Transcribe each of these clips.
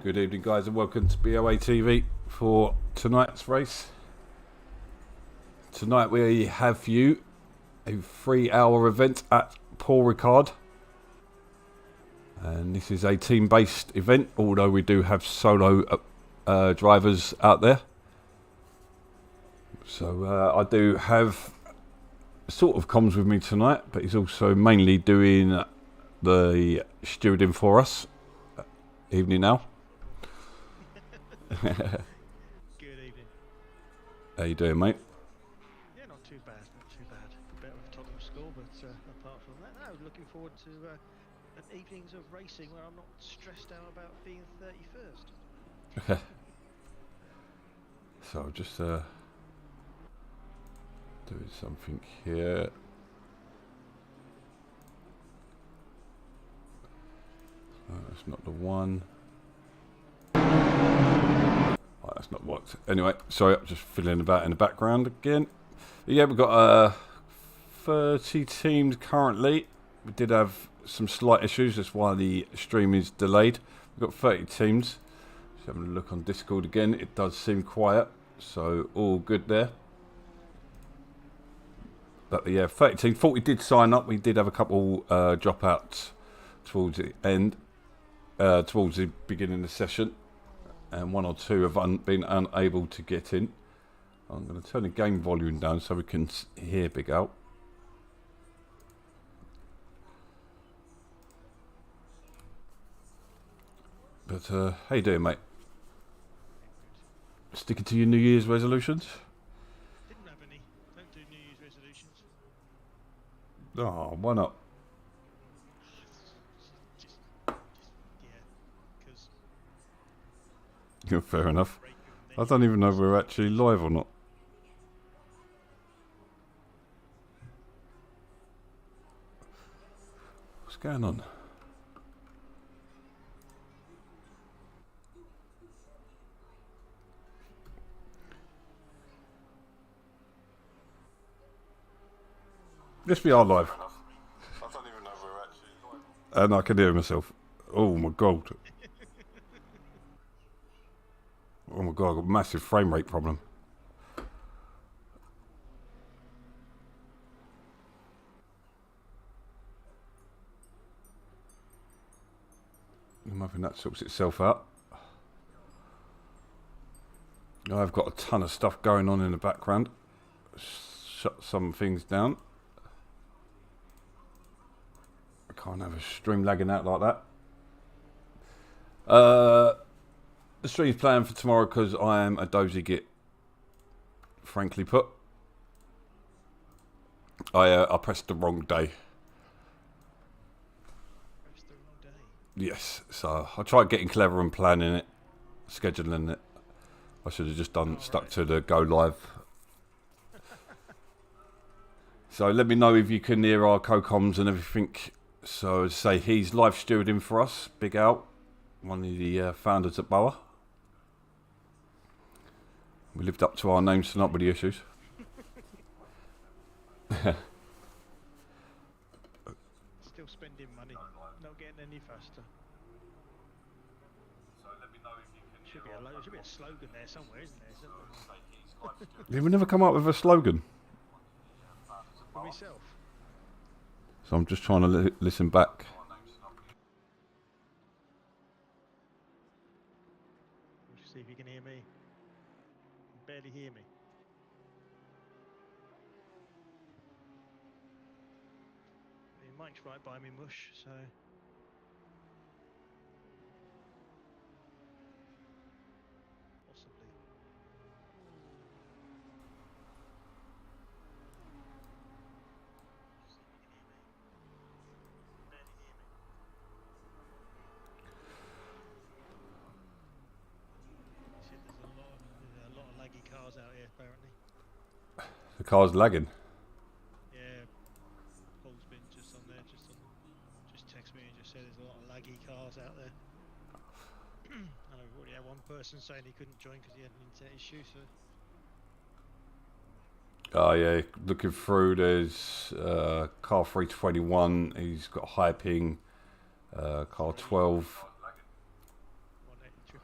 Good evening, guys, and welcome to BoATV for tonight's race. Tonight we have for you a 3-hour event at RICARD, and this is a team-based event, although we do have solo drivers out there. So I do have sort of comms with me tonight, but he's also mainly doing the stewarding for us. Evening now. Good evening. How you doing, mate? Yeah, not too bad, not too bad. Better with Tottenham score, but apart from that, no, looking forward to an evenings of racing where I'm not stressed out about being 31st. So just doing something here. That's not the one. Oh, that's not what. Anyway, sorry, I'm just fiddling about in the background again. Yeah, we've got 30 teams currently. We did have some slight issues, that's why the stream is delayed. We've got 30 teams. Just having a look on Discord again. It does seem quiet, so all good there. But yeah, 30 teams. 40 did sign up. We did have a couple dropouts towards the end, towards the beginning of the session, and one or two have been unable to get in. I'm going to turn the game volume down so we can hear Big Al. But how you doing, mate? Sticking to your New Year's resolutions? Didn't have any. Don't do New Year's resolutions. Oh, why not? Just yeah, because. Yeah, fair enough. I don't even know if we're actually live or not. What's going on? Yes, we are live. I don't even know if we're actually live. And I can hear myself. Oh my god. Oh my god, I've got a massive frame rate problem. I'm hoping that sorts itself out. I've got a ton of stuff going on in the background. Shut some things down. I can't have a stream lagging out like that. The stream's planned for tomorrow because I am a dozy git, frankly put. I pressed the wrong day. Pressed the wrong day. Yes, so I tried getting clever and planning it, scheduling it. I should have just stuck to the go live. So let me know if you can hear our co-coms and everything. So as I say, he's live stewarding for us, Big Al, one of the founders at BoA. We lived up to our names tonight with the issues. Still spending money, not getting any faster. So let me know if you can Should be a slogan there somewhere, isn't there? Yeah, we never come up with a slogan. For myself. So I'm just trying to listen back. We'll see if you can hear me. You barely hear me. The mic's right by me, mush, so. Possibly. There's a lot of laggy cars out here, apparently. The car's lagging. Yeah, Paul's been just on there, just text me and just said there's a lot of laggy cars out there. And I've already had one person saying he couldn't join because he had an internet issue, so. Oh yeah, looking through, there's car 321, he's got high ping, car 12. 183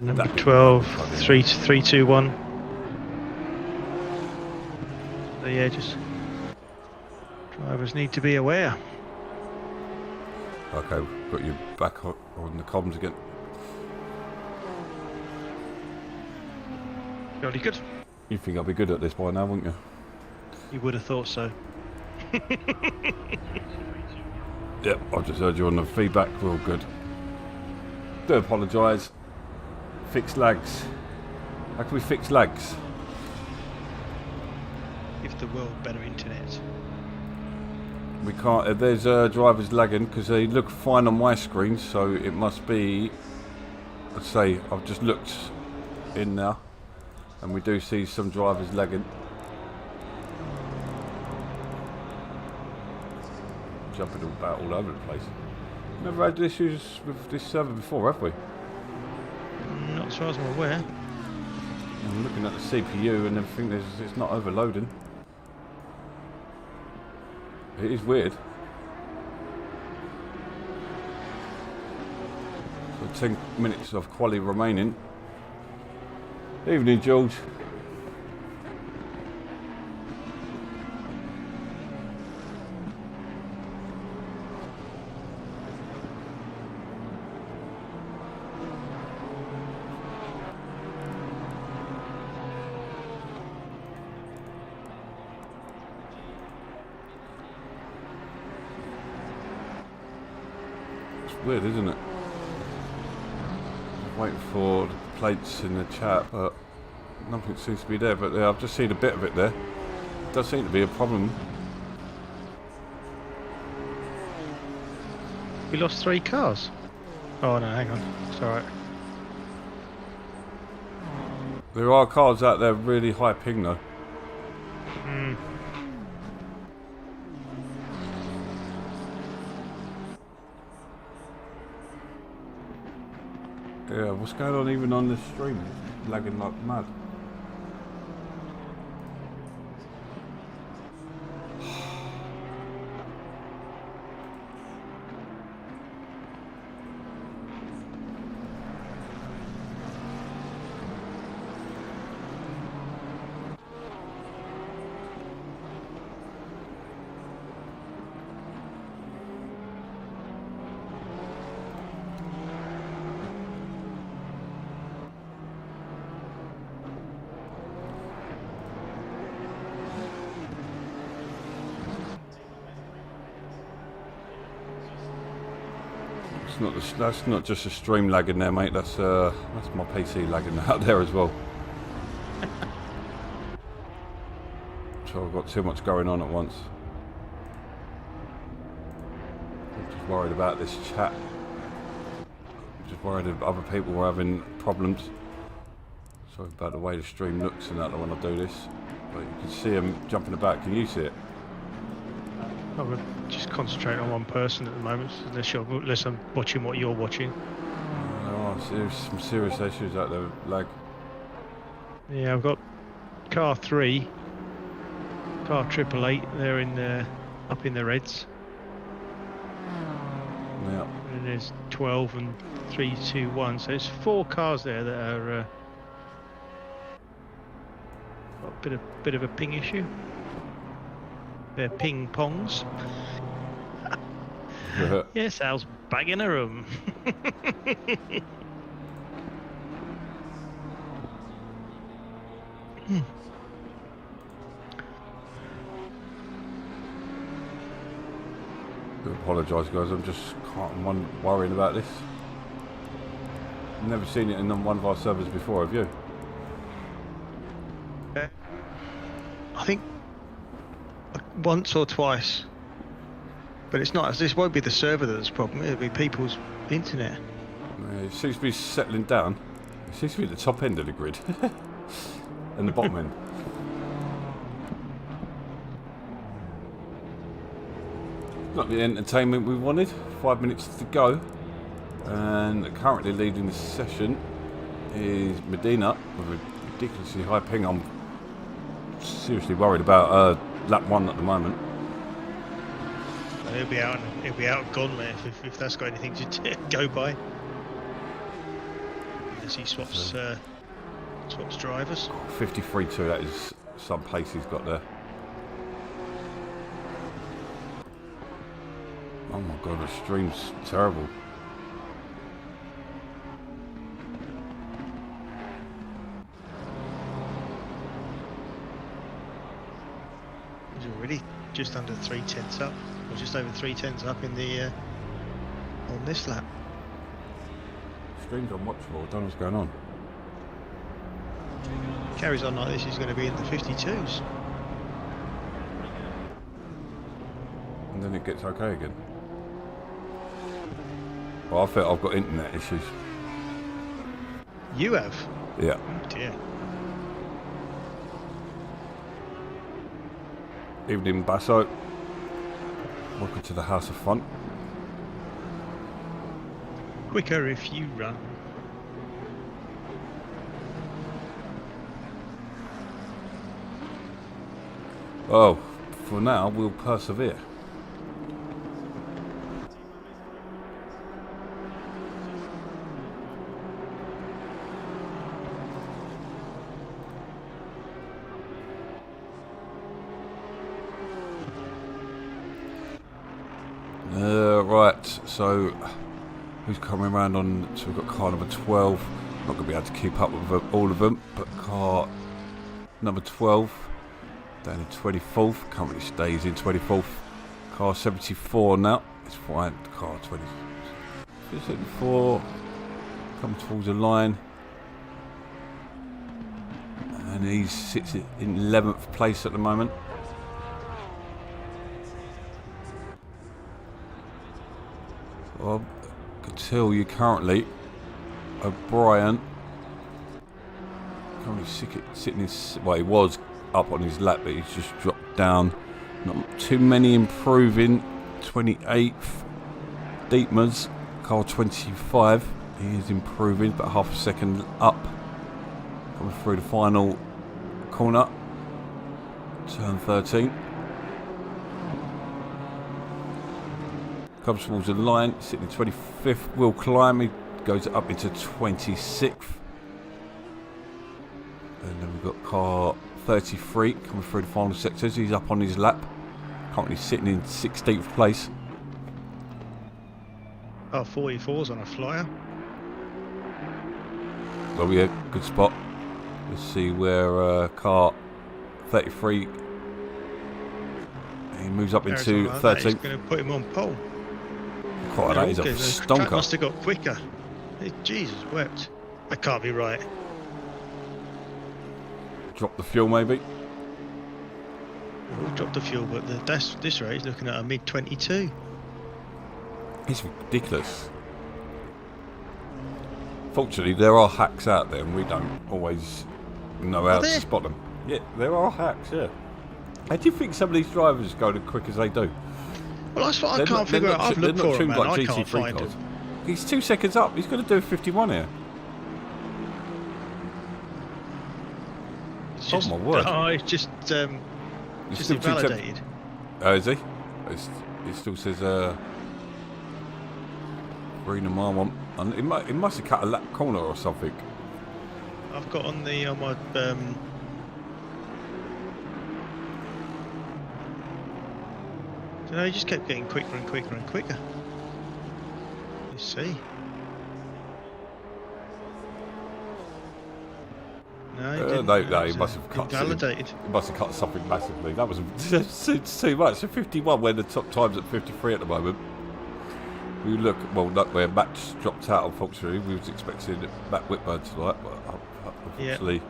Number That'd be 12, bloody 3, 2, 1. So yeah, just drivers need to be aware. Okay, got you back on the comms again. Jolly good. You think I'll be good at this by now, wouldn't you? You would have thought so. Yep, I just heard you on the feedback. We're all good. Do apologise. Fix lags. How can we fix lags? Give the world better internet. We can't. There's drivers lagging because they look fine on my screen, so it must be. Let's say I've just looked in now, and we do see some drivers lagging. Jumping about all over the place. Never had issues with this server before, have we? Not as far as I'm aware. I'm looking at the CPU and everything. It's not overloading. It is weird. So 10 minutes of quali remaining. Evening, George. Weird, isn't it? Just waiting for the plates in the chat, but nothing seems to be there. But I've just seen a bit of it there. Does seem to be a problem. We lost 3 cars. Oh no, hang on. It's alright. There are cars out there really high ping though. Hmm. Yeah, what's going on even on the stream? It's lagging like mad. That's not just a stream lagging there, mate. That's my PC lagging out there as well. So I've got too much going on at once. I'm just worried about this chat. I'm just worried if other people were having problems. Sorry about the way the stream looks and that when I do this. But you can see them jumping about. Can you see it? I'm going to just concentrate on one person at the moment, unless I'm watching what you're watching. There are some serious issues out there with lag. Yeah, I've got car 3, car 888. They're in up in the reds. Yeah. And there's 12 and 3, 2, 1. So there's 4 cars there that are got a bit of a ping issue. They're ping pongs. Yes, Al's bagging a room. I apologise, guys. I'm worrying about this. I've never seen it in one of our servers before, have you? I think once or twice, but it's not. This won't be the server that's the problem. It'll be people's internet. It seems to be settling down. It seems to be at the top end of the grid and the bottom end. Not the entertainment we wanted. 5 minutes to go, and currently leading the session is Medina with a ridiculously high ping. I'm seriously worried about lap 1 at the moment. He'll be out and gone there if that's got anything to go by. as he swaps swaps drivers. 53.2, that is some pace he's got there. Oh my god, the stream's terrible. He's already just under 3/10 up, or just over 3/10 up in the on this lap. Stream's unwatchable, I don't know what's going on. Carries on like this, he's going to be in the 52s. And then it gets okay again. Well, I think I've got internet issues. You have? Yeah. Oh dear. Evening, Basso. Welcome to the House of Fun. Quicker if you run. Oh, for now, we'll persevere. Right, so who's coming around on? So we've got car number 12. Not going to be able to keep up with all of them, but car number 12 down in 24th. Currently stays in 24th. Car 74 now. It's fine. Car 74 come towards the line, and he sits in 11th place at the moment. Well, I can tell you currently, O'Brien currently sitting in, well, he was up on his lap, but he's just dropped down. Not too many improving. 28th, Dietmar's car 25. He is improving, but half a second up. Coming through the final corner, turn 13. Comes towards the line, sitting in 25th. Will climb, he goes up into 26th. And then we've got car 33 coming through the final sectors. He's up on his lap. Currently sitting in 16th place. Oh, 44's on a flyer. Well, yeah, good spot. Let's see where car 33. He moves up Carries into on like that, 13th. he's going to put him on pole. Quite, that is a The track stonker. must have got quicker. Jesus wept. That can't be right. Drop the fuel maybe. We'll drop the fuel, but this rate is looking at a mid 22. It's ridiculous. Fortunately, there are hacks out there, and we don't always know how to spot them. Yeah, there are hacks. Yeah. How do you think some of these drivers go as quick as they do? Well, that's what I can't figure out. I've looked for him, man. I can't find him. He's 2 seconds up. He's going to do a 51 here. It's just, my word! Oh, it's just He's still 2 seconds. invalidated. Oh, is he? It still says green and mile one. And it must have cut a lap corner or something. I've got on my you know, he just kept getting quicker and quicker and quicker. You see? No, he didn't. No, he must have cut. Invalidated. He must have cut something massively. That was it's too much. So 51, when the top time's at 53 at the moment. We look, well, not where Matt dropped out. Unfortunately, we was expecting Matt Whitburn tonight, but unfortunately,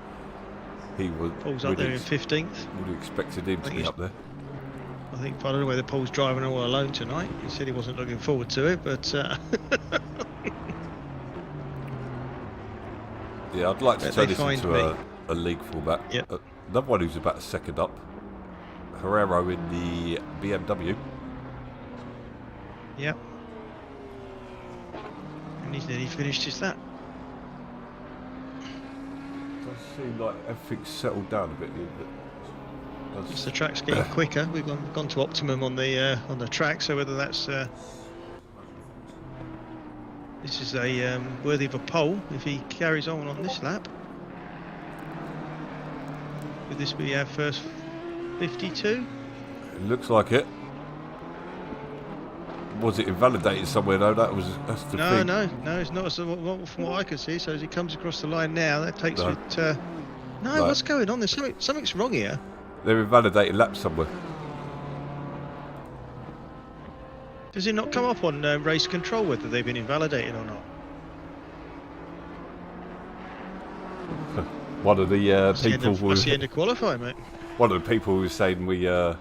he was. Paul's up there in 15th. Would have expected him to be up there. I think I don't know whether Paul's driving all alone tonight. He said he wasn't looking forward to it, but yeah, I'd like to turn this into a league format. Yep. Another one who's about a second up, Herrero in the BMW. Yep. And he's nearly finished his lap. Does seem like everything's settled down a bit. The track's getting quicker. We've gone to optimum on the track, so whether that's This is a worthy of a pole if he carries on this lap. Could this be our first 52? It looks like it. Was it invalidated somewhere though? That's the thing. No, it's not. So from what I can see, so as he comes across the line now, that takes No. it. No, No. what's going on? There's something's wrong here. They're invalidated laps somewhere. Does it not come up on race control whether they've been invalidated or not? One of the That's people the end of qualifying, mate. one of the people was saying it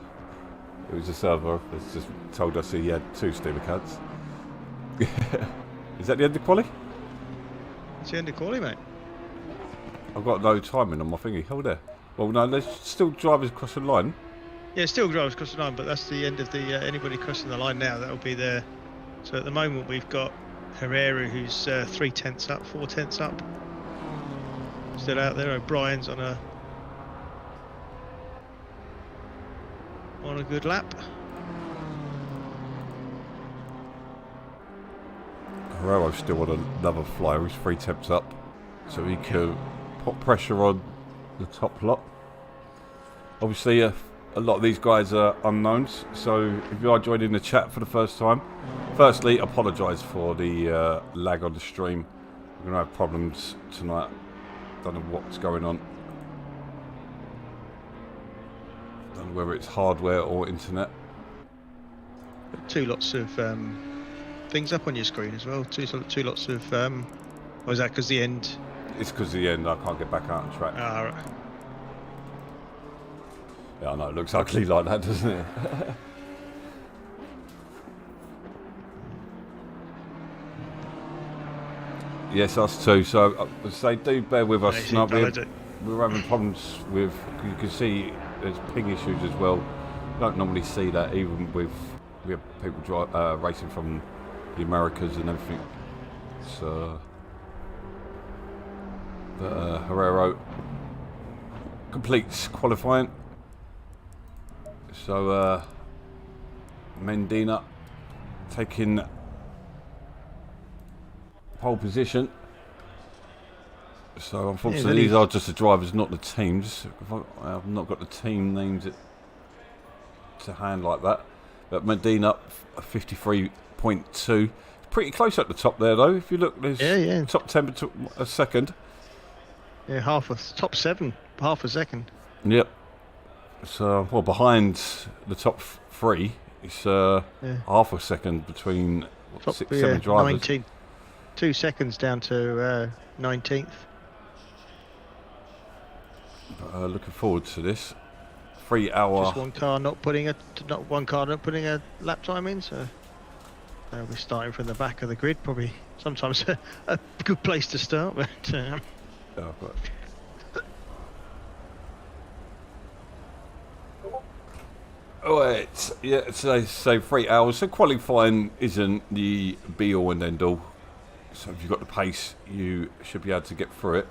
was a server that's just told us he had 2 steamer cards. Is that the end of quali? It's the end of qualifying, mate. I've got no timing on my thingy. Hold there. Well, no, there's still drivers crossing the line. Yeah, still drivers crossing the line, but that's the end of the anybody crossing the line now. That'll be there. So at the moment we've got Herrera, who's 3 tenths up, 4 tenths up. Still out there. O'Brien's on a good lap. Herrero's still on another flyer. He's 3 temps up, so he can put pressure on the top lot. Obviously, a lot of these guys are unknowns, so if you are joining the chat for the first time, firstly, apologise for the lag on the stream. We're going to have problems tonight. Don't know what's going on. Don't know whether it's hardware or internet. 2 lots of things up on your screen as well. Two lots of. Or is that because the end? It's because of the end. I can't get back out on track. Ah, right. Yeah, I know. It looks ugly like that, doesn't it? Yes, us too. So, I say, do bear with us. Yeah, We're having problems with. You can see there's ping issues as well. You don't normally see that, even with we have people racing from the Americas and everything. So, Herrero completes qualifying. So, Mendina taking pole position. So unfortunately, these are just the drivers, not the teams. I've not got the team names to hand like that. But Medina, 53.2. Pretty close at the top there, though. If you look, there's top 10 a second. Yeah, top 7, half a second. Yep. So, well, behind the top 3, it's half a second between 6, 7 drivers. 19, 2 seconds down to 19th. Looking forward to this 3 hour. Just one car not putting a lap time in, so they'll be starting from the back of the grid. Probably sometimes a good place to start, but. Alright, yeah, so 3 hours. So qualifying isn't the be all and end all. So if you've got the pace, you should be able to get through it.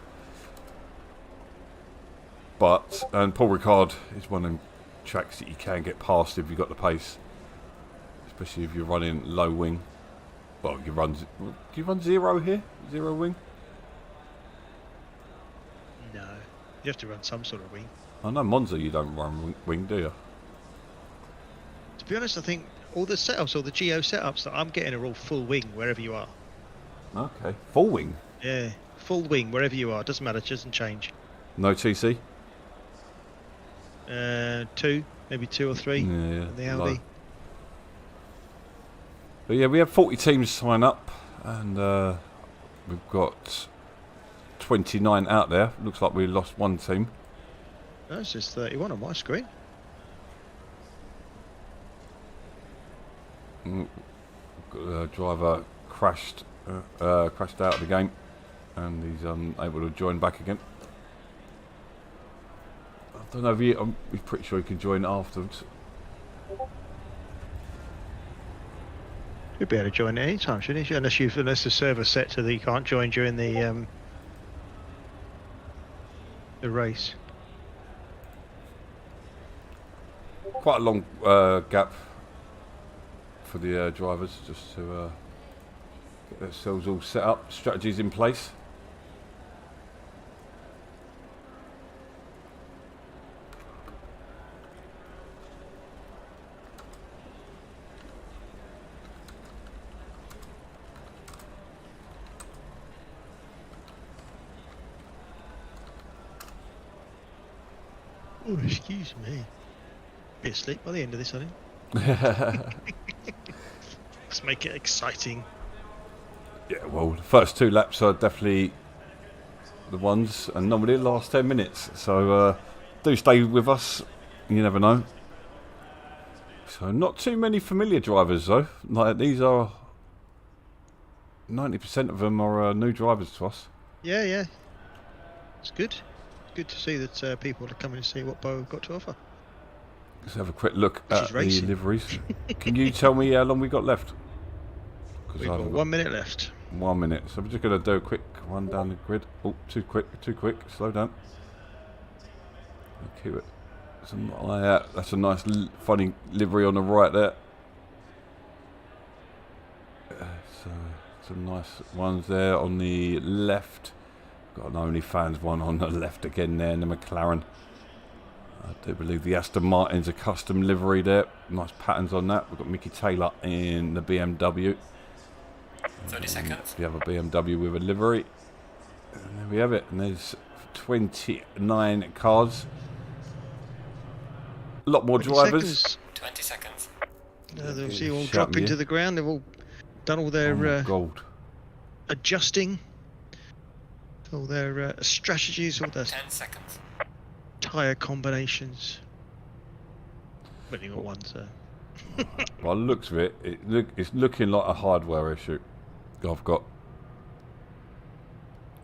And Paul Ricard is one of them tracks that you can get past if you've got the pace. Especially if you're running low wing. Well, do you run 0 here? 0 wing? No, you have to run some sort of wing. I know Monza you don't run wing, do you? To be honest, I think all the setups, all the Geo setups that I'm getting are all full wing wherever you are. Okay, full wing? Yeah, full wing wherever you are. Doesn't matter, it doesn't change. No TC? 2, maybe 2 or 3 in the Audi. Low. But yeah, we have 40 teams sign up, and we've got 29 out there. Looks like we lost 1 team. No, it's just 31 on my screen. The driver crashed out of the game, and he's unable to join back again. I don't know if I'm pretty sure he can join afterwards. You'd be able to join at any time, shouldn't you? Unless the server's set so that you can't join during the race. Quite a long gap for the drivers just to Get ourselves all set up, strategies in place. Oh, excuse me. Be asleep by the end of this, I think. Let's make it exciting. Yeah, well, the first 2 laps are definitely the ones, and normally the last 10 minutes. So do stay with us. You never know. So not too many familiar drivers though. Like these are 90% of them are new drivers to us. Yeah, yeah. It's good. Good to see that people are coming to see what Bo have got to offer. Let's have a quick look Which at is the racing. liveries. Can you tell me how long we got left? We've got 1 minute left. 1 minute. So we're just going to do a quick run down the grid. Oh, too quick. Slow down. Keep it. That's a nice, funny livery on the right there. So some nice ones there on the left. Got an OnlyFans one on the left again there, and the McLaren. I do believe the Aston Martin's a custom livery there. Nice patterns on that. We've got Mickey Taylor in the BMW. 30 seconds. We have a BMW with a livery. And there we have it. And there's 29 cars. A lot more 20 drivers. seconds. 20 seconds. They'll see all Shout drop me, into yeah. the ground. They've all done all their Gold. adjusting, all their strategies, all their 10 seconds. tyre combinations. We've only got one, so. By the looks of it, it's looking like a hardware issue.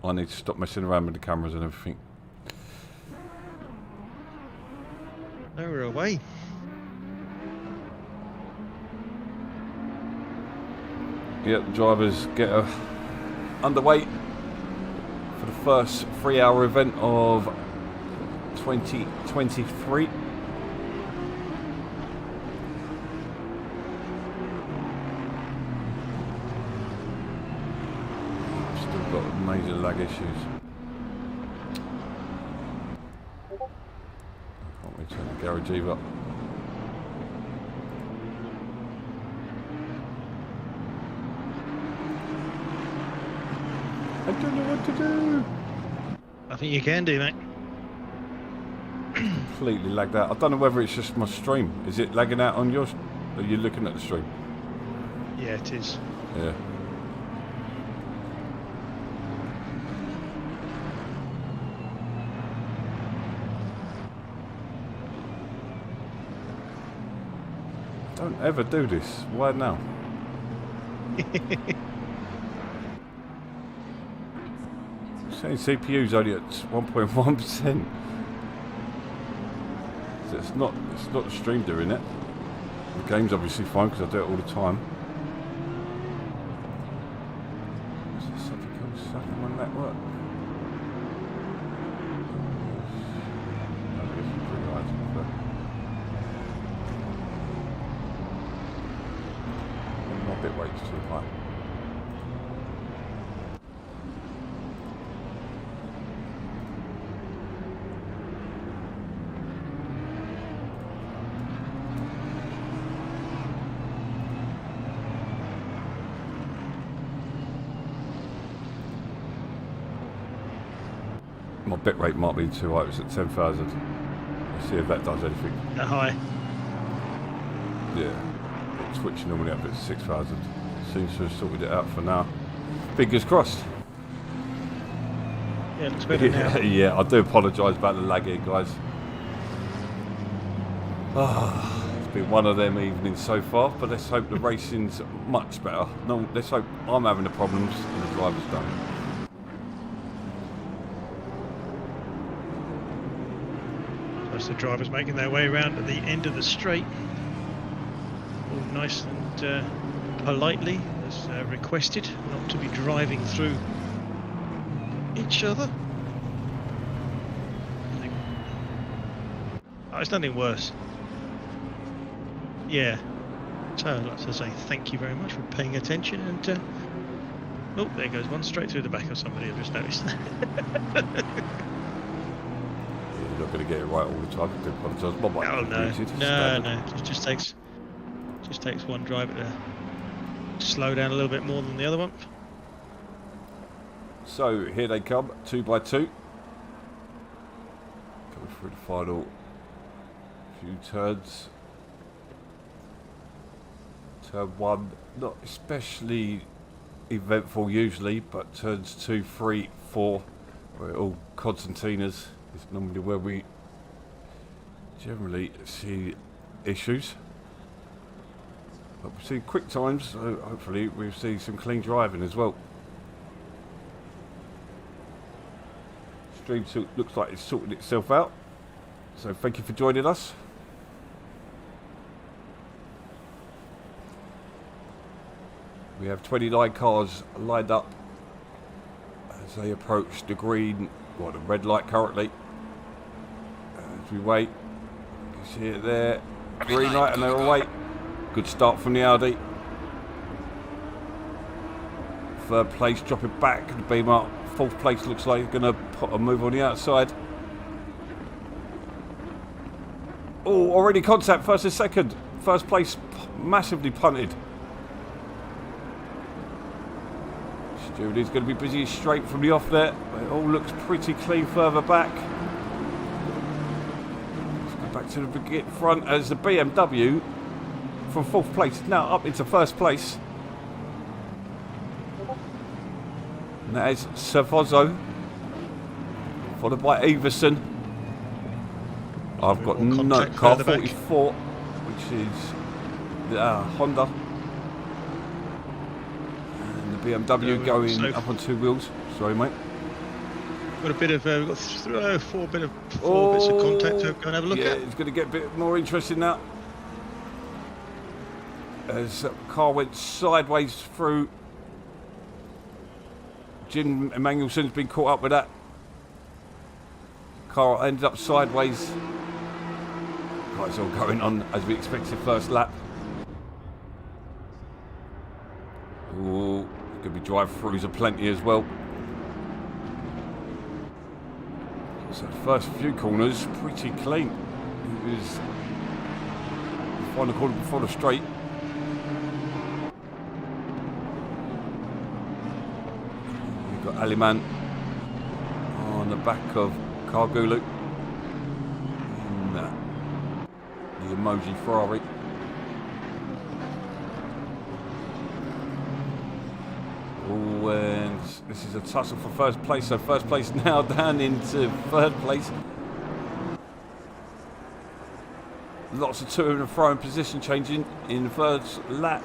I need to stop messing around with the cameras and everything. No, we're away. Yeah, the drivers get underway for the first 3-hour event of 2023. Still got major lag issues. Can't wait to turn the garage Eve up. I don't know what to do. I think you can do, mate. Completely lagged out. I don't know whether it's just my stream. Is it lagging out on yours? Are you looking at the stream? Yeah, it is. Yeah. Don't ever do this. Why now? Saying CPU's only at 1.1%. So it's not the stream doing it. The game's obviously fine because I do it all the time. Is there something else happening on network? No, this is pretty high to be fair. My bit rate's too high. My bit rate might be too high. It's at 10,000. Let's see if that does anything. That high. Yeah. Twitch normally up at 6,000. Seems to have sorted it out for now. Fingers crossed. Yeah, it looks better now. Yeah, I do apologise about the lag here, guys. It's been one of them evenings so far, but let's hope the racing's much better. No, let's hope I'm having the problems and the drivers don't. Most of the drivers making their way around at the end of the straight. All nice and politely, as requested, not to be driving through each other. Oh, it's nothing worse. Yeah. So I'd like to say thank you very much for paying attention, and Oh, there goes one straight through the back of somebody. I've just noticed. You're not going to get it right all the time. I do apologise. My bike Oh is no, booted, no, standard. no. It just takes one driver to slow down a little bit more than the other one. So here they come, 2 by 2. Coming through the final few turns. Turn 1, not especially eventful usually, but turns 2, 3, 4, we're all concertinas. It's normally where we generally see issues. But we see quick times, so hopefully we'll see some clean driving as well. Stream looks like it's sorted itself out, so thank you for joining us. We have 29 cars lined up as they approach the green, or the red light currently. As we wait, you can see it there, green light, and they'll wait. Good start from the Audi. Third place dropping back, the Beamer. Fourth place looks like it's going to put a move on the outside. Oh, already contact, first and second. First place massively punted. Judy's going to be busy straight from the off there. It all looks pretty clean further back. Let's go back to the front as the BMW from fourth place now up into first place. And that is Savozzo, followed by Everson. I've got no car 44, which is the Honda. BMW going up on 2 wheels. Sorry, mate. Got a bit of we've got four bits of contact to go and have a look at. It's going to get a bit more interesting now. As the car went sideways through. Jim Emanuelson's been caught up with that. Car ended up sideways. It's all going on as we expected first lap. Ooh. Could be drive-throughs aplenty as well. So the first few corners pretty clean. It was the final corner before the straight. We've got Aliman on the back of Cargulu in the emoji Ferrari. Oh, and this is a tussle for first place, so first place now down into third place. Lots of to and fro in position changing in the first lap.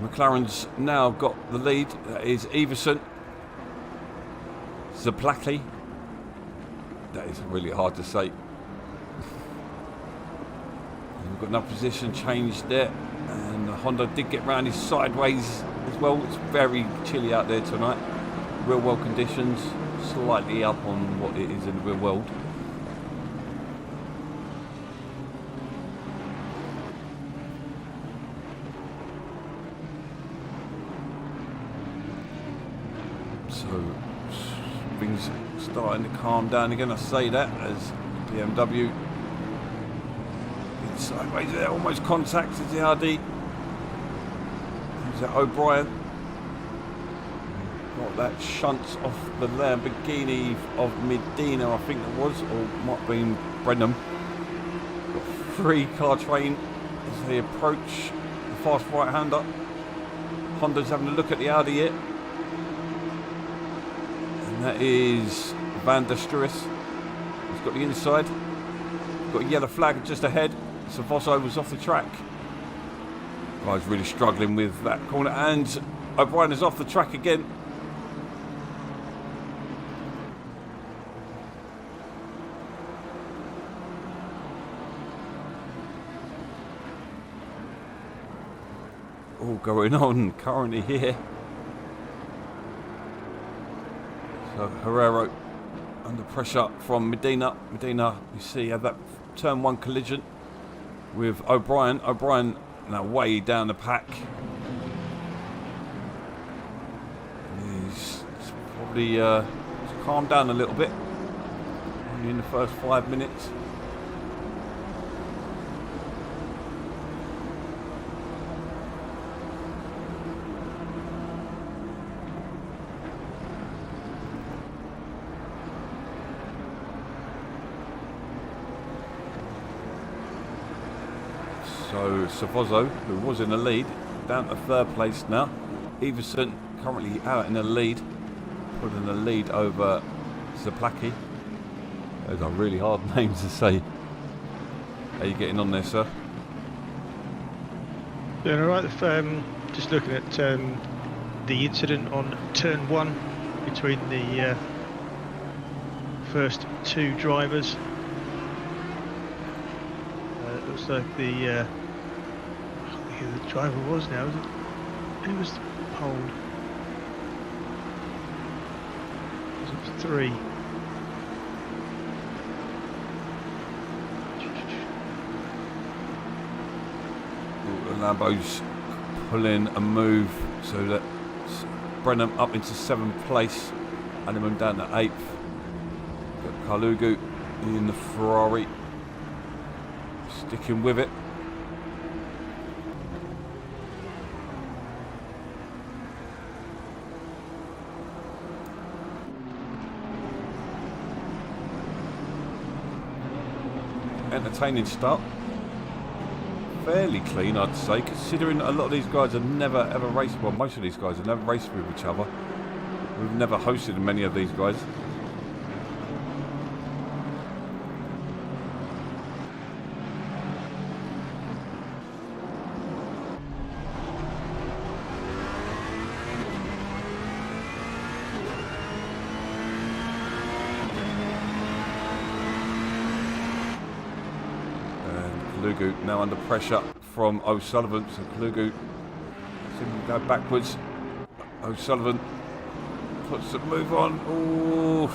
McLaren's now got the lead. That is Everson. Zaplaki. That is really hard to say. We've got another position change there, and the Honda did get round his sideways as well. It's very chilly out there tonight. Real world conditions, slightly up on what it is in the real world. So things starting to calm down again. I say that as BMW sideways there, almost contacted the RD. Is that O'Brien? Got that shunt off the Lamborghini of Medina, I think it was, or might have been Brenham. Got 3-car train as they approach the fast right-hander. Honda's having a look at the Audi here. And that is Van der Struis. He's got the inside. Got a yellow flag just ahead. Savosso was off the track. Guy's really struggling with that corner, and O'Brien is off the track again. All going on currently here. So Herrero under pressure from Medina. Medina, you see, had that turn 1 collision with O'Brien. O'Brien now way down the pack. probably calm down a little bit. Only in the first 5 minutes. So Savozo, who was in the lead, down to 3rd place now. Everson currently out in the lead, putting the lead over Zaplaki. Those are really hard names to say. How are you getting on there, sir? Doing all right. Just looking at the incident on turn 1 between the first 2 drivers. It looks like the I can't think who the driver was now. Who was poled? It was 3. Lambo's pulling a move so that Brenham up into 7th place, Animum down to 8th. Got Kalugu in the Ferrari, sticking with it. Entertaining start. Fairly clean, I'd say, considering a lot of these guys have never ever raced. Well, most of these guys have never raced with each other. We've never hosted many of these guys. Kalugu now under pressure from O'Sullivan, so Kalugu seems to go backwards. O'Sullivan puts the move on. Ooh,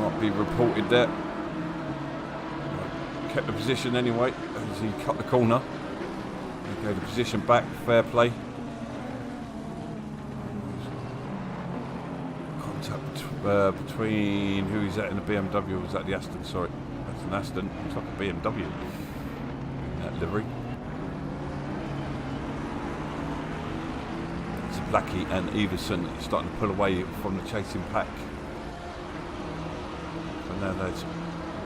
might be reported there. Kept the position anyway as he cut the corner. He gave the position back, fair play. Contact between who is that in the BMW, or was that the Aston? Sorry. An Aston, looks like a BMW in that livery. Zaplaki and Everson starting to pull away from the chasing pack. So now there's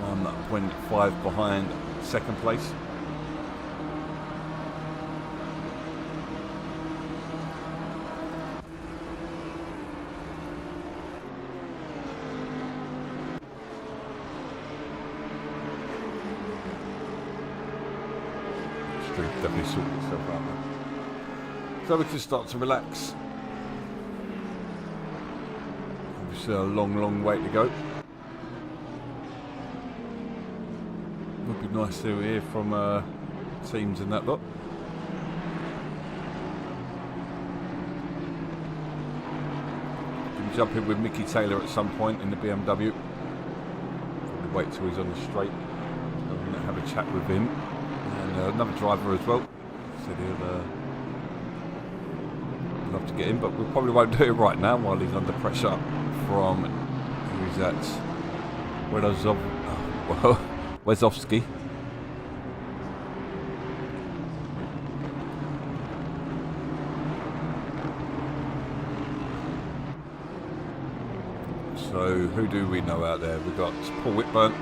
1.5 behind 2nd place. Definitely sorted itself out there. So we can start to relax. Obviously a long way to go. Would be nice to hear from teams in that lot. Can jump in with Mickey Taylor at some point in the BMW. Probably wait till he's on the straight and have a chat with him. And another driver as well. Said he'll love to get in, but we probably won't do it right now while he's under pressure from who's that? Wezowski. So who do we know out there? We've got Paul Whitburn.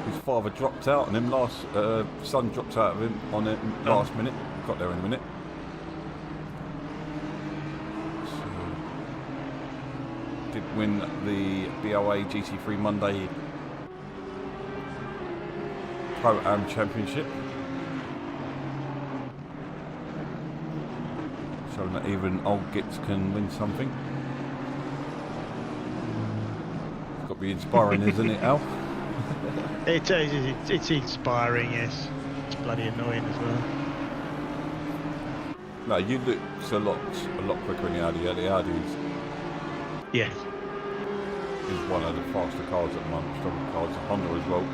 His father dropped out on him son dropped out of him on it last minute. Got there in a minute. So, did win the BOA GT3 Monday Pro-Am Championship. Showing that even old gits can win something. It's got to be inspiring, isn't it, Al? It's inspiring, yes. It's bloody annoying as well. No, you look a lot quicker in the Audi. The Audi's Yes. is one of the faster cars at the moment, stronger cars. The Honda as well.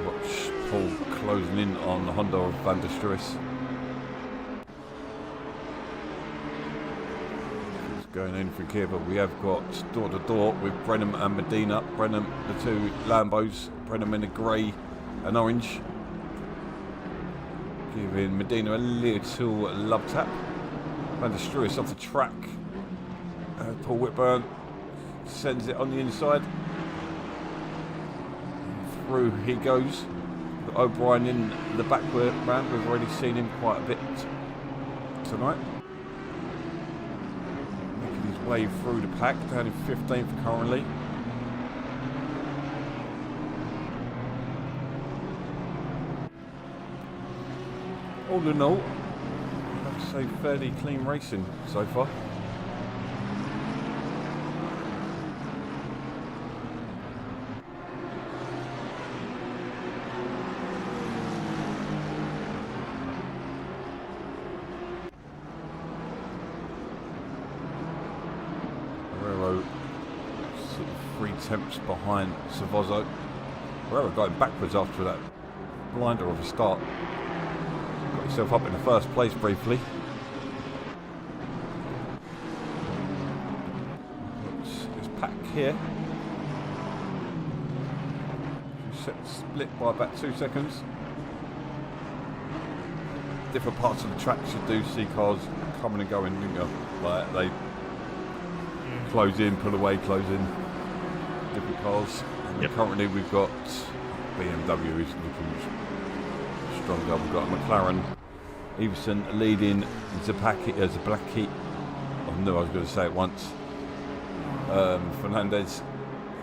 Watch Paul closing in on the Honda of Van der Struis. going anything here, but we have got door to door with Brenham and Medina. Brenham, the two Lambos, Brenham in the grey and orange. Giving Medina a little love tap. Van der Struis off the track. Paul Whitburn sends it on the inside. Through he goes. Got O'Brien in the back round. We've already seen him quite a bit tonight. Making his way through the pack, down in 15th currently. All in all, I have to say fairly clean racing so far. Herrero sort of 3 tenths behind Savozzo. Herrero going backwards after that blinder of a start. Got himself up in the first place briefly. It's pack here. Split by about 2 seconds. Different parts of the track you do see cars coming and going, you know, like they close in, pull away, close in. Different cars. And currently we've got BMW who's looking stronger. We've got McLaren, Everson leading Zablacki. I knew I was going to say it once. Fernandez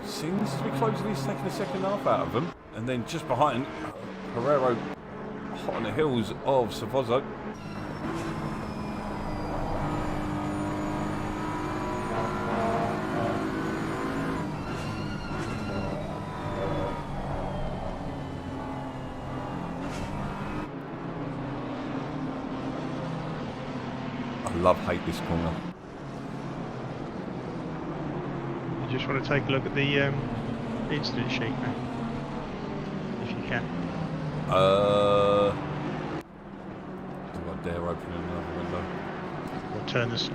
seems to be closing. He's taking the second half out of them. And then just behind, Herrero hot on the heels of Savozzo. Hate this corner. You just want to take a look at the incident sheet now, if you can. Do I dare open another window? Or turn this.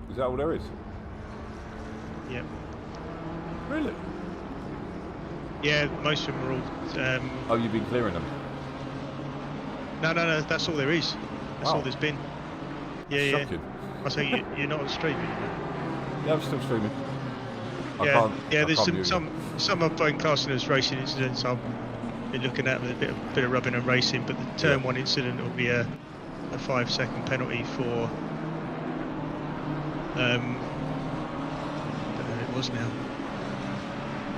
Is that all there is? Yep. Really? Yeah, most of them are all. Oh, you've been clearing them? No, that's all there is. That's all there's been. Yeah, That's shocking. I say you're not on streaming. Yeah, I'm still streaming. Yeah, there's I can't some I've been classing as racing incidents. I've been looking at with a bit of rubbing and racing, but the turn one incident will be a 5-second penalty for. I don't know who it was now.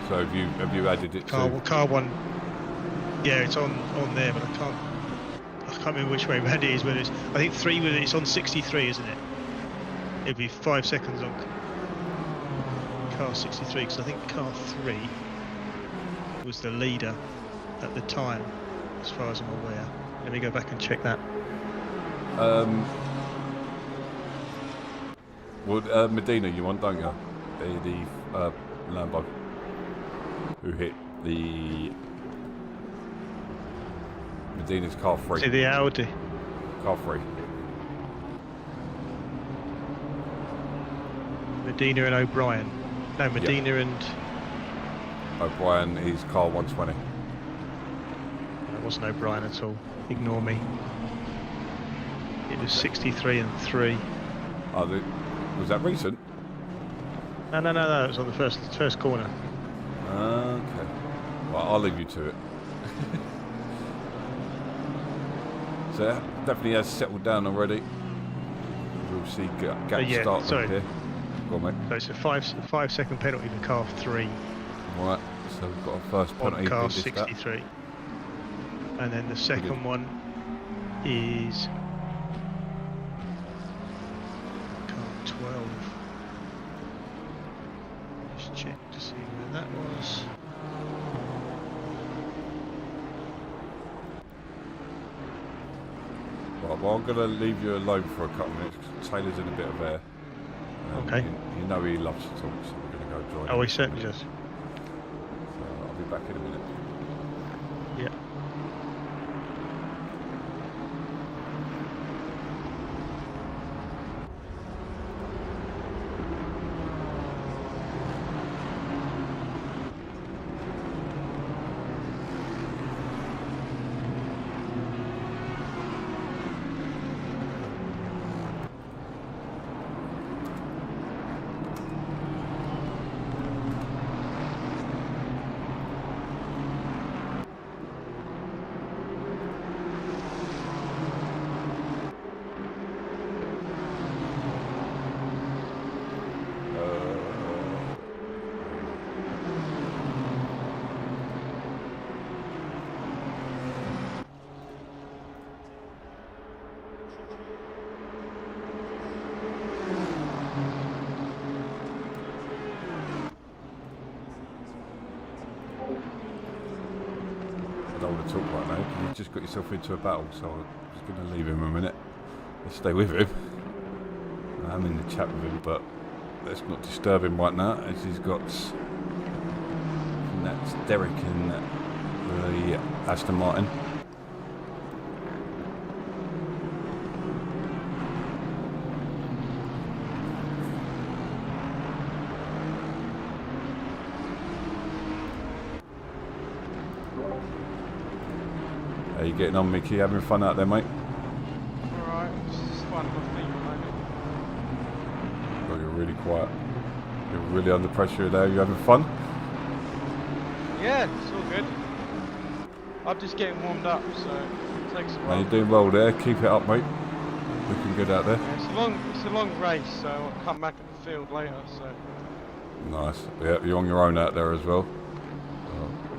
So have you added it to? Car one. Yeah, it's on there, but I can't remember which way round it is. Whether it's, I think 3. It's on 63, isn't it? It'd be 5 seconds on car 63, because I think car 3 was the leader at the time, as far as I'm aware. Let me go back and check that. Well, Medina, you want, don't you? The Lambo who hit the Medina's car 3. See the Audi. Car 3. Medina and O'Brien. No, Medina and. O'Brien is car 120. It wasn't O'Brien at all. Ignore me. It was 63 and 3. Oh, was that recent? No. It was on the first corner. Okay. Well, I'll leave you to it. So that definitely has settled down already. We'll see gap start right here. Go on, mate. So it's a 5-second penalty for car 3. Right. So we've got a first penalty. On car 63. And then the second one is car 12. Just check to see where that was. Right, well, I'm going to leave you alone for a couple of minutes because Taylor's in a bit of air. Okay. You know he loves to talk, so we're going to go join him. Oh, he certainly does. So I'll be back in a minute. Yeah. I don't want to talk right now because you've just got yourself into a battle, so I'm just going to leave him a minute. Let's stay with him. I'm in the chat with him, but let's not disturb him right now as he's got... And that's Derek in the Aston Martin. How you getting on, Mickey? Having fun out there, mate? Alright, just finding my feet at the moment. Oh, you're really quiet. You're really under pressure there. You having fun? Yeah, it's all good. I'm just getting warmed up, so it takes a No, while. you're doing well there. Keep it up, mate. Looking good out there. Yeah, it's a long race, so I'll come back at the field later, so... Nice. Yeah, you're on your own out there as well.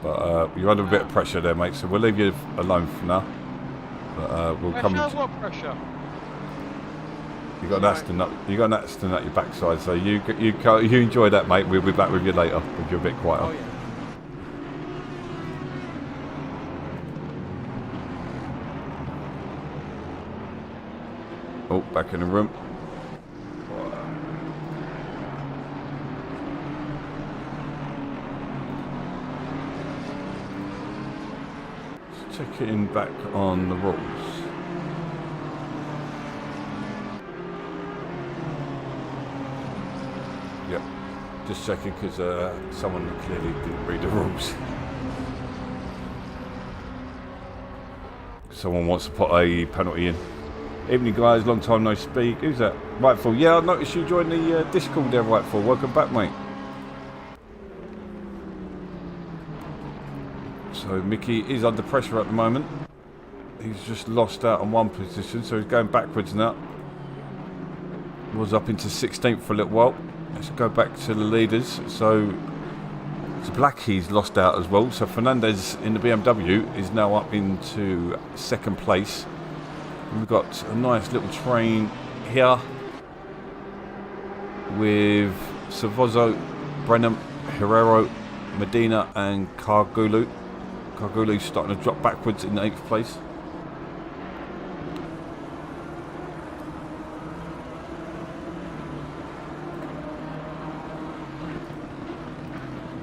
But you're under a bit of pressure there, mate, so we'll leave you alone for now. But we'll come... Pressure? What pressure? You got an Aston up. You got an Aston at your backside, so you enjoy that, mate. We'll be back with you later if you're a bit quieter. Oh yeah. Oh, back in the room. Let's check it in back on the rules. Yep, just checking because someone clearly didn't read the rules. Someone wants to put a penalty in. Evening guys, long time no speak. Who's that? Rightful. Yeah, I noticed you joined the Discord there, Rightful. Welcome back, mate. So Mickey is under pressure at the moment. He's just lost out on one position, so he's going backwards now. Was up into 16th for a little while. Let's go back to the leaders. So it's Blackie's lost out as well. So Fernandez in the BMW is now up into second place. We've got a nice little train here with Savozo, Brenham, Herrero, Medina and Cargulu. Cargulu's starting to drop backwards in 8th place.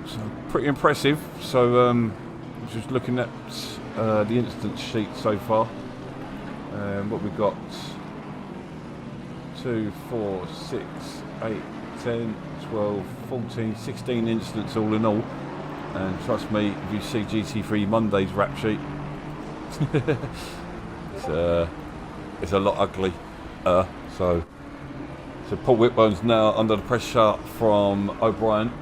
So pretty impressive. So just looking at the instance sheet so far. What we got 2, 4, 6, 8, 10, 12, 14, 16 incidents all in all. And trust me, if you see GT3 Monday's rap sheet, it's a lot ugly. So Paul Whitburn's now under the pressure from O'Brien,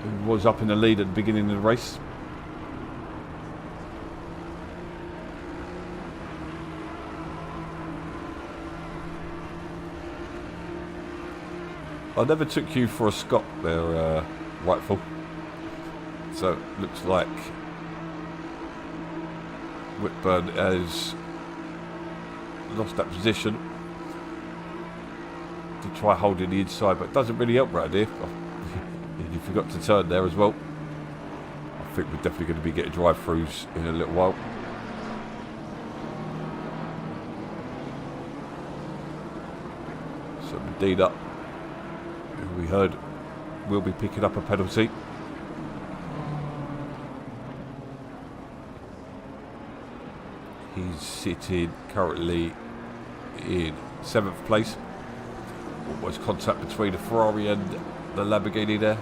who was up in the lead at the beginning of the race. I never took you for a Scot there, Rightful. So it looks like Whitburn has lost that position to try holding the inside, but it doesn't really help right here. You forgot to turn there as well. I think we're definitely going to be getting drive-throughs in a little while. So Medina, who we heard will be picking up a penalty. He's sitting currently in 7th place. Almost contact between the Ferrari and the Lamborghini there.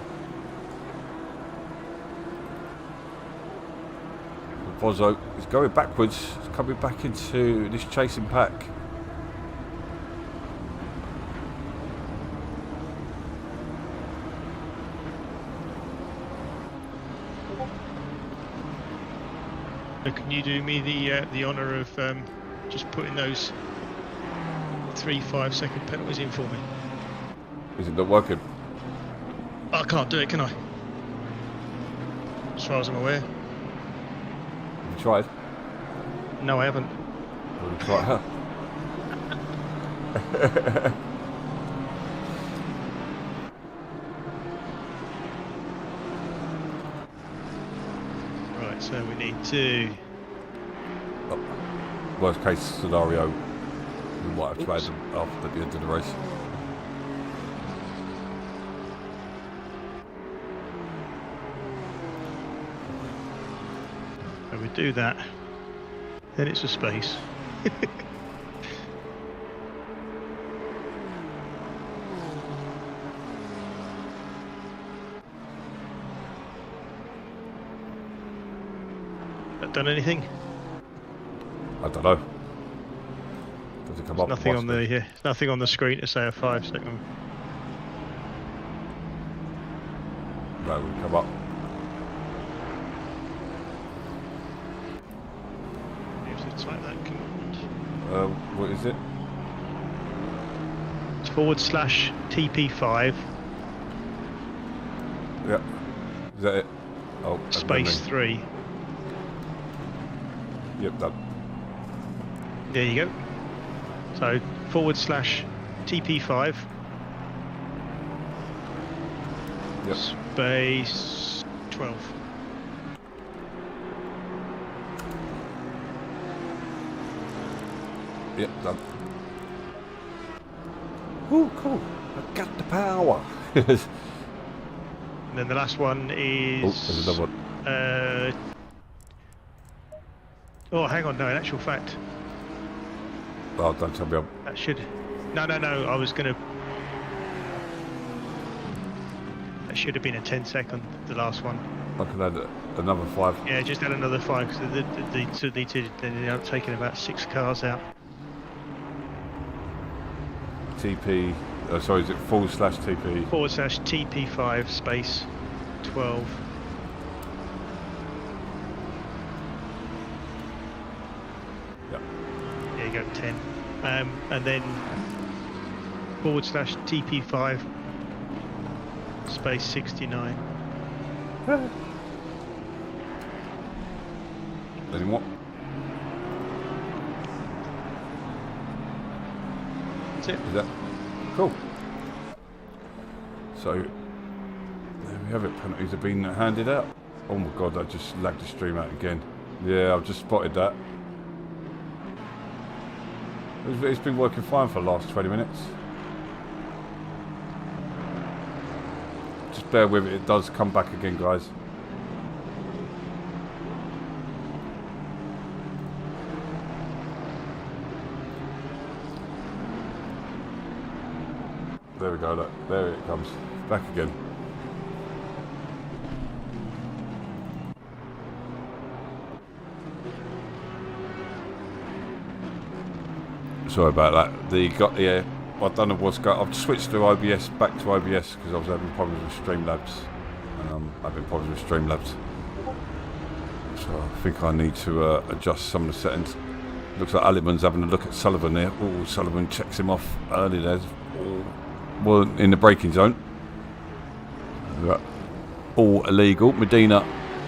Bozzo is going backwards, he's coming back into this chasing pack. Can you do me the honour of just putting those 3 5-second penalties in for me? Is it not working? I can't do it, can I? As far as I'm aware. Have you tried? No, I haven't. Have you tried her? Right, so we need to... Worst case scenario, we might have tried them after the end of the race. So we do that. Then it's a space. That done anything? I don't know. Does it come up? Nothing on the nothing on the screen to say a 5-second. No, we come up. You have to type that command. What is it? It's /TP5 Yeah. Is that it? Oh, space 3. Yep, done. There you go. So /TP5 Yep. space 12. Yep, done. Ooh, cool. I got the power. And then the last one is... Oh, there's another one. Oh, hang on, no, in actual fact, Oh, don't tell me that should... No, I was going to... That should have been a 10-second, the last one. I can add another 5. Yeah, just add another 5, because they ended up taking about 6 cars out. TP, sorry, is it /TP? /TP5 space 12. Yep. There you go, 10. And then /TP5 space 69. Any more? That's it. Is that cool? So there we have it. Penalties have been handed out. Oh my god, that just lagged the stream out again. Yeah, I've just spotted that. It's been working fine for the last 20 minutes. Just bear with it. It does come back again, guys. There we go, look. There it comes. Back again. Sorry about that. Yeah, I don't know what's going on. I've switched to OBS, back to OBS, because I was having problems with Streamlabs. And I'm having problems with Streamlabs. So I think I need to adjust some of the settings. Looks like Aliman's having a look at Sullivan there. Oh, Sullivan checks him off early there. Well, in the braking zone. All illegal. Medina,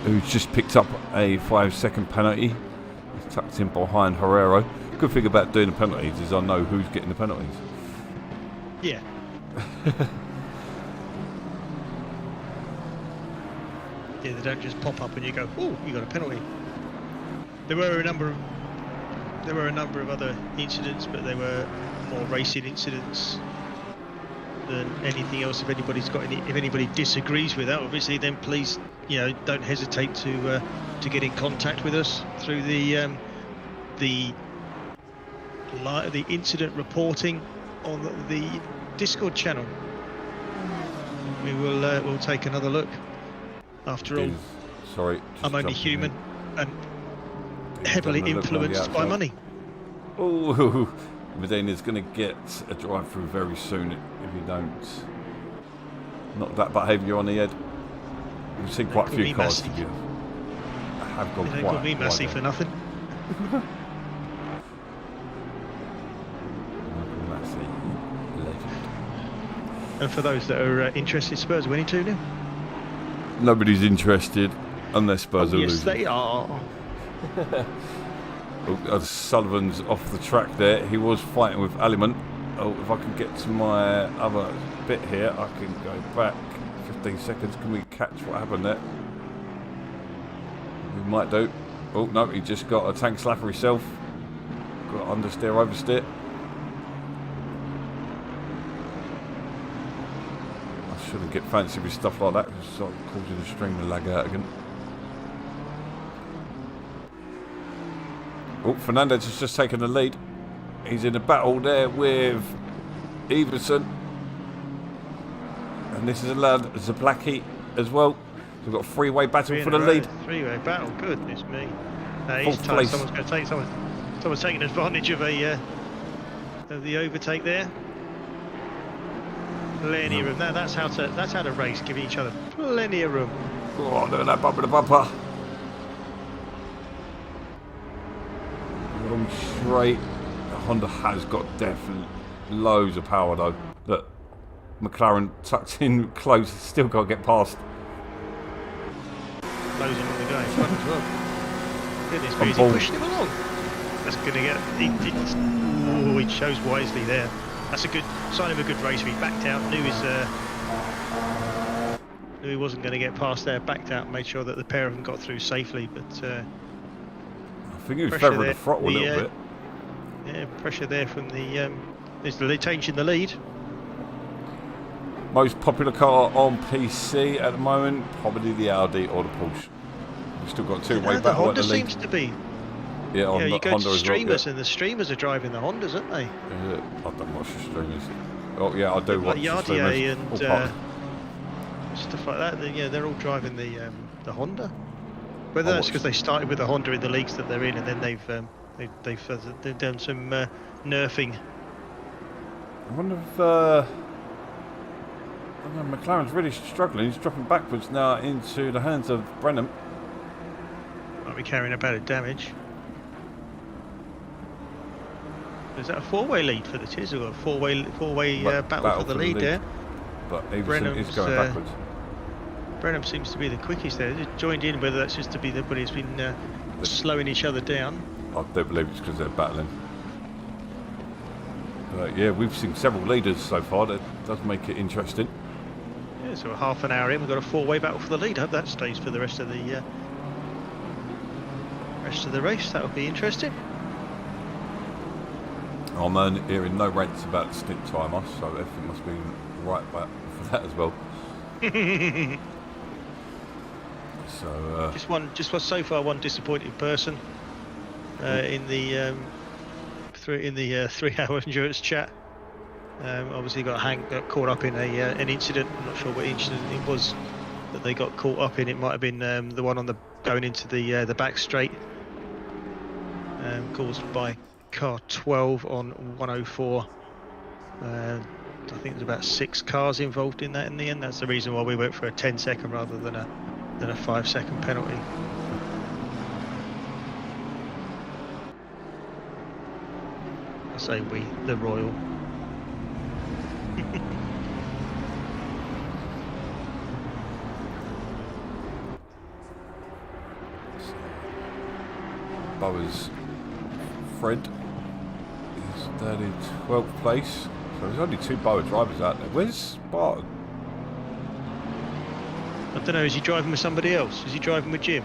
who's just picked up a 5-second penalty. He's tucked in behind Herrero. Good thing about doing the penalties is I know who's getting the penalties. Yeah. Yeah, they don't just pop up and you go, "Oh, you got a penalty." There were a number of other incidents, but they were more racing incidents than anything else. If anybody's got if anybody disagrees with that, obviously, then please, don't hesitate to get in contact with us through the incident reporting on the Discord channel. We will we'll take another look. After all, sorry, I'm only human and heavily influenced by money. Oh, Medina's going to get a drive-through very soon if you don't knock that behaviour on the head. We've seen quite a few cars to you. Have gone They quite call me Massey for nothing. Massey, legend. And for those that are interested, Spurs winning 2-0. Nobody's interested unless Spurs are Yes, losing. they are. Sullivan's off the track there. He was fighting with Aliment. Oh, if I can get to my other bit here, I can go back 15 seconds. Can we catch what happened there? We might do. Oh, no, he just got a tank slapper himself. Got understeer, oversteer. I shouldn't get fancy with stuff like that. It's sort of causing the stream to lag out again. Oh, Fernandez has just taken the lead. He's in a battle there with Everson. And this is allowed Zablacki as well. So we've got a three-way battle for the lead. Three-way battle, goodness me. He's Fourth tight. place. Someone's going to take someone's taking advantage of of the overtake there. Plenty of room. That's how to race, giving each other plenty of room. Oh, look at that bumper to bumper. Long straight. The Honda has got definitely loads of power though. Look, McLaren tucked in close, still got to get past. Closing on the guy in front as well. Goodness me, is he pushing him along? That's going to get. He chose wisely there. That's a good sign of a good race. He backed out, knew he wasn't going to get past there, backed out, made sure that the pair of them got through safely. But I think he was feathering the throttle a little bit. Yeah, pressure there from the. There's the change in the lead. Most popular car on PC at the moment, probably the Audi or the Porsche. We've still got a two-way The battle Honda at the lead. seems to be. Yeah, on You the go Honda to as well. streamers, Yeah. and the streamers are driving the Hondas, aren't they? I don't watch the streamers. Oh yeah, I do watch Like the streamers. Yardier All and part- stuff like that. Yeah, they're all driving the Honda. Whether I that's watched- because they started with the Honda in the leagues that they're in, and then they've done some nerfing. I wonder if McLaren's really struggling. He's dropping backwards now into the hands of Brennan. Might be carrying a bit of damage. Is that a four-way lead for the Tiz, or a four-way battle for the lead there? But Everson is Brenham's, going backwards. Brenham seems to be the quickest there. Just joined in, whether that's just to be but it's been slowing each other down. I don't believe it's because they're battling. But yeah, we've seen several leaders so far. That does make it interesting. Yeah, so a half an hour in, we've got a four-way battle for the lead. I hope that stays for the rest of the race. That would be interesting. I'm hearing no rants about the stint timer, so everything must be right back for that as well. So so far one disappointed person in the 3-hour endurance chat. Obviously got caught up in an incident. I'm not sure what incident it was that they got caught up in. It might have been the one on going into the back straight, caused by car 12 on 104. I think there's about 6 cars involved in that in the end. That's the reason why we went for a 10-second rather than a 5-second penalty. I say we, the Royal. Bowers Fred is down in 12th place. So there's only 2 Boa drivers out there. Where's Spartan? I don't know, is he driving with somebody else? Is he driving with Jim?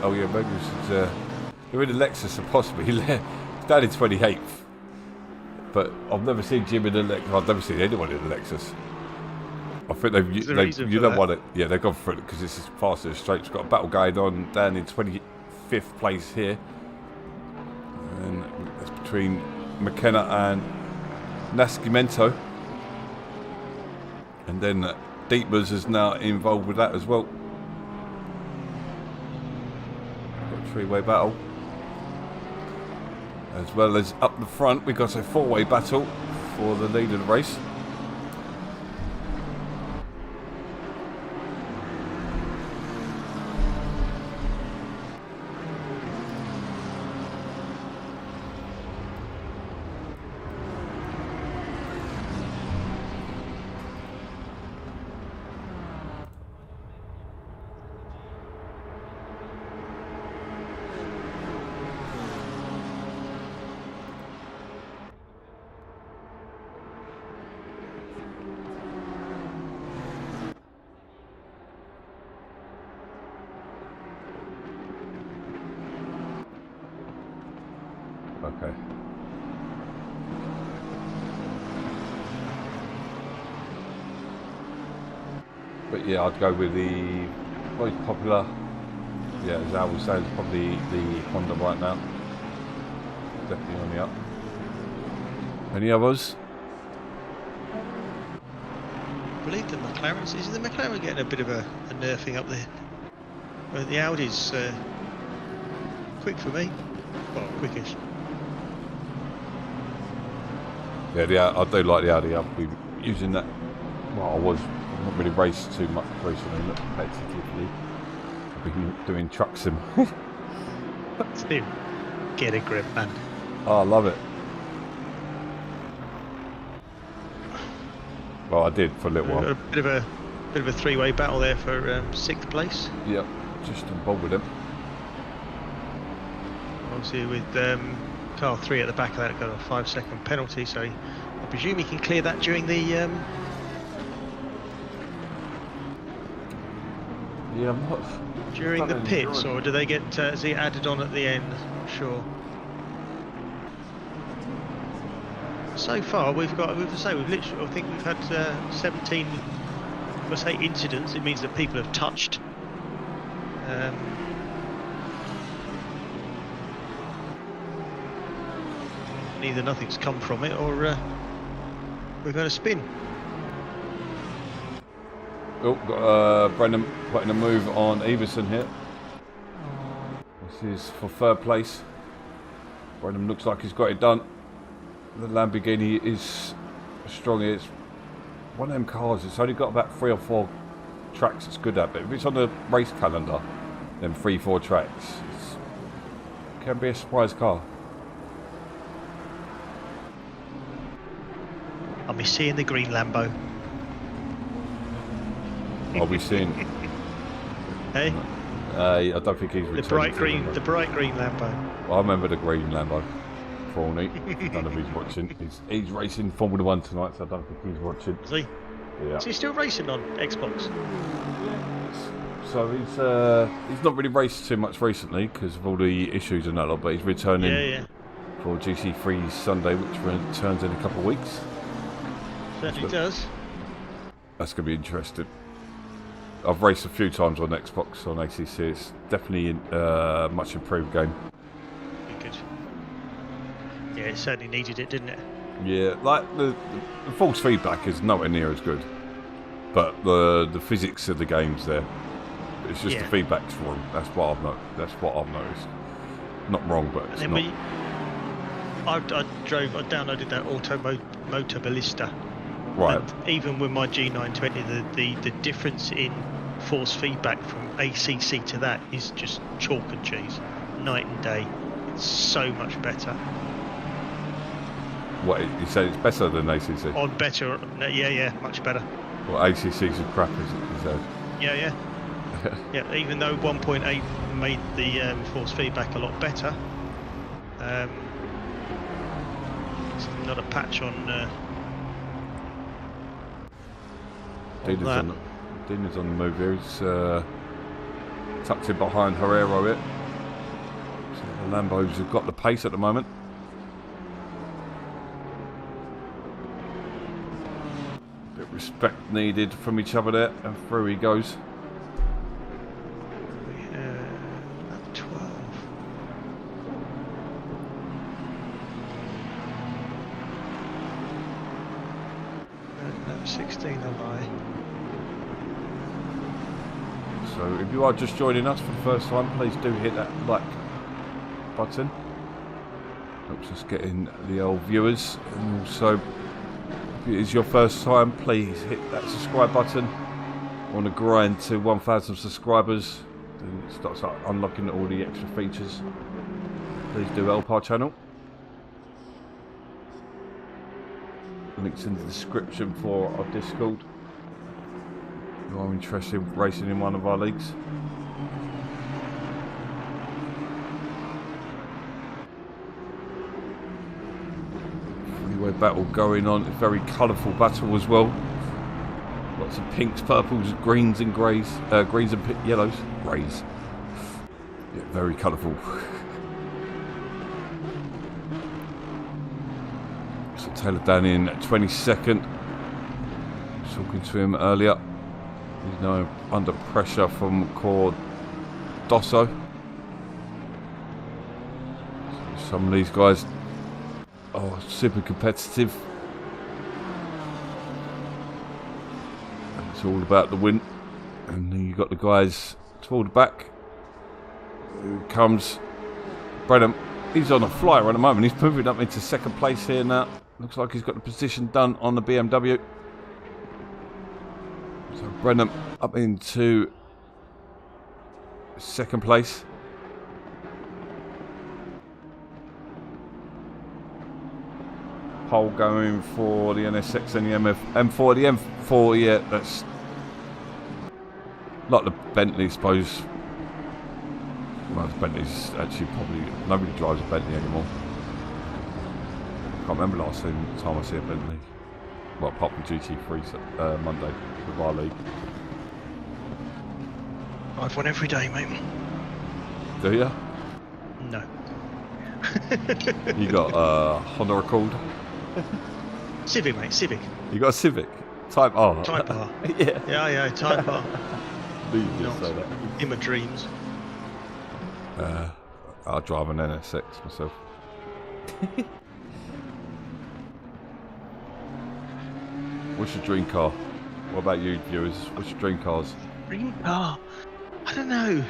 Oh yeah, maybe it's they're in the Lexus and possibly he's down in 28th. But I've never seen Jim in a Lexus. I've never seen anyone in a Lexus. I think There's a reason you for know that. what? Yeah, they've gone for it because it's as fast as straight. It's got a battle going on down in 25th place here, and it's between McKenna and Nascimento, and then Deepers is now involved with that as well. Got a three-way battle. As well as up the front, we've got a four-way battle for the lead of the race. Okay. But yeah, I'd go with the most popular. Yeah, as Al was saying, it's probably the Honda right now. Definitely on the up. Any others? I believe the McLaren's. Is the McLaren getting a bit of a nerfing up there? Well, the Audi's quick for me. Well, quickish. Yeah, I do like the Audi. I've been using that. Well, I've not really raced too much recently, not competitively. I've been doing truck sim. Still, get a grip, man. Oh, I love it. Well, I did for a little while. A bit of a three-way battle there for 6th place. Yep, just involved with him. Obviously, with car 3 at the back of that, got a 5-second penalty. So I presume he can clear that during the. Yeah, I'm not. During the Not pits, sure. or do they get is it added on at the end? Not sure. So far, we've literally, I think we've had 17. When I say incidents, it means that people have touched. Either nothing's come from it, or we're going to spin. Oh, got Brendan putting a move on Everson here. This is for 3rd place. Brendan looks like he's got it done. The Lamborghini is strong. It's one of them cars. It's only got about 3 or 4 tracks it's good at, but if it's on the race calendar, then 3-4 tracks, it can be a surprise car. I'll be seeing the green Lambo. I'll be seeing. Hey, I don't think he's the bright green I Lambo. remember the green Lambo. Thorny. I don't know if he's watching. He's racing Formula 1 tonight, so I don't think he's watching. Is he? Yeah. Is he still racing on Xbox? So he's not really raced too much recently because of all the issues and that lot, but he's returning Yeah. for GC3 Sunday, which returns in a couple of weeks. Certainly does. That's going to be interesting. I've raced a few times on Xbox, on ACC. It's definitely a much improved game. Good. Yeah, it certainly needed it, didn't it? Yeah, like the false feedback is nowhere near as good, but the physics of the game's there. It's just the feedback's wrong. That's what I've noticed. Not wrong, but it's And not. then I downloaded that Motor Ballista. Right. And even with my G920, the difference in force feedback from ACC to that is just chalk and cheese, night and day. It's so much better. What, you say it's better than ACC? On better, yeah, much better. Well, ACC's a crap, is that? Yeah. Yeah, even though 1.8 made the force feedback a lot better, it's not a patch on. Dina's on the move here. He's tucked in behind Herrero here. So the Lambos have got the pace at the moment. respect needed from each other there, and through he goes. Lap 12. Lap 16 a lie. So if you are just joining us for the first time, please do hit that like button. Helps us get in the old viewers, and also if it is your first time, please hit that subscribe button. I want to grind to 1,000 subscribers, then it starts unlocking all the extra features. Please do help our channel. Links in the description for our Discord. If you are interested in racing in one of our leagues. Freeway battle going on, a very colourful battle as well. Lots of pinks, purples, greens and greys, greens and yellows, greys. Yeah, very colourful. So Taylor down in 22nd. Talking to him earlier. He's now under pressure from Cordoso. Some of these guys are super competitive. It's all about the win. And then you've got the guys toward the back. Here comes Brenham. He's on a flyer at the moment. He's moving up into second place here now. Looks like he's got the position done on the BMW. So Brenham up into second place. Pole going for the NSX and the M4. The M4, yeah, that's like the Bentley, I suppose. Well, the Bentley's actually probably, nobody drives a Bentley anymore. I can't remember last time I see a Bentley. Well, apart from GT3 Monday with our league. I've won every day, mate. Do you? No. You got Honda Accord? Civic, mate, Civic. You got a Civic? Type R? Type R. Yeah. Yeah, Type R. Knew you just say that. In my dreams. I drive an NSX myself. What's your dream car? What about you, viewers? What's your dream cars? Dream car? I don't know.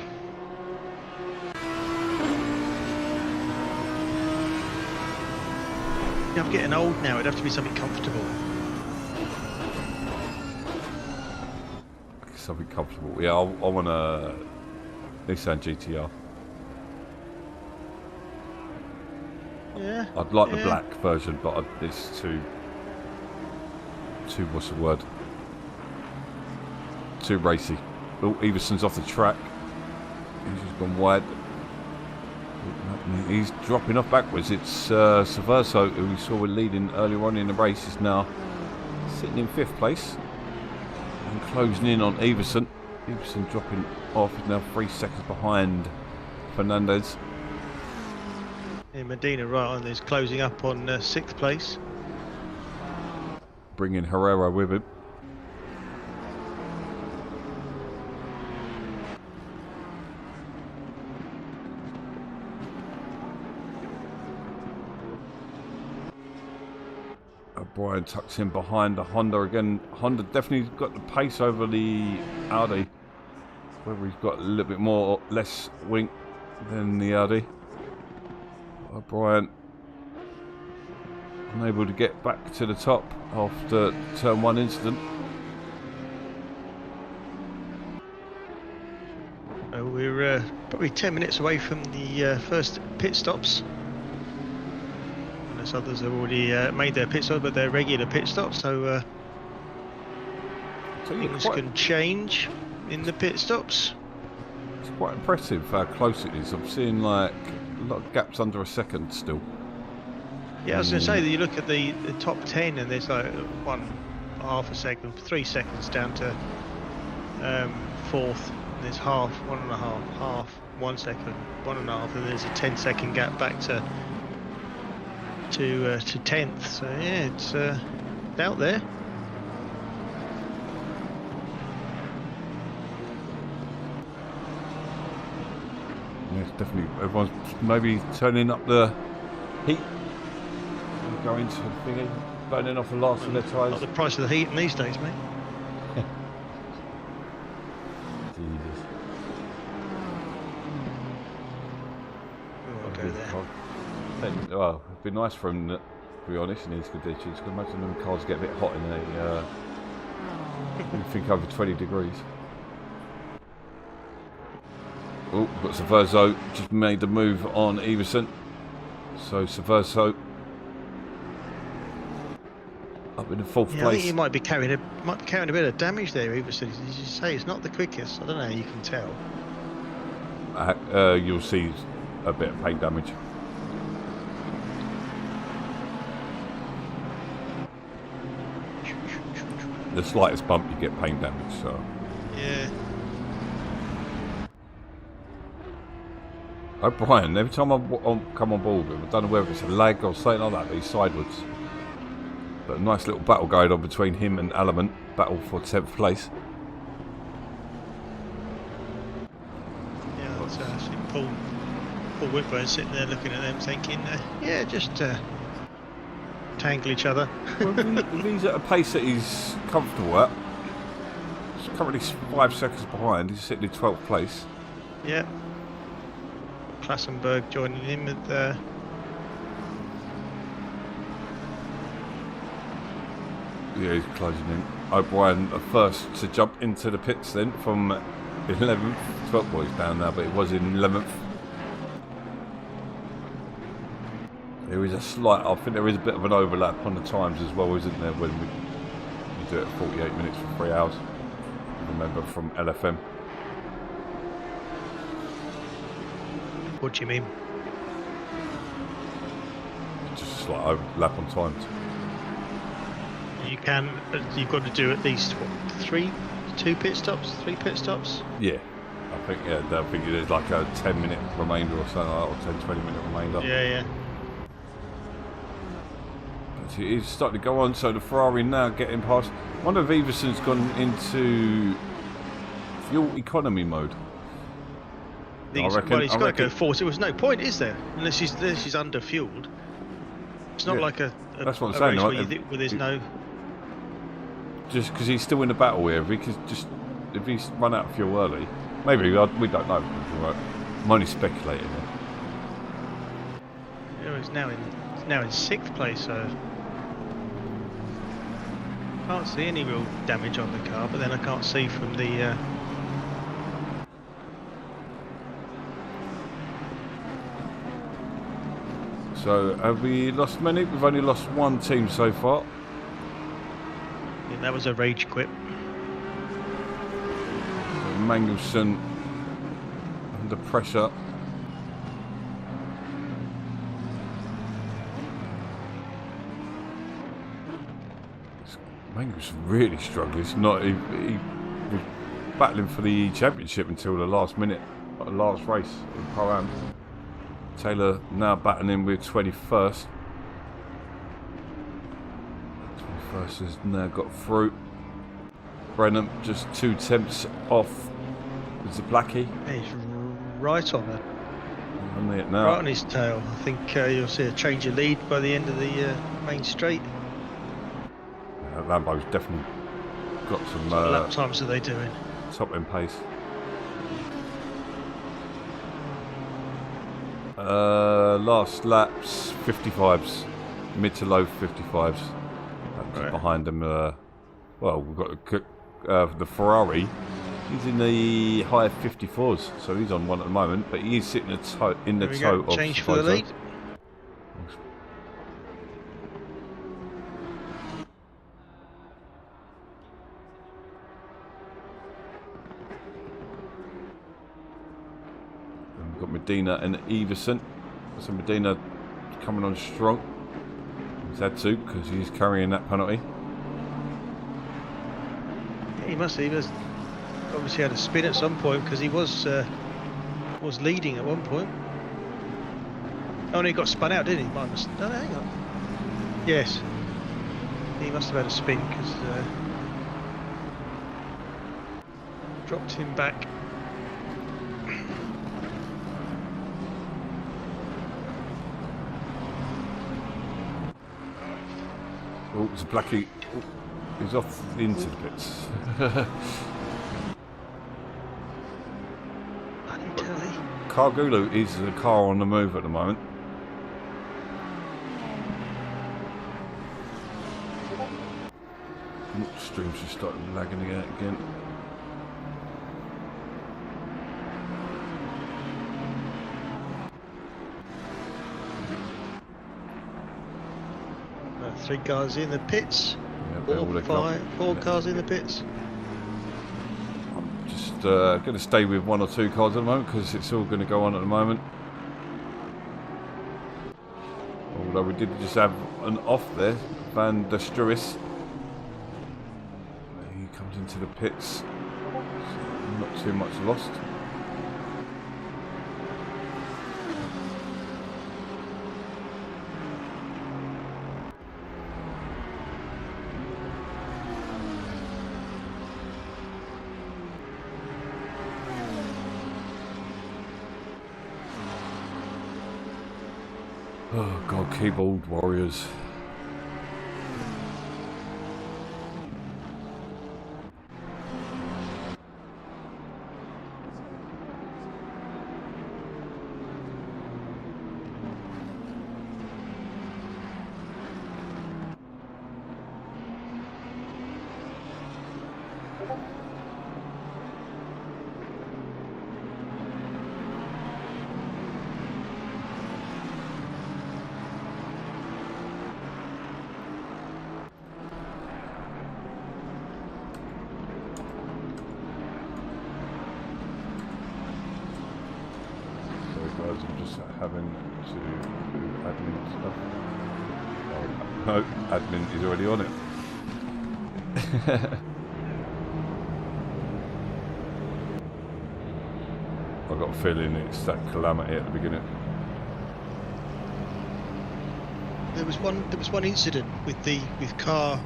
Yeah, I'm getting old now. It'd have to be something comfortable. Something comfortable. Yeah, I want a Nissan GTR. Yeah. I'd like the black version, but it's too what's the word? Too racy. Oh, Everson's off the track. He's just gone wide. He's dropping off backwards. It's Saverso, who we saw were leading earlier on in the race, is now sitting in 5th place and closing in on Everson. Everson dropping off, is now 3 seconds behind Fernandez. Yeah, Medina right on this, closing up on 6th place. Bringing Herrera with him. Brian tucks in behind the Honda again. Honda definitely got the pace over the Audi. Whether he's got a little bit more or less wink than the Audi. Brian unable to get back to the top after turn 1 incident. We're probably 10 minutes away from the first pit stops. Unless others have already made their pit stop, but they're regular pit stops, so things can change in the pit stops. It's quite impressive how close it is. I'm seeing like a lot of gaps under a second still. Yeah, I was going to say that you look at the top 10 and there's like 1.5 a second, 3 seconds down to 4th. There's half, 1.5, half, 1 second, 1.5, and there's a 10-second gap back to 10th. So yeah, it's out there. Yeah, it's definitely. Everyone's maybe turning up the heat and going to the thingy, burning off the last of their Not tyres. the price of the heat in these days, mate. Jesus. Oh, I'll go there. Well, it'd be nice for him, to be honest, in these conditions. Because imagine them cars get a bit hot in a. You think over 20 degrees. Oh, we've got Saverso just made the move on Everson. So Saverso up in the fourth Yeah, I place. think he might be carrying a bit of damage there. Everson, as you say, it's not the quickest. I don't know how you can tell. You'll see a bit of paint damage. The slightest bump, you get paint damage. So. Yeah. O'Brien, every time I come on board with him, I don't know whether it's a lag or something like that, but he's sideways. But a nice little battle going on between him and Element. Battle for 10th place. Yeah, that's actually Paul Whitburn sitting there looking at them thinking, yeah, just tangle each other. Well, if he's at a pace that he's comfortable at, he's currently 5 seconds behind, he's sitting in 12th place. Yeah. Klassenberg joining him with Yeah, he's closing in. O'Brien first to jump into the pits then from 11th. 12th boys down now, but it was in 11th. There is a slight, I think there is a bit of an overlap on the times as well, isn't there, when you do it at 48 minutes for 3 hours. Remember from LFM. what do you mean? Just a slight overlap on times. You've got to do at least what, 3 pit stops? Yeah. I think there's like a 10-minute remainder or something like that, or 10-20 minute remainder. Yeah. But it's starting to go on, so the Ferrari now getting past. I wonder if Everson's gone into fuel economy mode. He's got to go 40. There was no point, is there? Unless he's under fueled. It's not like a that's what I'm a saying, race right? where there's no. Just because he's still in the battle here, if he's run out of fuel early, maybe we don't know. I'm only speculating here. He's now in 6th place, so can't see any real damage on the car. But then I can't see from the. So have we lost many? We've only lost one team so far. Yeah, that was a rage quit. Mangelson under pressure. Mangelson really struggling. It's not. He was battling for the championship until the last minute, last race in Pro-Am. Taylor now battling with 21st. 21st has now got through. Brennan just 2 tenths off. Is it Blackie? He's right on it. On it now. Right on his tail. I think you'll see a change of lead by the end of the main straight. Lambo's definitely got some What lap times are they doing? top end pace. Last laps 55s, mid to low 55s. Right. Behind them. Well, we've got the Ferrari. He's in the high 54s, so he's on one at the moment. But he is sitting in the toe of Change for the lead. We've got Medina and Everson. So Medina coming on strong. He's had to because he's carrying that penalty. He must have obviously had a spin at some point because he was leading at one point. Oh, and he got spun out, didn't he? No, hang on. Yes. He must have had a spin because dropped him back. Oh, it's a Blackie. Oh, he's off into the pits. Untelly. Cargulu is the car on the move at the moment. Streams just started lagging again. Three cars in the pits. Yeah, all they got. Four cars in the pits. Just going to stay with one or two cars at the moment because it's all going to go on at the moment. Although we did just have an off there, Van der Struis. He comes into the pits. So not too much lost. Oh god, keyboard warriors. I'm just having to do admin stuff. Oh, no, admin is already on it. I've got a feeling it's that calamity at the beginning. There was one incident with car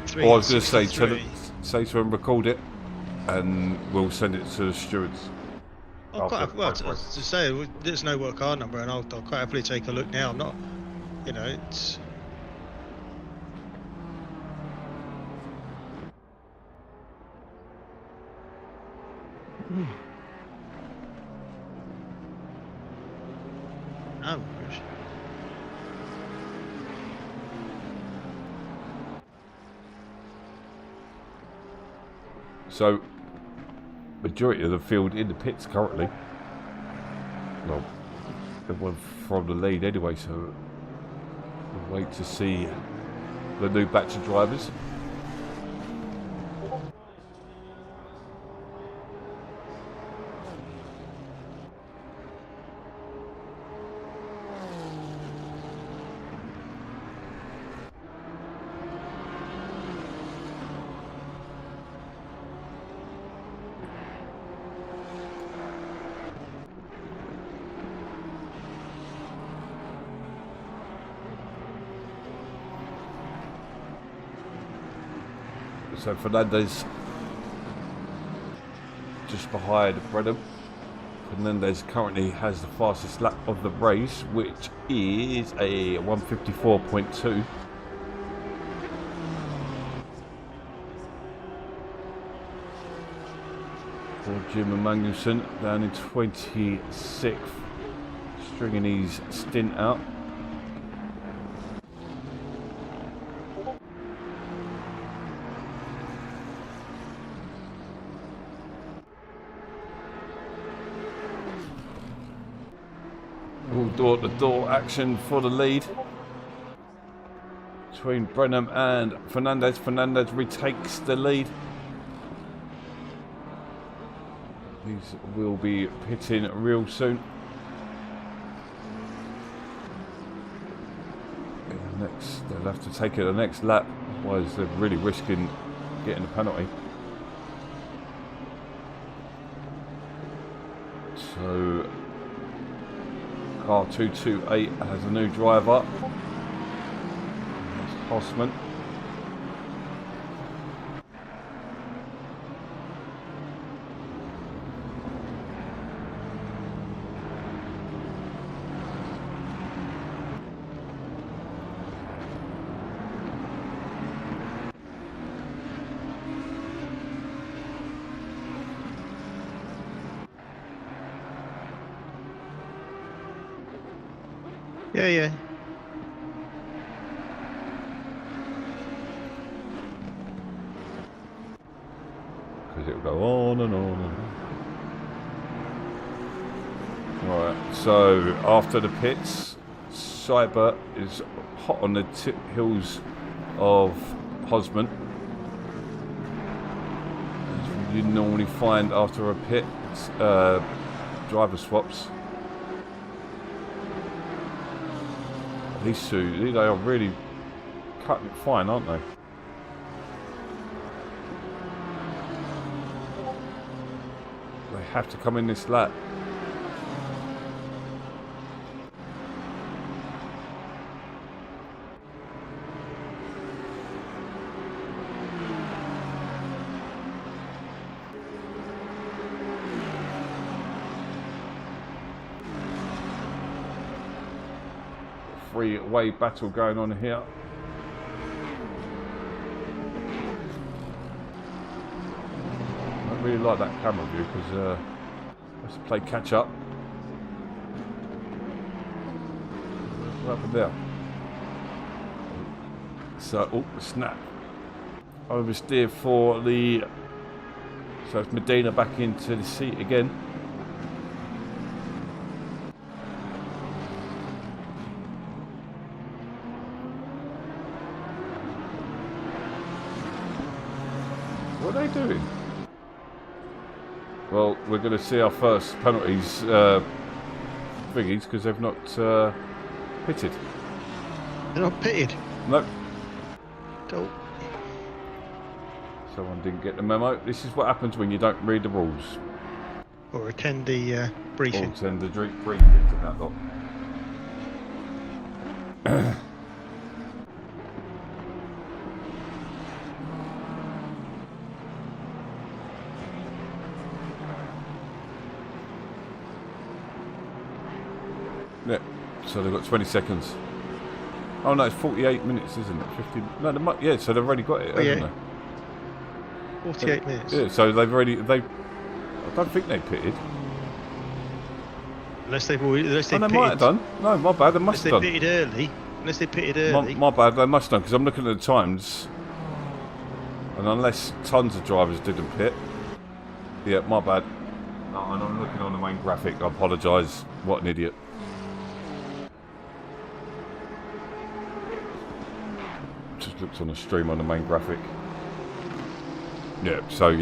3. Oh, I was going to say, 63. say to him, record it, and we'll send it to the stewards. Oh, to say, there's no work car number, and I'll quite happily take a look now. I'm not, you know, it's. Oh, gosh. So, majority of the field in the pits currently. Well, everyone from the lead anyway, so we'll wait to see the new batch of drivers. So Fernandez just behind Brenham. Fernandez currently has the fastest lap of the race, which is a 154.2. For Jim and Magnussen down in 26th, stringing his stint out. All door-to-door action for the lead between Brenham and Fernandez. Fernandez retakes the lead. These will be pitting real soon. They'll have to take it the next lap, otherwise they're really risking getting a penalty. So car 228 has a new driver. That's Hossman. Yeah, yeah. Because it will go on and on and on. Right, so after the pits, Cyber is hot on the hills of Hosman. As you normally find after a pit, driver swaps. These two, they are really cutting it fine, aren't they? They have to come in this lap. Three-way battle going on here. I don't really like that camera view because let's play catch up. What happened there? So, oh, snap. Oversteer for the. So it's Medina back into the seat again. What are they doing? Well, we're going to see our first penalties thingies because they've not pitted. They're not pitted. Nope. Don't. Someone didn't get the memo. This is what happens when you don't read the rules. Or attend the briefing. Or attend the briefing and that lot. Yeah, so they've got 20 seconds. Oh no, it's 48 minutes, isn't it? 50. No, yeah. So they've already got it, haven't they? 48 minutes. Yeah, so they've already. I don't think they pitted. Unless they've already. Unless they Oh, they pitted. might have done. No, my bad. They must have Unless done. they pitted early. Unless they pitted early. My bad. They must have done because I'm looking at the times, and unless tons of drivers didn't pit, yeah, my bad. No, and I'm looking on the main graphic. I apologise. What an idiot. Just looked on the stream on the main graphic. Yeah, so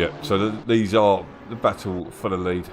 these are the battle for the lead.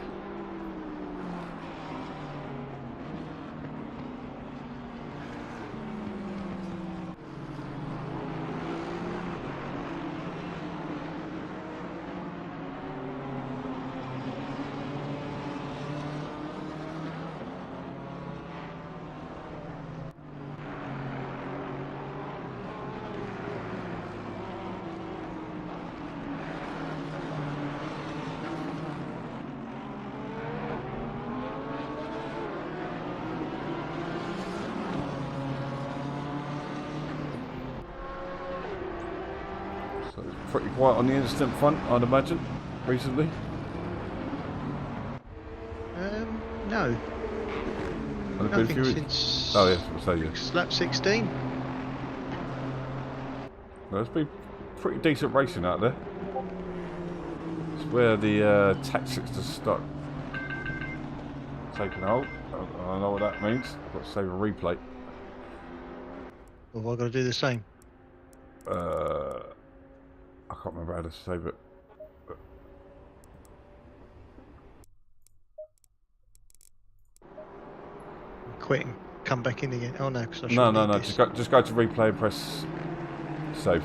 So it's pretty quiet on the instant front, I'd imagine, recently. No. Only been a Nothing few- since. Oh yes, I'll say yes. Lap 16. Well, it's been pretty decent racing out there. It's where the tactics just start taking hold. I know what that means. I've got to save a replay. Well, I've got to do the same. I can't remember how to save it. Quit and come back in again. Oh no, because I should No, need this. just go to replay and press save.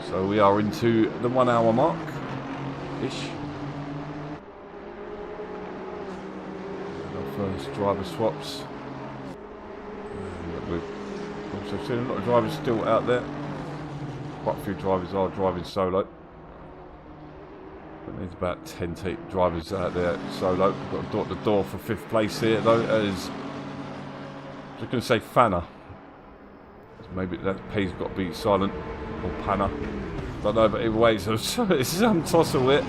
So we are into the 1 hour mark ish. Our first driver swaps. We've also seen a lot of drivers still out there. Quite a few drivers are driving solo. But there's about 10 drivers out there solo. We've got a door to door for 5th place here though. As I was going to say Fanner. Maybe that P's got to be silent. Or Panna. Don't know, but either way, so it's some toss of it.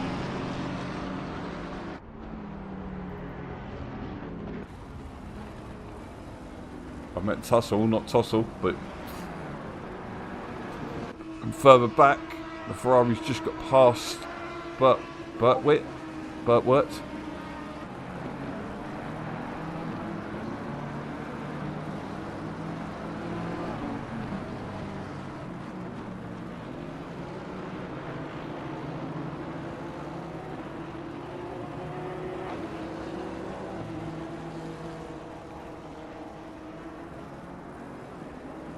I meant tussle, not tossle, but and further back, the Ferrari's just got past Bertwitt.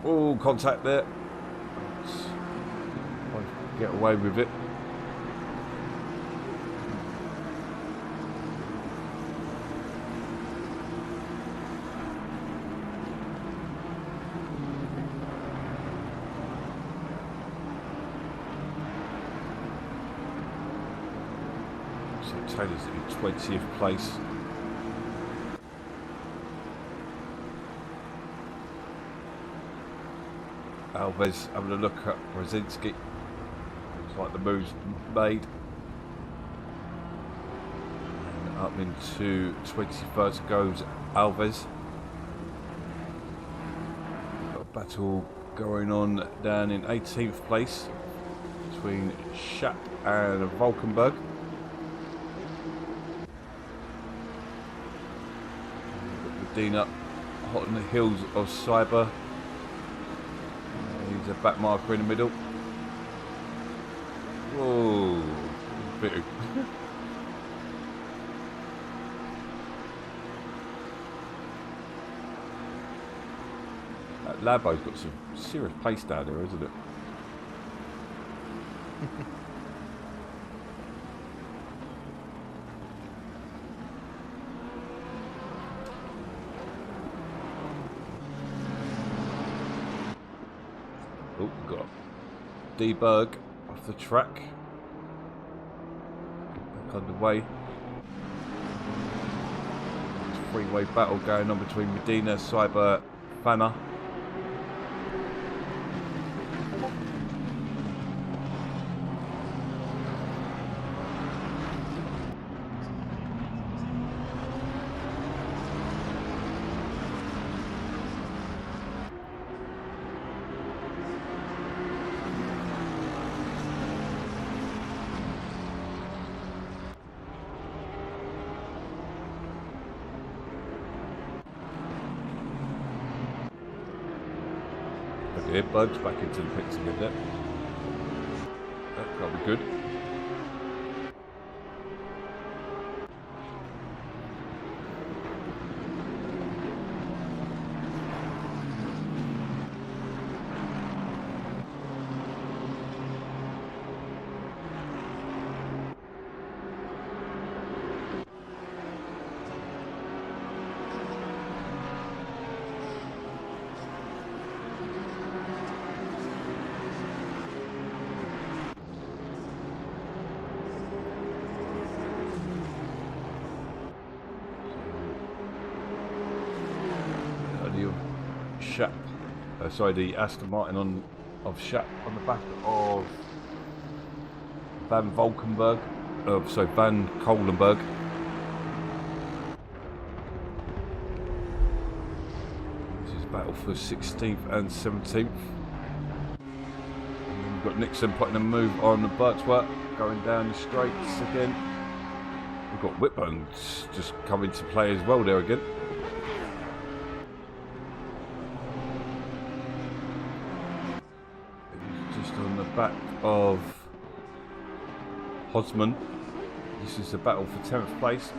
Oh, contact there. I'll get away with it. So Taylor's in 20th place. Alves having a look at Brzezinski. Looks like the move's made. And up into 21st goes Alves. Got a battle going on down in 18th place between Schapp and Valkenburg. Medina hot on the heels of Cyber. He's a back marker in the middle. Whoa, bit of that Labo's got some serious pace down there, isn't it? Oh, we've got D-Berg off the track. Back underway. Three-way battle going on between Medina, Cyber, Fanner. Here, Bugs back into the pits again there. That can't be good. Schapp, sorry, the Aston Martin of Schapp on the back of Van Valkenburg, Van Kohlenberg. This is battle for 16th and 17th. And we've got Nixon putting a move on the Bertwitt, going down the straights again. We've got Whitburn just coming to play as well there again. Back of Hosman. This is the battle for 10th place.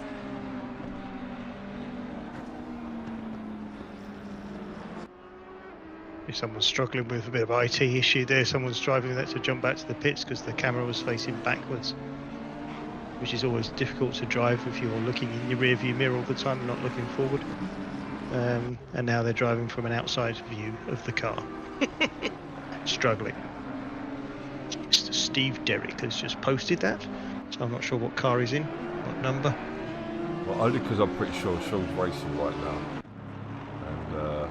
If someone's struggling with a bit of IT issue there, someone's driving that to jump back to the pits because the camera was facing backwards, which is always difficult to drive if you're looking in your rear view mirror all the time and not looking forward. And now they're driving from an outside view of the car. Struggling. Mr. Steve Derrick has just posted that, so I'm not sure what car he's in, what number. Well, only because I'm pretty sure Sean's racing right now, and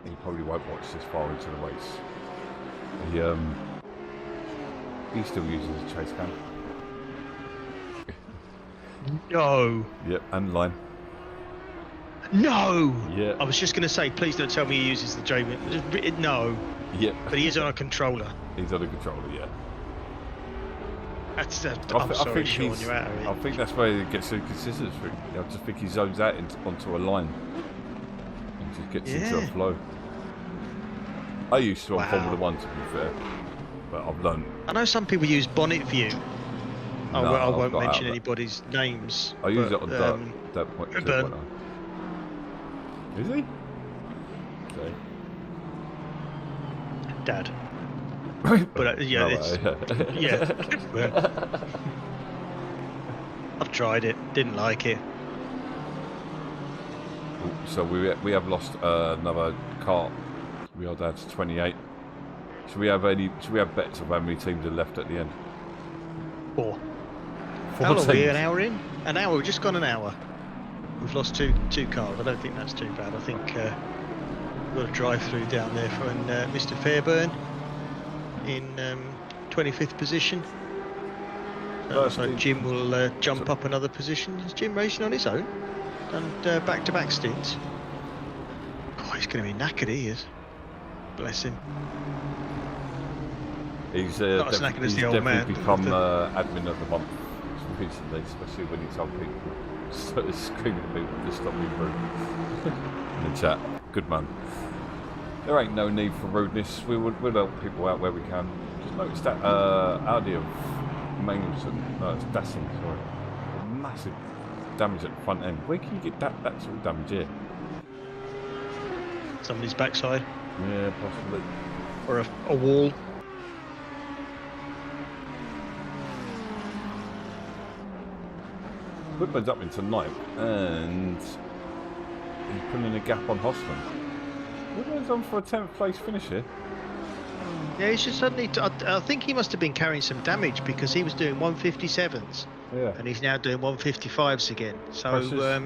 he probably won't watch this far into the race. He still uses a chase cam. No. Yep, and line. No! Yeah. I was just going to say, please don't tell me he uses the J. No, Yeah. but he is on a controller. He's on a controller, yeah. That's. I I'm sorry, Sean, he's- you're out of I it. think that's where he gets inconsistent. I just think he zones out onto a line and just gets into a Yeah. flow. I used to on Wow. Formula One, to be fair, but I've learned. I know some people use bonnet view. No, I I've won't got out mention of that. anybody's names. I use but, it on dirt point two, Burn. won't I? Is he? Okay. Dad. But yeah, No it's way. yeah. But I've tried it, didn't like it. So we have lost another car. We are down to 28. Should we have bets of how many teams are left at the end? 4. Four How long are we? teams. An hour in? An hour. We've just gone an hour. We've lost two cars. I don't think that's too bad. I think we've got a drive through down there for Mr. Fairburn in 25th position. First So team. Jim will jump up another position. Is Jim racing on his own? And back-to-back stints. God, he's going to be knackered. He is. Bless him. He's Not as knackered as the old definitely man, become but admin of the month recently, especially when he told people, started screaming at people to stop being rude in the chat. Good man. There ain't no need for rudeness. We'll help people out where we can. Just noticed that Audi of Mangelson, no, it's Dassing, sorry, massive damage at the front end. Where can you get that sort of damage here? Somebody's backside Yeah, possibly. or a wall. Whitman's up into ninth, and he's putting a gap on Hosman. Whitman's on for a 10th place finish here. Yeah, he's just suddenly. I think he must have been carrying some damage because he was doing 157s Yeah. and he's now doing 155s again. So Pressures.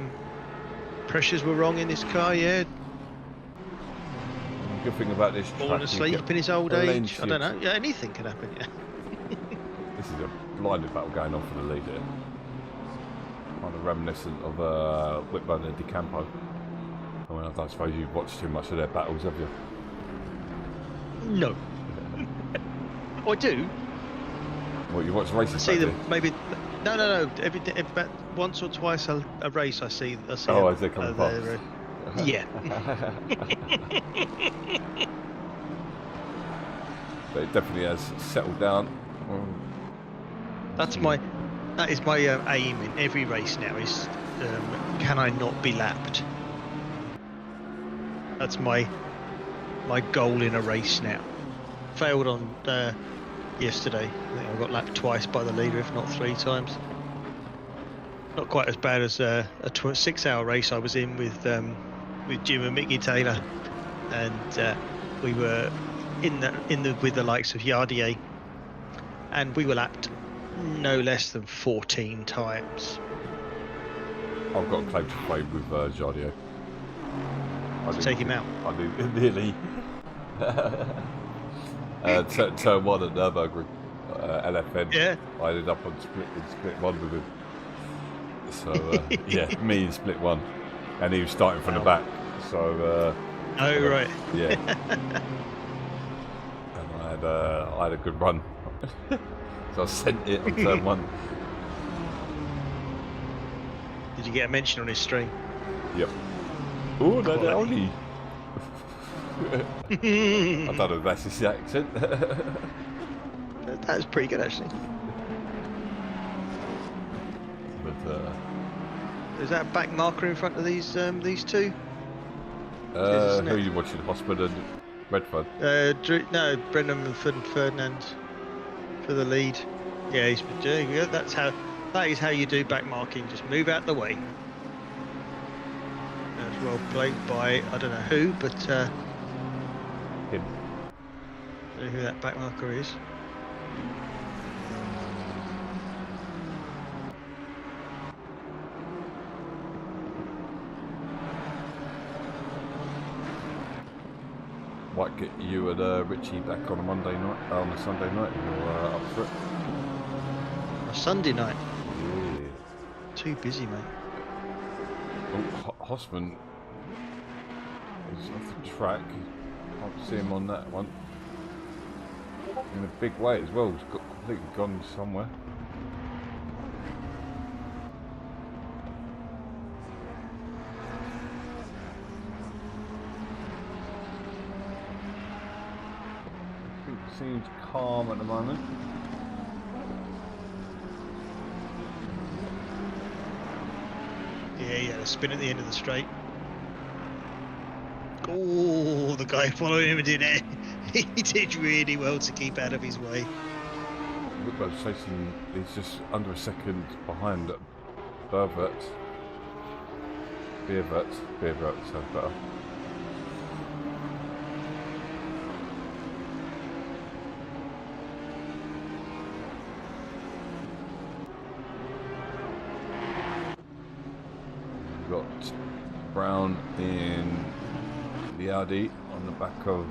pressures were wrong in this car. Yeah, Good thing about this falling track, you asleep get in his old age. plenty I don't of- know. Yeah, anything can happen. Yeah. This is a blinded battle going on for the lead here. Kind of reminiscent of Whitman and DeCampo. I mean, I don't suppose you've watched too much of their battles, have you? No. Oh, I do. Well, you watch races, I see don't them you? maybe. No. Every about once or twice a race, I see. Oh, them, as they come past. they're, yeah. But it definitely has settled down. That is my aim in every race now. Is can I not be lapped? That's my goal in a race now. Failed on yesterday. I think I got lapped twice by the leader, if not 3 times. Not quite as bad as a 6-hour race I was in with Jim and Mickey Taylor, and we were in the with the likes of Yardier, and we were lapped no less than 14 times. I've got a claim to fame with Jardio. Take him out. I do, nearly. Turn 1 at Nürburgring, LFN. Yeah. I ended up on split 1 with him. So, yeah, me in split 1. And he was starting from the Wow. back. So, Oh right. yeah. And I had a good run. So I sent it on turn 1. Did you get a mention on his stream? Yep. Oh, no, Quality. only. I don't know if that's his accent. That was pretty good actually. But, Is that a back marker in front of these two? isn't who are it? you watching? Hospital and Redford? No, Brennan and Ferdinand for the lead. Yeah, he's been doing it. That is how you do back marking. Just move out the way. That's well played by I don't know who, but Him. I don't know who that back marker is. Might get you and Richie back on a Monday night, on a Sunday night, if you're up for it. A Sunday night. Yeah. Too busy, mate. Oh, Hossman He's off the track. Can't see him on that one. In a big way as well. He's got completely gone somewhere. It seems calm at the moment. Yeah, he had a spin at the end of the straight. Oh, the guy following him did it. He did really well to keep out of his way. Whitbread's chasing, he's just under a second behind BoATV. BoATV sounds better. We've got Brown in the Audi on the back of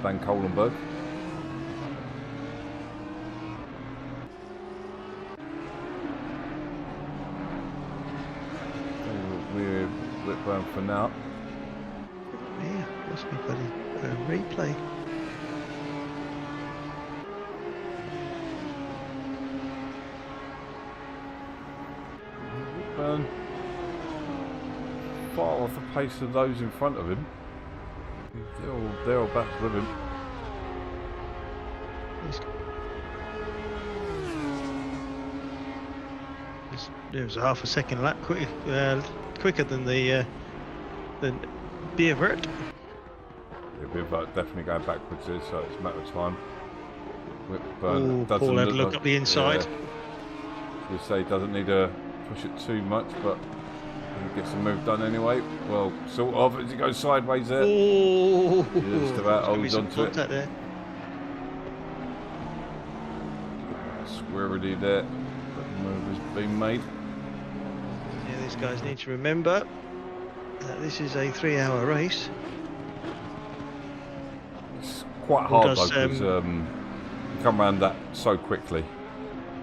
Van Kolenberg. We're Whitburn for now. Yeah, must be bloody replay. Whitburn far off the pace of those in front of him. They're all back with him. It was a half a second lap quicker than the BoATV. Yeah, we've definitely going backwards here, so it's a matter of time. Oh, Paul had a look up the inside. Yeah, you say he doesn't need to push it too much, but he gets the move done anyway. Well, sort of, as he goes sideways there. Oh, Just about holds onto it. There. Squirrely there, but the move has been made. Yeah, these guys need to remember that this is a 3-hour race. It's quite Paul hard does, though, because you come around that so quickly.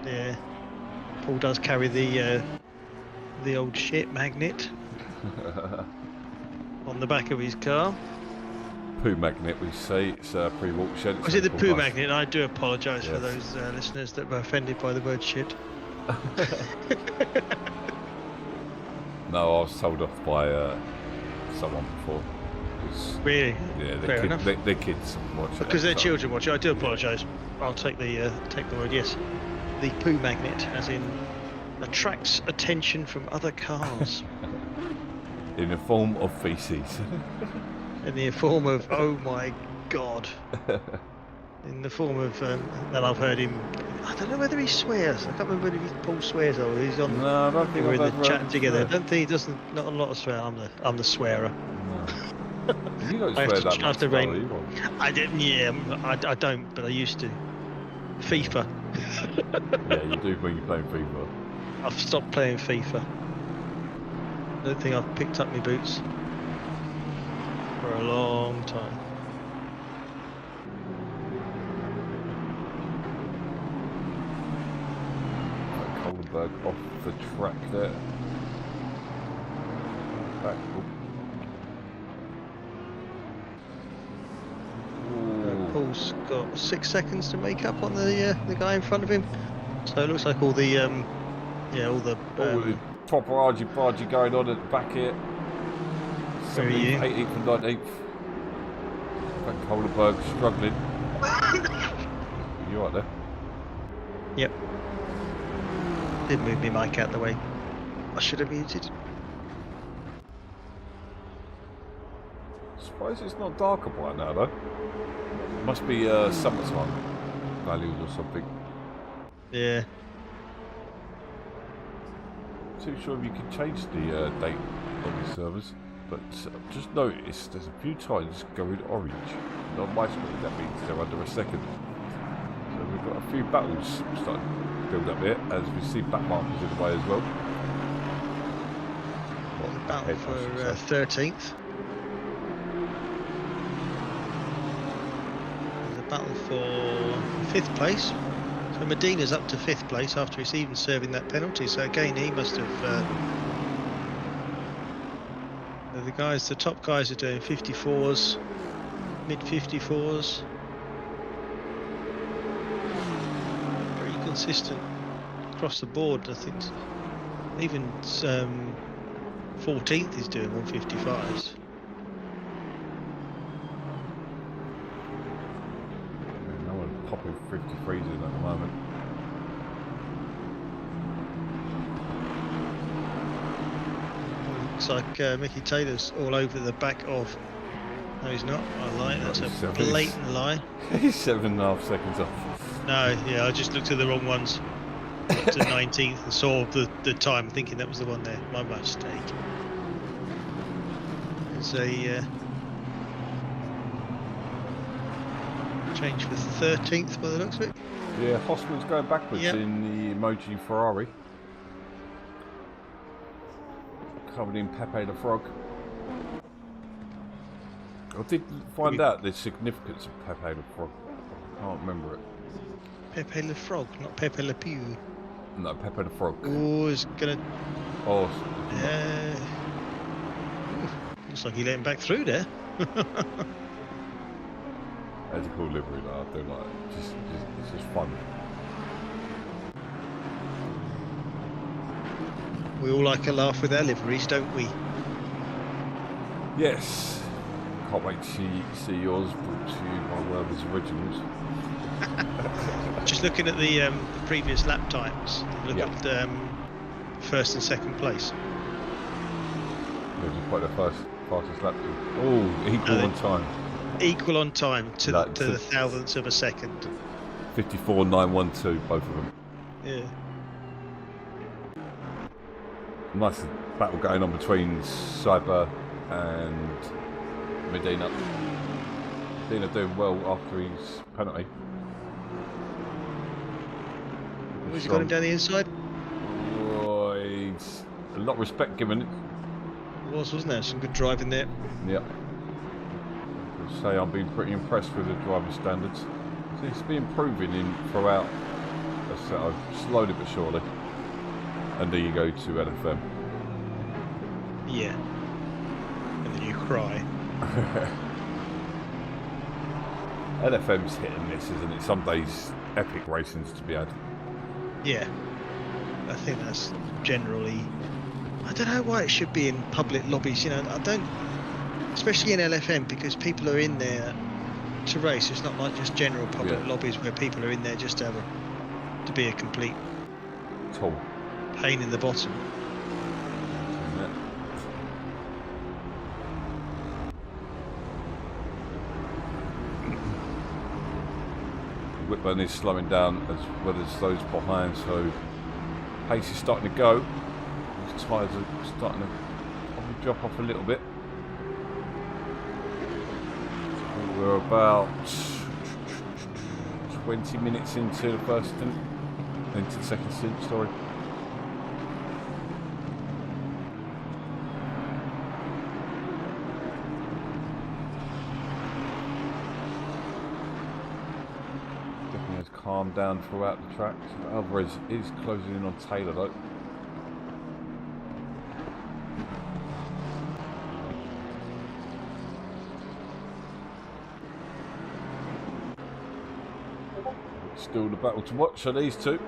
Yeah, Paul does carry the old shit magnet on the back of his car. Poo magnet, we say. It's pre-watershed. Was it the poo magnet? I do apologise for Yes. those listeners that were offended by the word shit. No, I was told off by someone before. Really? Yeah, Fair enough. their kids watch it. Because they're so- children watching. I do apologise. I'll take the word. Yes, the poo magnet, as in attracts attention from other cars In the form of feces. in the form of oh my god. In the form of that I've heard him. I don't know whether he swears. I can't remember whether Paul swears or he's on. No, I don't They think were I've in ever the chatting heard together. I him don't think he doesn't. Not a lot of swear. I'm the swearer. No. You don't I swear have to, that I have much, to though, rein- you won't. I didn't. Yeah, I don't. But I used to. FIFA. Yeah, you do when you're playing FIFA. I've stopped playing FIFA. I don't think I've picked up my boots for a long time. Kolenberg off the track there. Back. Ooh. Paul's got 6 seconds to make up on the guy in front of him. So it looks like all the All the proper argy-bargy going on at the back here. Where are you? 18th and 19th. Van Kolenberg struggling. You right there? Yep. Did move my mic out the way. I should have muted. Suppose it's not darker by now though. Must be summertime values or something. Yeah. Too sure if you can change the date on the servers, but just noticed there's a few times going orange. And on my screen that means they're under a second. So we've got a few battles starting to build up here, as we see back markers in the way as well. Battle Ahead, I should for say. 13th. There's a battle for 5th place. So Medina's up to 5th place after he's even serving that penalty. So again, he must have The top guys are doing 54s, mid 54s. Pretty consistent across the board, I think. Even 14th is doing 155s. No one popping 53s in at the moment. Looks like Mickey Taylor's all over the back of. No, he's not. I lie. That's a blatant lie. He's 7.5 seconds off. No, yeah, I just looked at the wrong ones. Up to 19th and saw the time, thinking that was the one there. My mistake. It's a change for 13th by the looks of it. Yeah, Hossman's going backwards Yep. in the emoji Ferrari. Covered in Pepe the Frog. I did find out the significance of Pepe the Frog. I can't remember it. Pepe le Frog, not Pepe le Pew. No, Pepe the Frog. Oh, it's gonna. Oh, Looks like he let him back through there. that's a cool livery though. I do like it. It's just fun. We all like a laugh with our liveries, don't we? Yes. Can't wait to see yours brought to you by Werber's Originals. Just looking at the previous lap times. Look Yeah. at first and second place. Yeah, just put the fastest lap. Oh, equal on time. Equal on time to Like the thousandths of a second. 54.912, both of them. Yeah. Nice battle going on between Cyber and Medina. Medina doing well after his penalty. Was he got him down the inside? Right. A lot of respect given it. It wasn't there? Some good driving there. Yeah. I'd say I've been pretty impressed with the driving standards. Seems to be improving throughout. Slowly but surely. And there you go to LFM. Yeah. And then you cry. LFM's hit and miss, isn't it? Some days epic racing's to be had. Yeah. I think that's generally. I don't know why it should be in public lobbies. You know, I don't. Especially in LFM, because people are in there to race. It's not like just general public lobbies where people are in there just to be a complete Tall. pain in the bottom. Whitburn is slowing down as well as those behind, so pace is starting to go. His tyres are starting to probably drop off a little bit. So we're about 20 minutes into the first stint, into the second stint, sorry. Calm down throughout the track. Alvarez is closing in on Taylor though. Still the battle to watch for these two.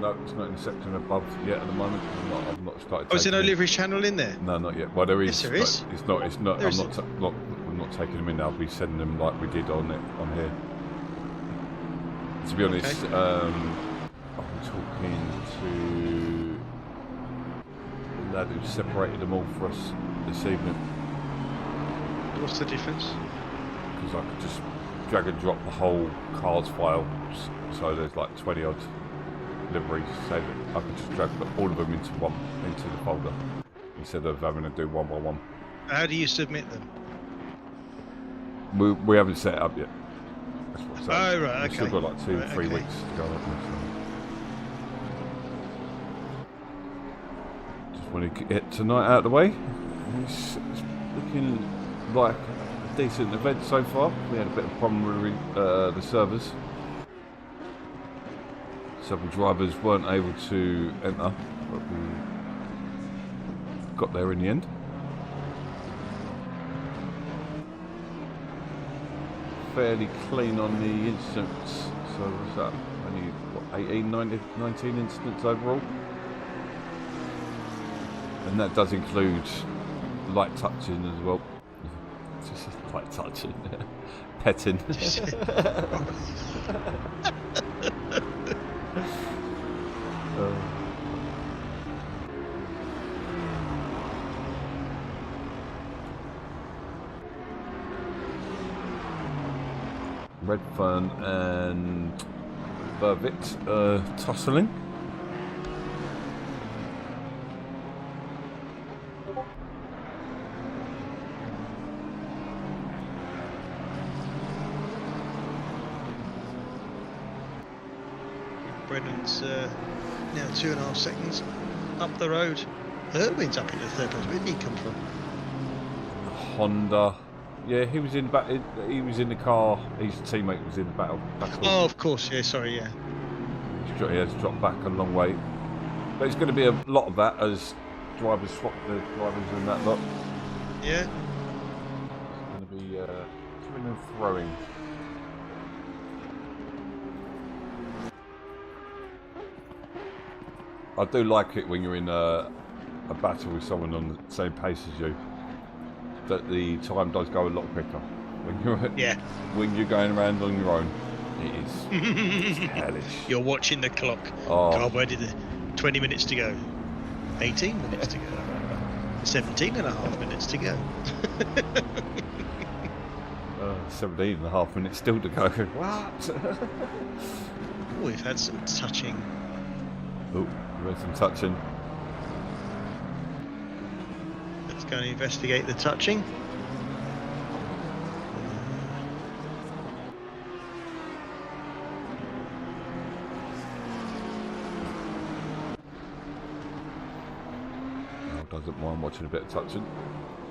No, it's not in the section above yet at the moment. I've not started. Oh, is there no taking livery channel in there? No, not yet. Well, there is. Yes, there is. It's not. It's not. There I'm is. I'm not taking them in. I'll be sending them like we did on here. To be honest, I'm talking to the lad who separated them all for us this evening, What's the difference? because I could just drag and drop the whole cards file. So there's like 20 odd liveries, so that I could just drag all of them into the folder instead of having to do one by one. How do you submit them? We haven't set it up yet. That's what I'm saying. Oh, right, We've still okay. got like 2-3 okay. weeks to go. Just want to get tonight out of the way. It's looking like a decent event so far. We had a bit of problem with the servers. Several drivers weren't able to enter, but we got there in the end. Fairly clean on the incidents. So what's that? Only what, 18, 19 incidents overall. And that does include light touching as well. Just light touching. Petting. Redfern and Burvitt tussling. Brennan's now 2.5 seconds up the road. Irwin's up into third place. Where did he come from? Honda. Yeah, he was in he was in the car. His teammate was in the battle. Oh, of course. Yeah, sorry. Yeah. He has dropped back a long way. But it's going to be a lot of that as drivers swap the drivers and that lot. Yeah. It's going to be throwing and throwing. I do like it when you're in a battle with someone on the same pace as you. That the time does go a lot quicker when you're going around on your own. It is hellish. You're watching the clock. Oh. God, where did 20 minutes to go? 18 minutes to go. 17 and a half minutes to go. 17 and a half minutes still to go. What? Oh, we've had some touching. Oh, we've had some touching. Let's go and investigate the touching. Doesn't mind watching a bit of touching,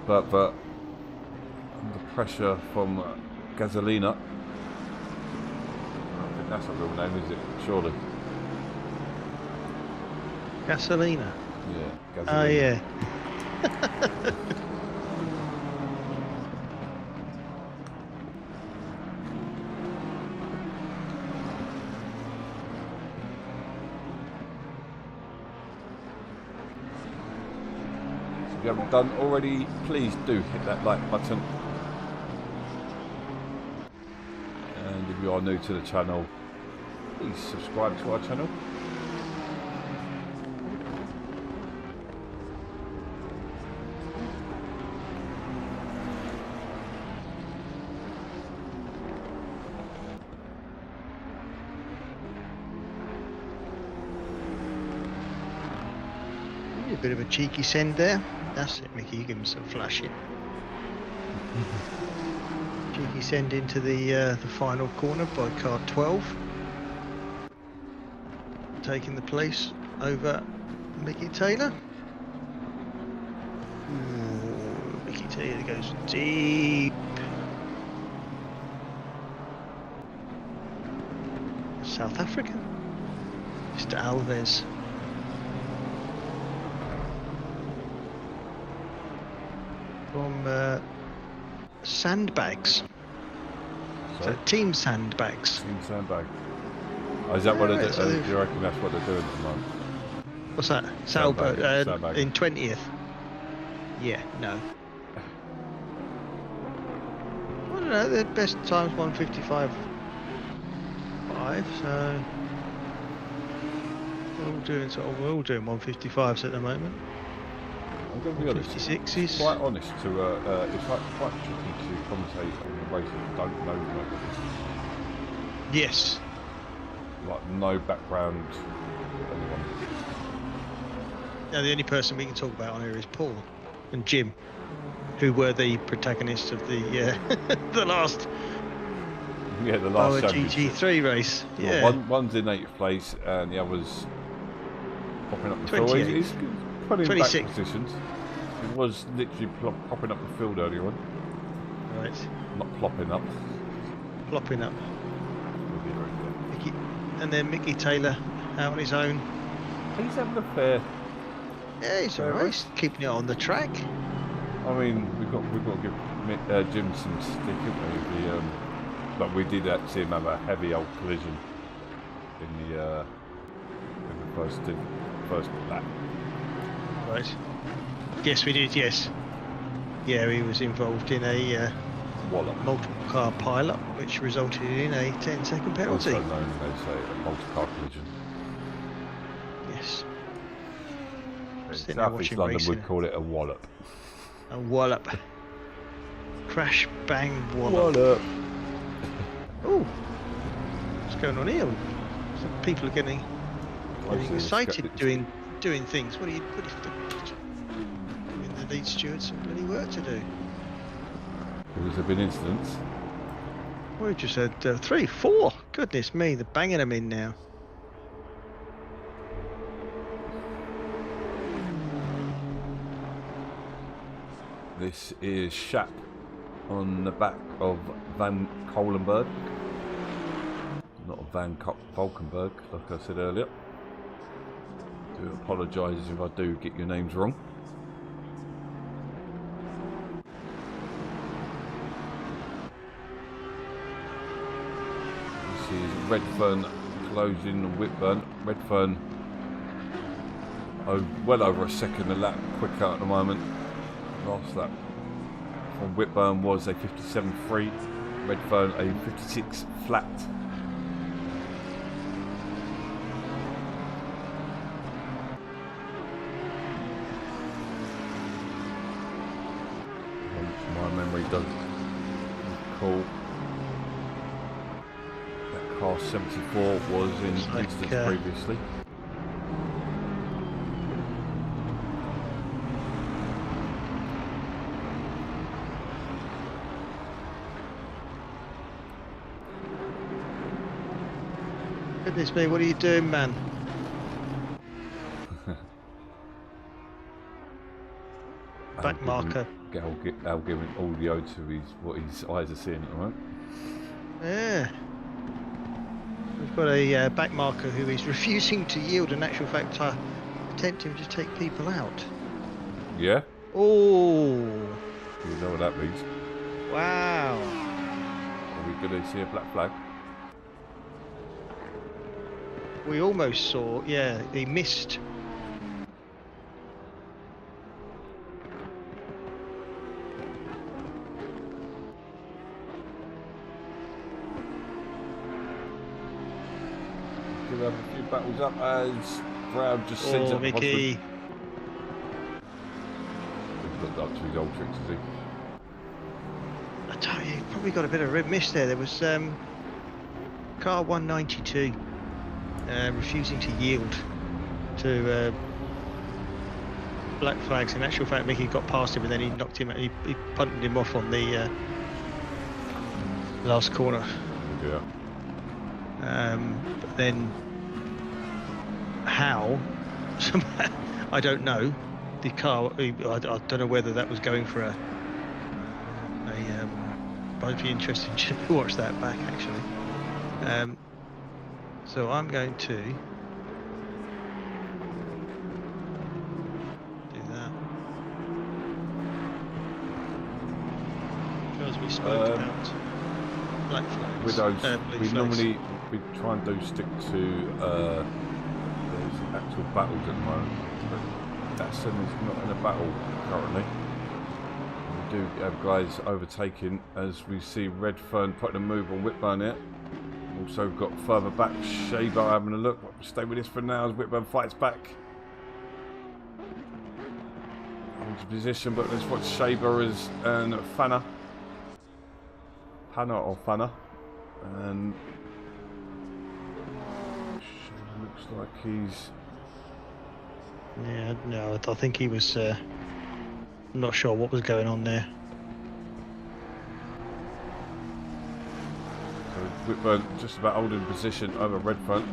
but under pressure from Gasolina. I don't think that's a real name, is it? Surely. Gasolina. Yeah. Gasolina. Oh yeah. If you haven't done already, please do hit that like button. And if you are new to the channel, please subscribe to our channel. A bit of a cheeky send there. That's it, Mickey. You give him some flashing. Cheeky send into the final corner by car 12, taking the place over Mickey Taylor. Ooh, Mickey Taylor goes deep. South African, Mr. Alves. From Sandbags. So Team Sandbags. Team Sandbag. Oh, is that what it is? so Do you reckon that's what they're doing at the moment? What's that? Sandbag, Sailboat Sandbag. in 20th. Yeah, no. I don't know, their best time's 1:55.5, so we're all doing 1:55s at the moment. I'm going to be honest. 56 is Quite honest to it's quite tricky to commentate on the races that don't know much. yes. Like no background. Anyone. Now the only person we can talk about on here is Paul and Jim, who were the protagonists of the the last Yeah, the last GT3 championship. race. Yeah. Well, one's in 8th place and the other's popping up the field. 28. He's put in back 26. positions. He was literally popping up the field earlier on. Right. not plopping up. Plopping up. We'll be right there. Mickey, and then Mickey Taylor out on his own. He's having a fair. Yeah, he's Fair alright. race. He's keeping it on the track. I mean, we've got to give Jim some stick, haven't we? But we did actually have a heavy old collision in the first lap. Right. Yes, we did. Yes. Yeah, he was involved in a Wallop. multiple car pile-up, which resulted in a 10-second penalty. Also known as a multi-car collision. Yes. In Sitting there South East watching London, racing. we'd call it a wallop. A wallop. Crash, bang, wallop. Oh, what's going on here? Some people are getting excited doing things. What are you giving the lead stewards some bloody work to do? Has there been incidents? We just had 3, 4. Goodness me, they're banging them in now. This is Shap on the back of Van Colenberg. Not Van Valkenburg, like I said earlier. Do apologise if I do get your names wrong. This is Redfern closing Whitburn. Redfern well over a second a lap quicker at the moment. Last lap from Whitburn was a 57.3, Redfern a 56 flat. My memory does recall that car 74 was in like, instance previously. Goodness me, what are you doing, man? Back marker. Al giving audio to what his eyes are seeing at the moment. Yeah. We've got a back marker who is refusing to yield, in actual fact, attempting to take people out. Yeah? Oh, You know what that means. wow. Are we going to see a black flag? We almost saw, yeah, he missed. Give have a few battles up as Brown just sends Oh, it Mickey. He's looked up to his old tricks, has he? I tell you, probably got a bit of a miss there. There was car 192 refusing to yield to black flags. In actual fact, Mickey got past him and then he knocked him. He punted him off on the last corner. Yeah. But then how? I don't know. The car. I don't know whether that was going for a. I'd be interested to watch that back actually. So I'm going to do that. Because we spoke about black flags. With those, blue we flags. normally try and stick to those actual battles at the moment. But Datsun is not in a battle currently. We do have guys overtaking as we see Redfern putting a move on Whitburn here. Also got further back Shaber having a look. Stay with this for now as Whitburn fights back. Holds position, but let's watch Shaber and Fanner. Panna or Fanner. And Shaber looks like he's... Yeah, no, I think he was. I'm not sure what was going on there. So Whitburn just about holding position over Redfern.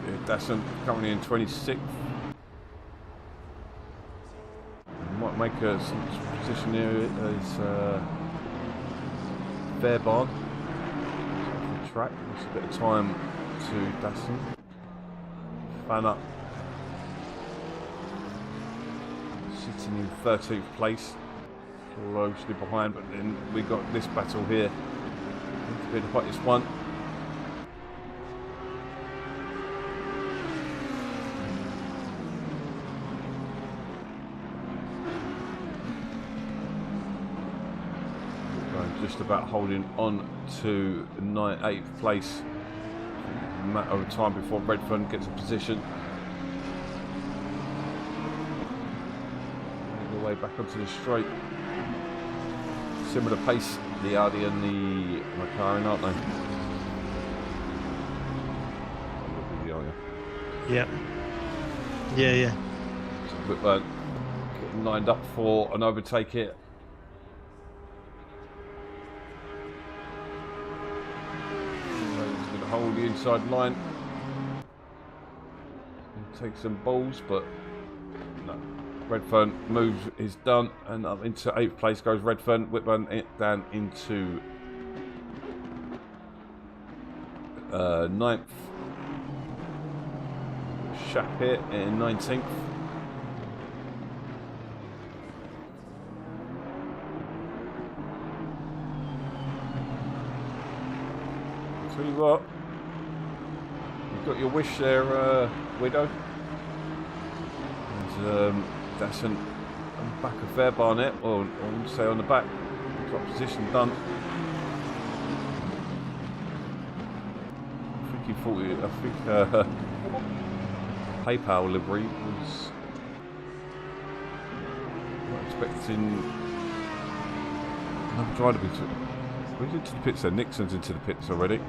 Yeah, Datsun currently in 26th. make some position here is Fairbarn. So track, it's a bit of time to Dasson. Fan up. Sitting in 13th place. Closely behind, but then we got this battle here. It's been the hottest one. Just about holding on to 8th place. A matter of time before Redfern gets a position. All the way back onto the straight. Similar pace, the Audi and the McLaren, aren't they? Yeah. Yeah. So getting lined up for an overtake here. Hold the inside line. Take some balls, but no. Redfern moves is done, and up into 8th place goes Redfern. Whitburn down into 9th. Shap here in 19th. Tell you what, you've got your wish there, Widow. And Dasson on the back of Fairbarn it, or say on the back. Got position done. I think PayPal livery was not expecting another driver to be took. Who's into the pits there? Nixon's into the pits already.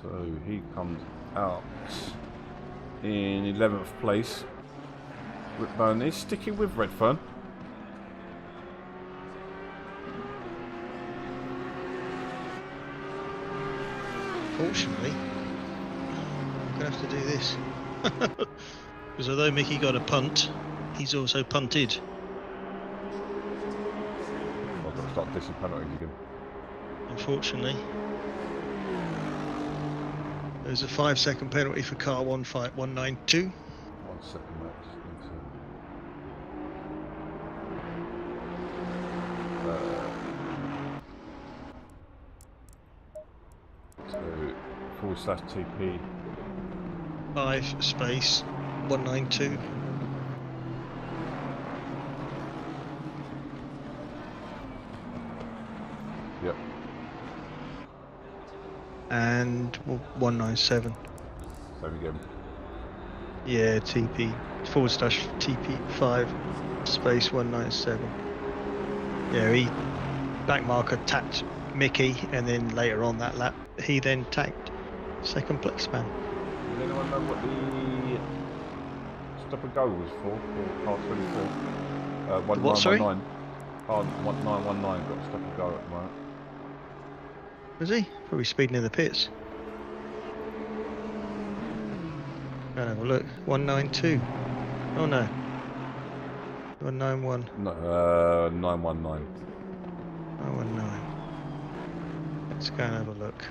So he comes out in 11th place. Whitburn is sticking with Redfern. Fortunately, I'm going to have to do this. Because although Mickey got a punt, he's also punted. I've got to start dishing penalties again. Unfortunately. There's a 5-second penalty for car 19192. 1 second, mate. Just need to /TP 5 space 192. Yep. And 197. Same again. Yeah, TP /TP 5 space 197. Yeah, he back marker tapped Mickey, and then later on that lap he then tagged second place man. Does anyone know what the stop and go was for car 24? What, sorry? 1919. Car 1919 got stop and go at the moment. Was he? Probably speeding in the pits. I'll have a look. 192. Oh no. 191. No, 919. 919. Let's go and have a look.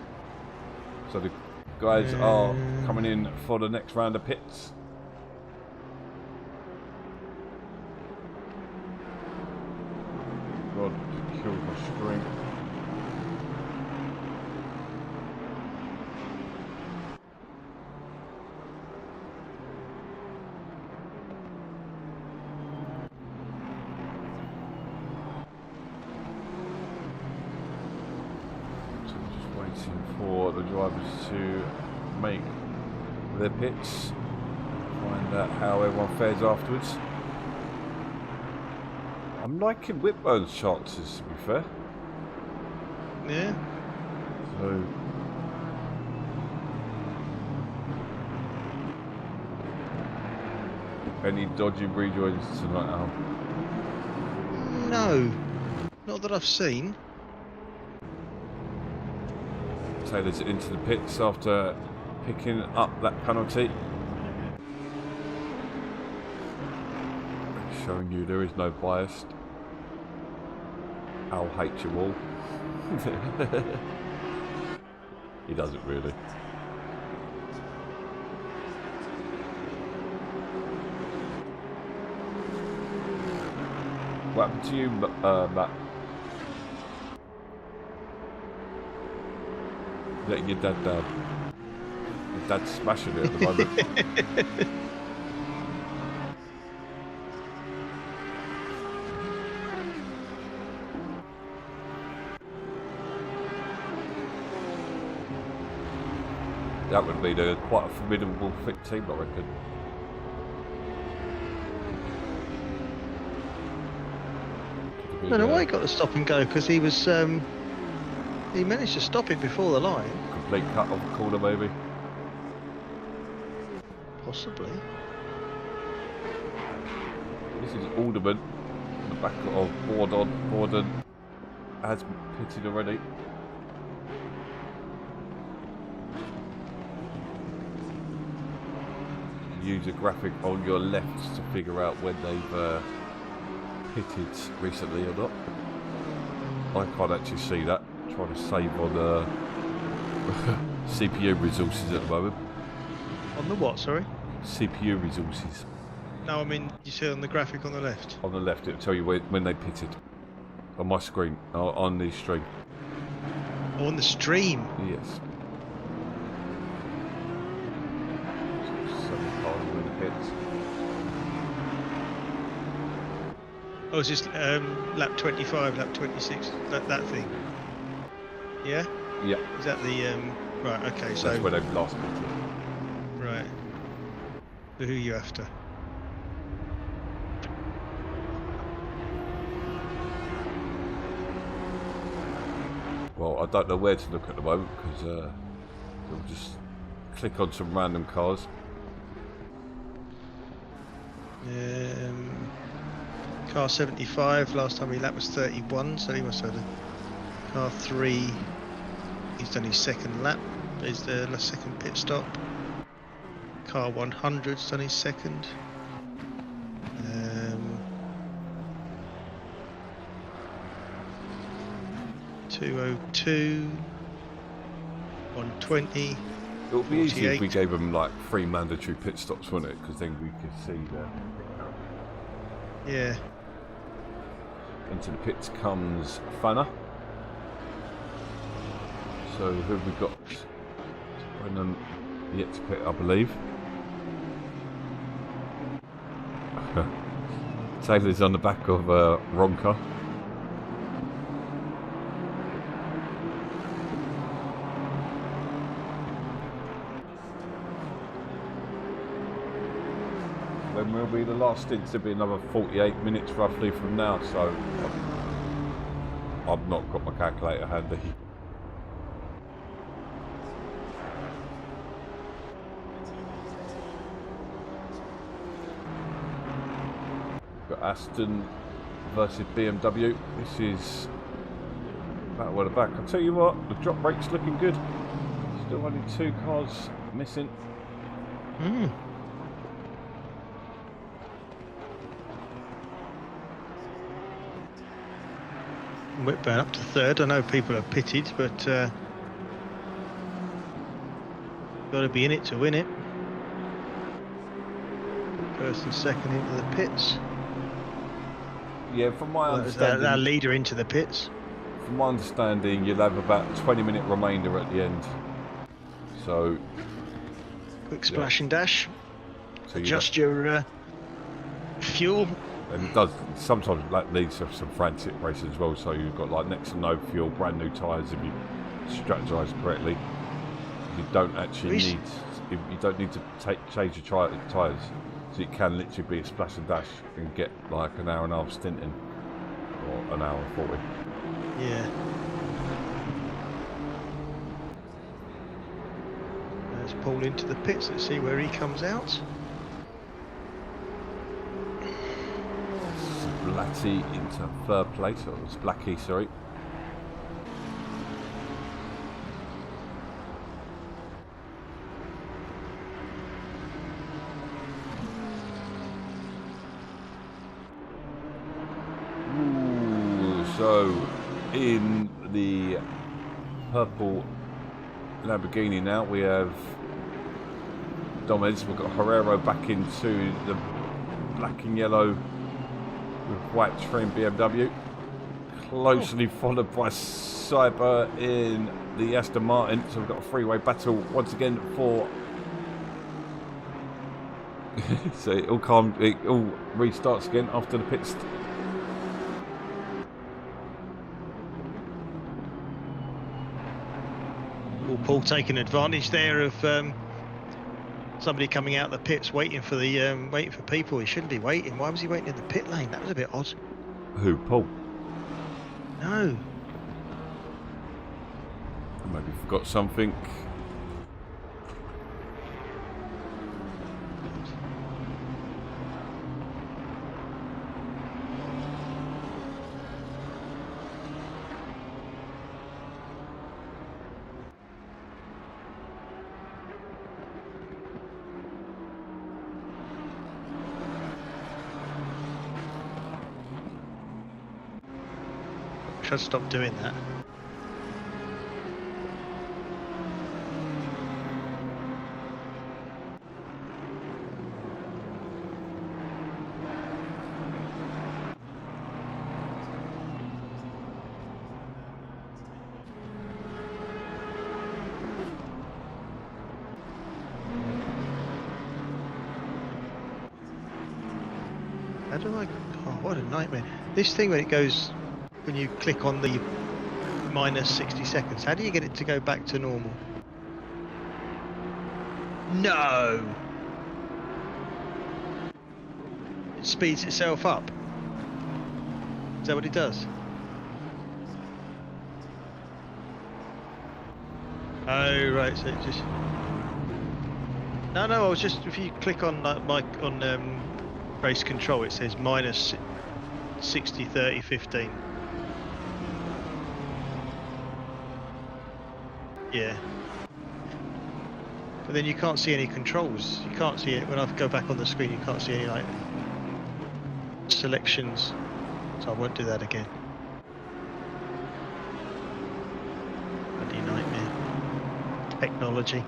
So the guys are coming in for the next round of pits. God, just killed my screen. For the drivers to make their pits, find out how everyone fares afterwards. I'm liking Whitburn's chances, to be fair. Yeah. So any dodgy rejoins tonight, Al? No, not that I've seen. Taylor's into the pits after picking up that penalty. Showing you there is no bias. Al hates you all. He doesn't really. What happened to you, Matt? Letting your dad down. Your dad's smashing it at the moment. That would be quite a formidable fit team, I reckon. I don't know why he got the stop and go, because he was he managed to stop it before the line. Complete cut off the corner, maybe. Possibly. This is Alderman, on the back of Borden has pitted already. Use a graphic on your left to figure out when they've pitted recently or not. I can't actually see that. I'm trying to save on CPU resources at the moment. On the what, sorry? CPU resources. No, I mean, you see on the graphic on the left. On the left, it'll tell you when they pitted. On my screen, on the stream. Oh, on the stream? Yes. Oh, is this lap 25, lap 26, that thing? Yeah? Yeah. Is that the, right, okay, so... That's where they've last pitted. Right. So who are you after? Well, I don't know where to look at the moment because we'll just click on some random cars. Car 75, last time he lapped was 31, so he must have had a car 3. He's done his second lap. There's the second pit stop. Car 100's done his second. 202, 120. It would be easy if we 48. gave them like 3 mandatory pit stops, wouldn't it? Because then we could see the... Yeah. Into the pits comes Fanner. So who have we got? Brennan yet to pit, I believe. Taylor's on the back of Ronca. When will be the last stint? It'll be another 48 minutes roughly from now, so I've not got my calculator handy. Got Aston versus BMW. This is battle at the back. I'll tell you what, the drop rate's looking good. Still only 2 cars missing. Whitburn up to third. I know people are pitted, but got to be in it to win it. First and second into the pits. Yeah, from my understanding, Our leader into the pits. from my understanding, you'll have about a 20-minute remainder at the end. So, Quick splash and dash. so you Adjust your fuel. and it does sometimes that leads to some frantic races as well. So you've got like next to no fuel, brand new tyres if you strategise correctly. You don't actually Reece- need you don't need to change your tyres. So it can literally be a splash and dash and get like an hour and a half stint in, or an hour and 40. Yeah. Paul into the pits. Let's see where he comes out. Splatty into third place, or Splacky, sorry. Ooh, so in the purple Lamborghini now we have Dominic. We've got Herrero back into the black and yellow with white trim BMW, closely followed by Cyber in the Aston Martin. So we've got a three-way battle once again for. So it all restarts again after the pits. Paul taking advantage there of somebody coming out the pits, waiting for people. He shouldn't be waiting. Why was he waiting in the pit lane? That was a bit odd. Who, Paul? No. Maybe forgot something. Should stop doing that. How do I? Oh, what a nightmare! This thing when it goes. When you click on the minus 60 seconds, how do you get it to go back to normal? No! It speeds itself up. Is that what it does? Oh, right, so it just... No, I was just... If you click on race control, it says minus 60, 30, 15. Yeah. But then you can't see any controls. You can't see it when I go back on the screen. You can't see any like selections. So I won't do that again. Bloody nightmare. Technology.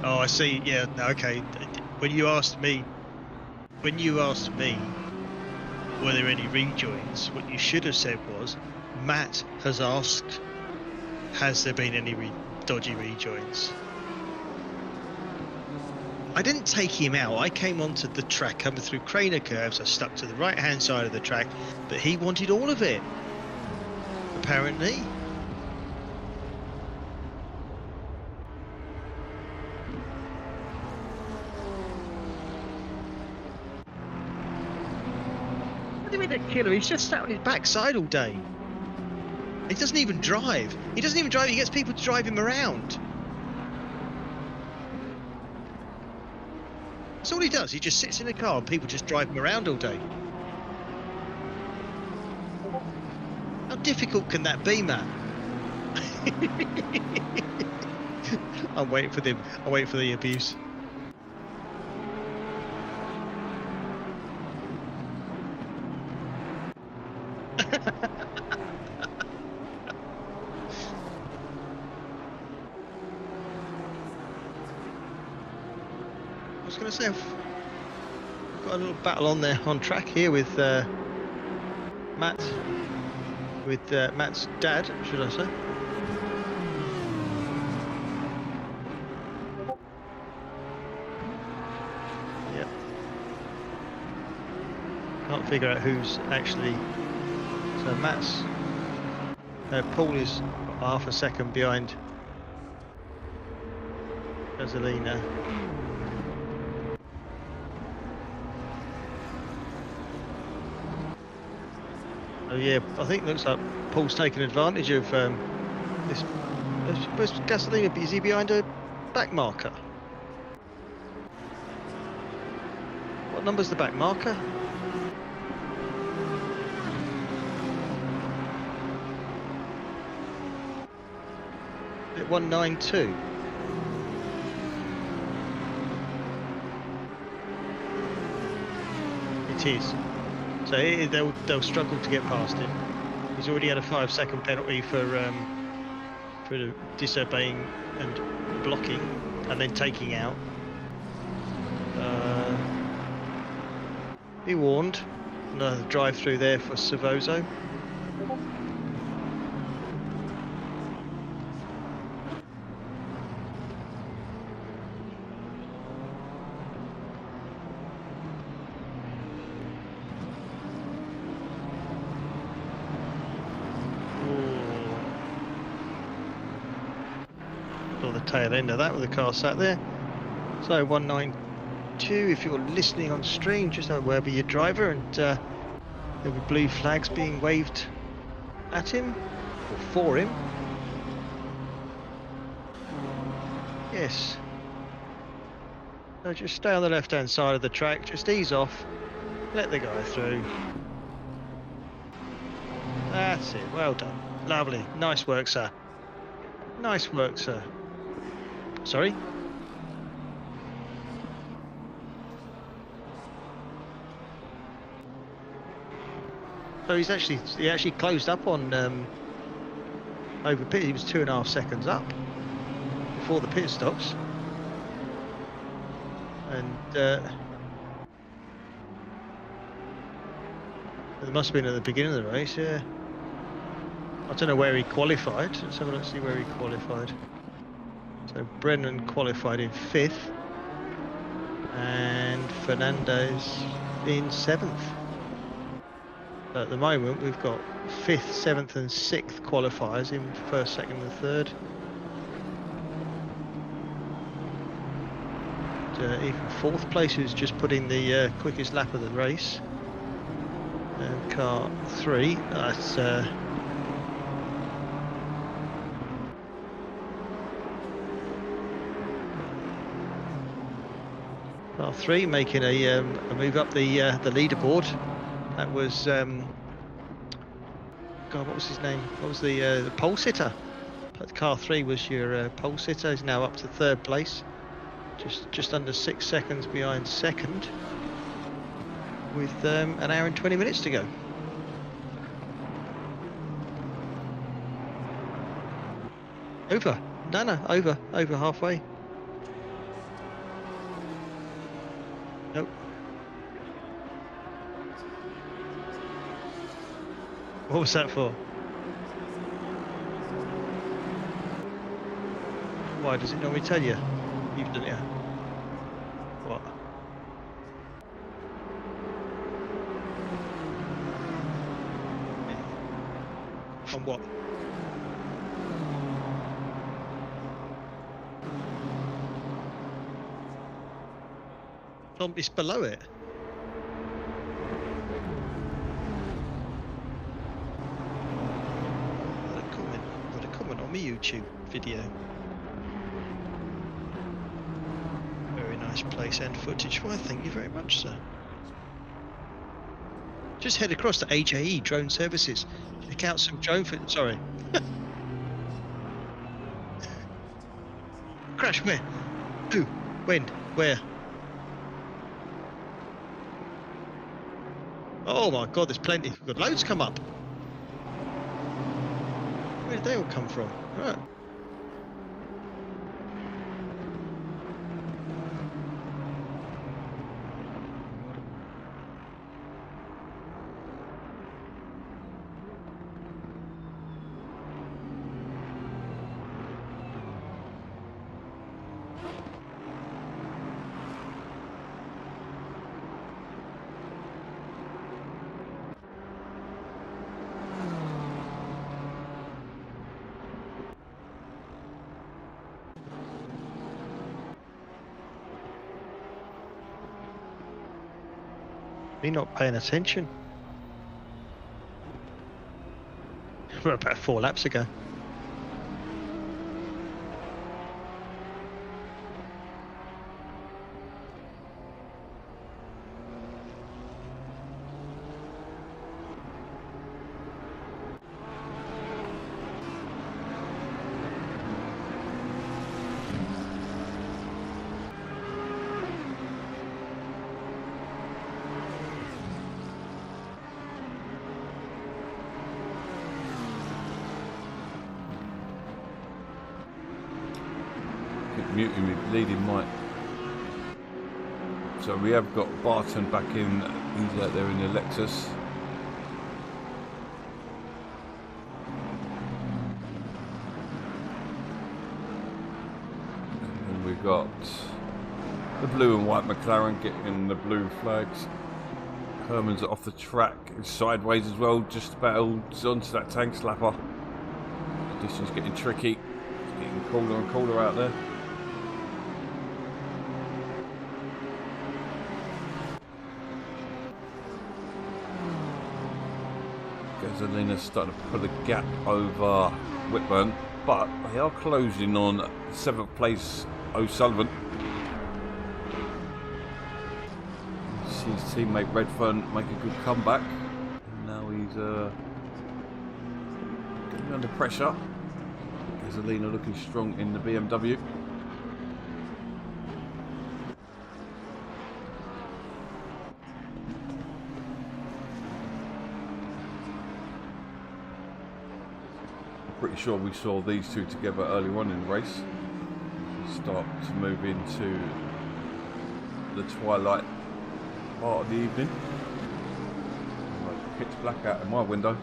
Oh, I see. Yeah. Okay. When you asked me, were there any rejoins? What you should have said was, Matt has asked, has there been any dodgy rejoins? I didn't take him out. I came onto the track, coming through Craner curves. I stuck to the right-hand side of the track, but he wanted all of it. Apparently. Killer, he's just sat on his backside all day. He doesn't even drive. He gets people to drive him around. That's all he does. He just sits in a car and people just drive him around all day. How difficult can that be, man? I'm waiting for them. I'm waiting for the abuse. I was going to say, I've got a little battle on there on track here with Matt, with Matt's dad, should I say? Yep. Can't figure out who's actually So Matt's Paul is half a second behind Gasolina. Oh yeah, I think it looks like Paul's taking advantage of this. Where's Gasolina? Is he behind a back marker? What number's the back marker? At 192. It is. So they'll struggle to get past him. He's already had a 5-second penalty for disobeying and blocking, and then taking out. Be warned. Another drive through there for Savozo. Or the tail end of that with the car sat there. So 192, if you're listening on stream, just have a word with your driver, and there'll be blue flags being waved at him or for him. Yes. So just stay on the left hand side of the track, just ease off, let the guy through. That's it, well done. Lovely, nice work, sir. Nice work, sir. Sorry? So he actually closed up on over pit. He was 2.5 seconds up before the pit stops, and it must have been at the beginning of the race. Yeah, I don't know where he qualified. Let's have a look, see where he qualified. So Brennan qualified in 5th, and Fernandez in 7th. At the moment, we've got 5th, 7th, and 6th qualifiers in 1st, 2nd, and 3rd. Even 4th place, who's just put in the quickest lap of the race. Car 3. That's car 3 making a move up the leaderboard. That was God, what was his name? What was the pole sitter? Car 3 was your pole sitter. He's now up to 3rd place, just under 6 seconds behind 2nd, with an hour and 20 minutes to go. Over, no, over halfway. Nope. What was that for? Why does it normally tell you? You've done it. What? On what? It's below it. What a comment on my YouTube video. Very nice place and footage. Why, thank you very much, sir. Just head across to HAE Drone Services. Check out some drone footage. Sorry. Crash where? Who? When? Where? Oh my God, there's plenty. We've got loads come up. Where did they all come from? Right. Me not paying attention. We're about 4 laps ago. Muting me, leading Mike. So we have got Barton back in. He's out there in the Lexus. And then we've got the blue and white McLaren getting the blue flags. Herman's off the track, sideways as well, just about holds onto that tank slapper. Conditions getting tricky. It's getting cooler and cooler out there. Gasolina's starting to put a gap over Whitburn, but they are closing on 7th place O'Sullivan. You see his teammate Redfern make a good comeback, and now he's getting under pressure. Gasolina looking strong in the BMW. Pretty sure we saw these two together early on in the race. Start to move into the twilight part of the evening. Like pitch black out in my window.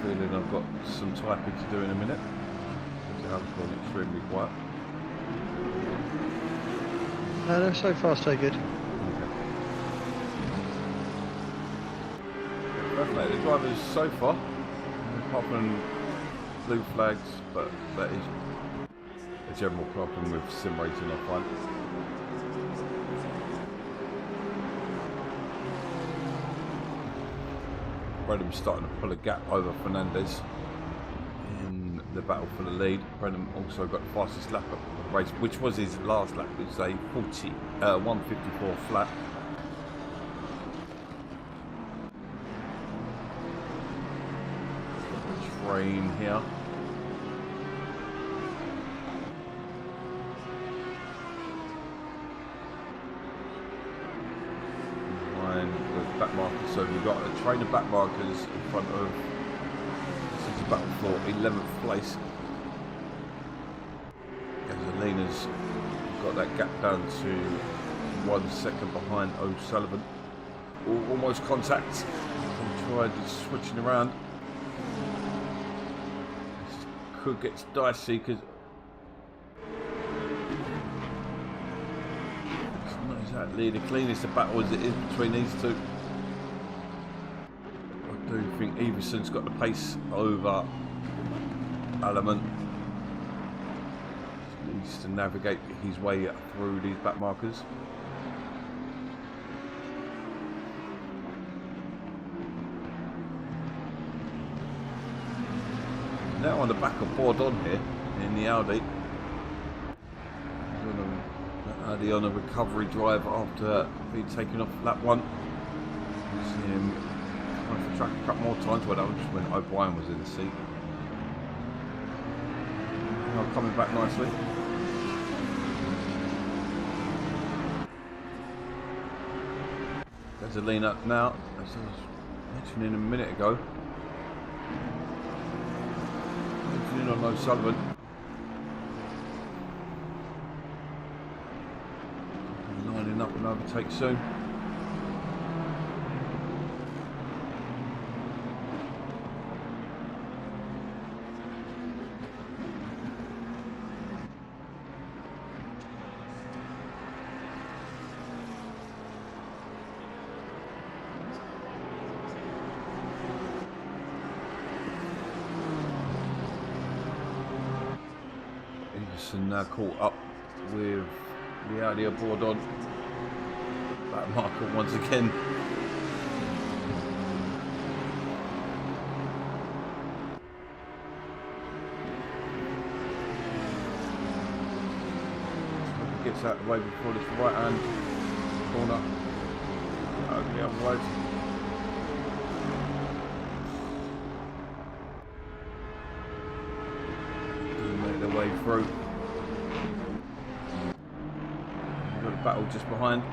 Feeling I've got some typing to do in a minute. The house has gone extremely quiet. No, so far so good. The drivers so far, apart from blue flags, but that is a general problem with sim racing, I find. Brenham's starting to pull a gap over Fernandez in the battle for the lead. Brenham also got the fastest lap of the race, which was his last lap. It was a 154 flat. Train here. Behind the back markers, so we've got a train of back markers in front of City Battle for 11th place. Gasolina's got that gap down to 1 second behind O'Sullivan. Almost contact. Tried switching around. Could get dicey because it's not exactly the cleanest of battles it is between these two. I do think Everson's got the pace over Alleman. He needs to navigate his way through these back markers. Now on the back of Bourdon here in the Audi. Audi on a recovery drive after being taken off lap 1. You see him trying to track a couple more times, but that was just when O'Brien was in the seat. Now coming back nicely. Gasolina now, as I was mentioning a minute ago. In on O'Sullivan. Lining up and overtake soon. Now caught up with the Audi aboard on. Back marker once again. Gets out of the way before this right hand corner. Over the other way. Make their way through. We've got a battle just behind.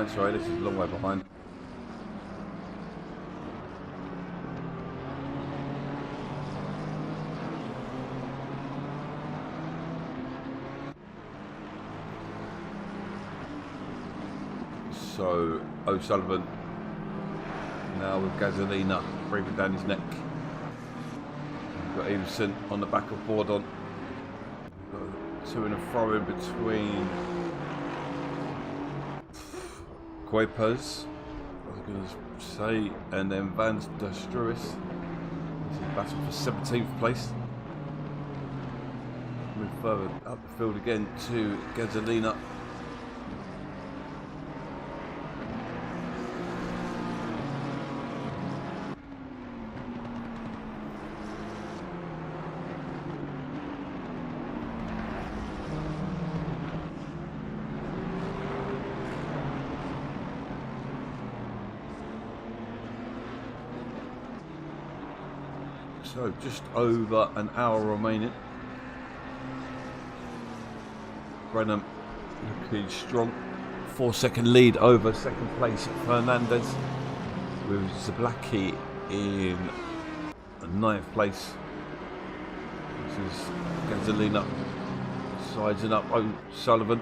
Sorry, this is a long way behind. So O'Sullivan now with Gasolina breathing down his neck. We've got Emerson on the back of board on. We've got to and a fro in between Kuipers, I was going to say, and then Van der Struis. This is battle for 17th place. Move further up the field again to Gasolina. So just over an hour remaining. Brenham looking strong. 4-second lead over second place Fernandez, with Zablacki in 9th place. This is Gasolina sizing up O'Sullivan.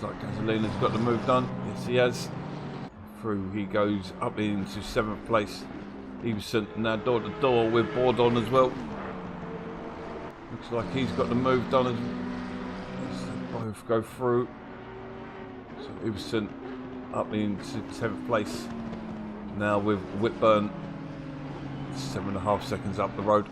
Like Gasolina's got the move done. Yes, he has. Through he goes up into 7th place. Everson now door to door with board on as well. Looks like he's got the move done as they both go through. So Everson up into 10th place. Now with Whitburn 7.5 seconds up the road.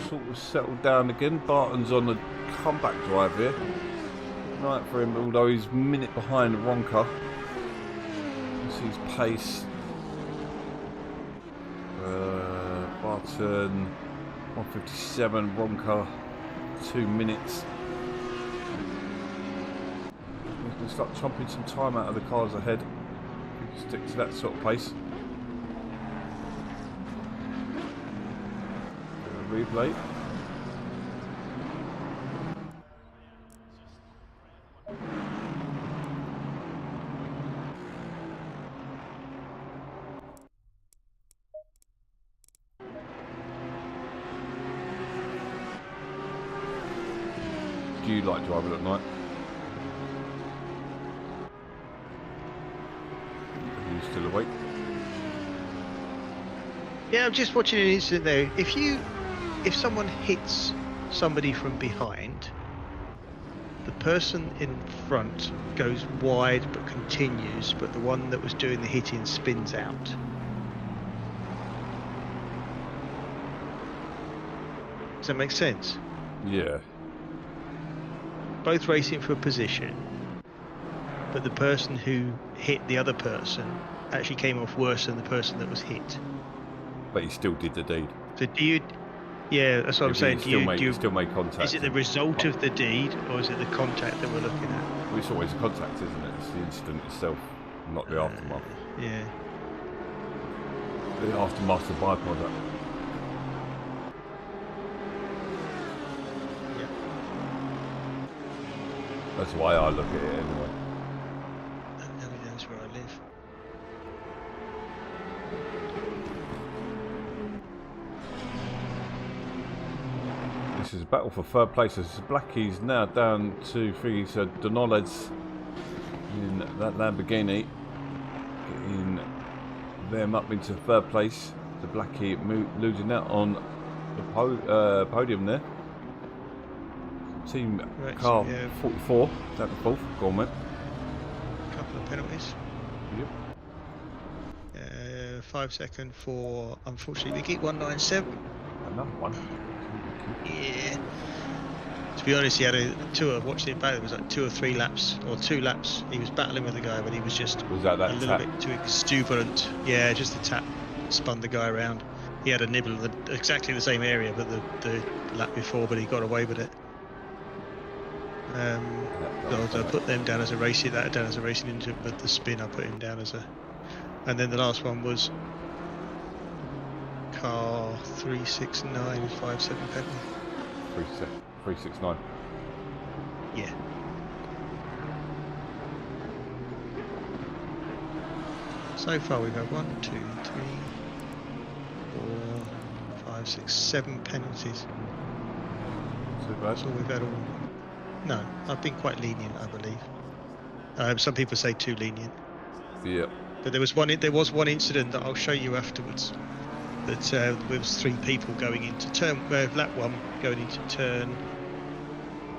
Sort of settled down again. Barton's on the comeback drive here. Right for him, although he's a minute behind Ronca. This is his pace. Barton 1:57, Ronca 2 minutes. He's going to start chomping some time out of the cars ahead. He can stick to that sort of pace. Replay. Do you like driving at night? Are you still awake? Yeah, I'm just watching an incident there. If someone hits somebody from behind, the person in front goes wide but continues, but the one that was doing the hitting spins out. Does that make sense? Yeah. Both racing for a position, but the person who hit the other person actually came off worse than the person that was hit. But he still did the deed. So do you... Yeah, that's what I'm saying. Still made contact. Is it the result of the deed, or is it the contact that we're looking at? Well, it's always a contact, isn't it? It's the incident itself, not the aftermath. Yeah. The aftermath's the byproduct. That's the way I look at it anyway. Now he knows where I live. This is a battle for third place. This is Blackie's now down to three. So Donald's in that Lamborghini, getting them up into third place. The Blackie losing out on the podium there. Team Right, car so, yeah. 44, down to fourth. Go on, mate. Couple of penalties. Yep. 5 second for, unfortunately, Vicky, 197. Another one. Yeah. To be honest, he had a tour. Watching it back, it was like 2 or 3 laps, or 2 laps. He was battling with the guy, but he was just Was that a little tap? bit too exuberant. Yeah, just the tap spun the guy around. He had a nibble of exactly the same area, but the lap before, but he got away with it. So I put them down as a racing, that down as a racing into, but the spin I put him down as a. And then the last one was car 369 57 penalty. 369. Yeah. So far we've had 1, 2, 3, 4, 5, 6, 7 penalties. Too bad. That's all we've had all. No, I've been quite lenient, I believe. Some people say too lenient. Yeah. But there was one incident that I'll show you afterwards. That there was 3 people going into lap 1, going into turn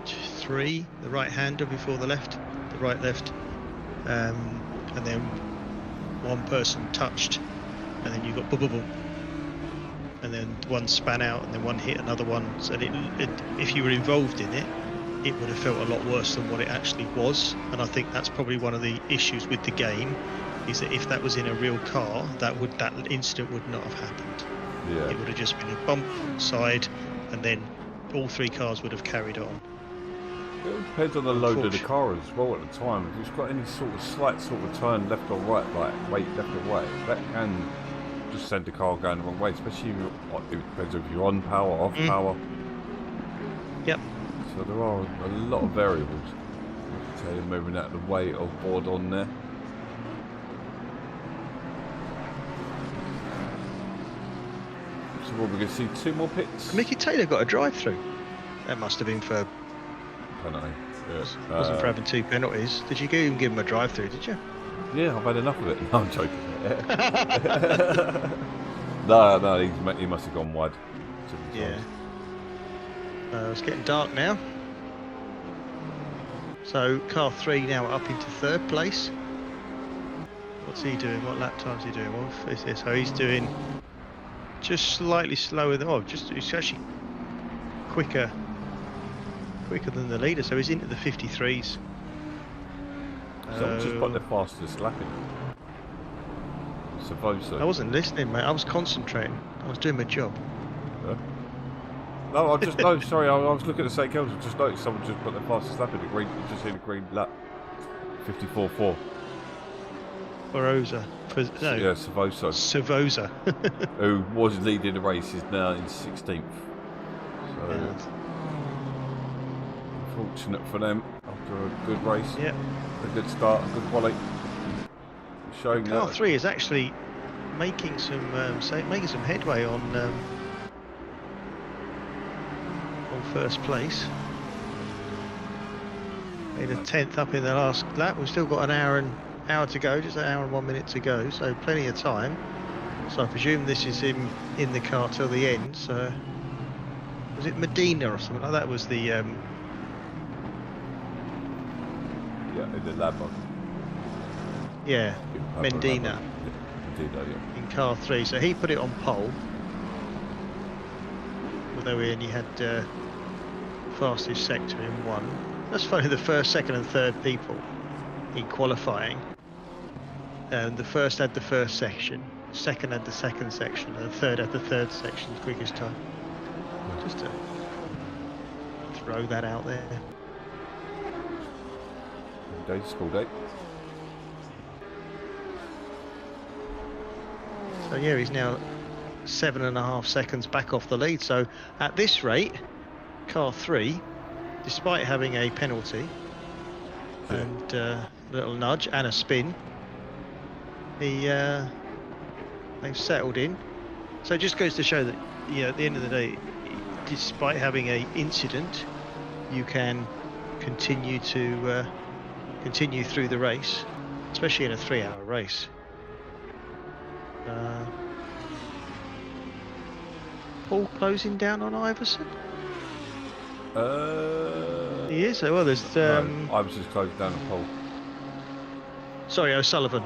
3, the right hander before the left, the right left, and then one person touched, and then you got boom, boom, boom, and then one span out, and then one hit another one. So if you were involved in it, it would have felt a lot worse than what it actually was. And I think that's probably one of the issues with the game, is that if that was in a real car, that incident would not have happened. Yeah. It would have just been a bump side, and then all 3 cars would have carried on. It all depends on the load of the car as well at the time. If it's got any sort of slight sort of turn left or right, like weight left or right, that can just send the car going the wrong way. Especially if it depends if you're on power, off power. Yep. So there are a lot of variables. I can tell you, moving out of the way of board on there. So what, we're going to see 2 more pits? Mickey Taylor got a drive-through. That must have been for. Penalty. Yes. Wasn't for having 2 penalties. Did you even give him a drive-through? Did you? Yeah, I've had enough of it. No, I'm joking. no, he must have gone wide. Yeah. It's getting dark now. So car 3 now up into 3rd place. What's he doing? What lap time's he doing? Well, is this? So he's doing just slightly slower than. It's actually quicker than the leader. So he's into the 53s. So just put the fastest lap in. Suppose so. I wasn't listening, mate. I was concentrating. I was doing my job. Yeah. No, I just no. Sorry, I was looking at the St. Kilda. Just noticed someone just put their fastest lap in the green. Just in the green lap. 54.4. Barossa. No. Yeah, Savoso, Savosa. who was leading the race, is now in 16th. So Yeah. fortunate for them after a good race. Yeah. A good start, a good quality. Showing Car that 3 is actually making some headway on first place. Made a 10th up in the last lap. We've still got an hour to go, just an hour and 1 minute to go, so plenty of time. So I presume this is him in the car till the end. So was it Medina or something like that? Was the yeah, in the lab one. yeah, Medina Medina, yeah. in car 3. So he put it on pole, although he only had fastest sector in 1. That's funny. The first, second, and third people in qualifying, and the first had the first section, second had the second section, and the third had the third section, quickest time. Just to throw that out there. Day, school day. So yeah, he's now 7.5 seconds back off the lead. So at this rate, car 3, despite having a penalty, and a little nudge and a spin, they've settled in. So it just goes to show that, you know, at the end of the day, despite having a incident, you can continue to continue through the race, especially in a 3-hour race. Paul closing down on Iverson? He is? Oh, well, there's... no, Iverson's closed down the pole. Sorry, O'Sullivan.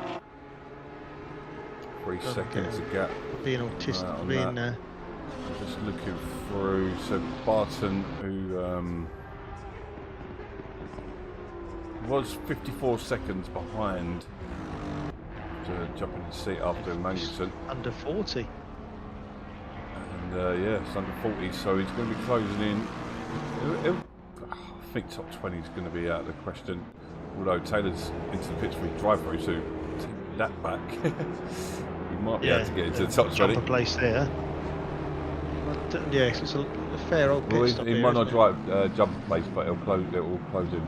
3 seconds a gap. Being autistic, on being... that. I'm just looking through. So Barton, who was 54 seconds behind to jump in the seat after Magnussen. Under 40. And yeah, it's under 40, so he's going to be closing in. I think top 20 is going to be out of the question. Although Taylor's into the pits for his drive-through, so take that back. He might be able to get into the top 20. Jump a place there. But, yeah, it's a fair old pit stop He here, might not isn't it? drive jump a place, but it will close in.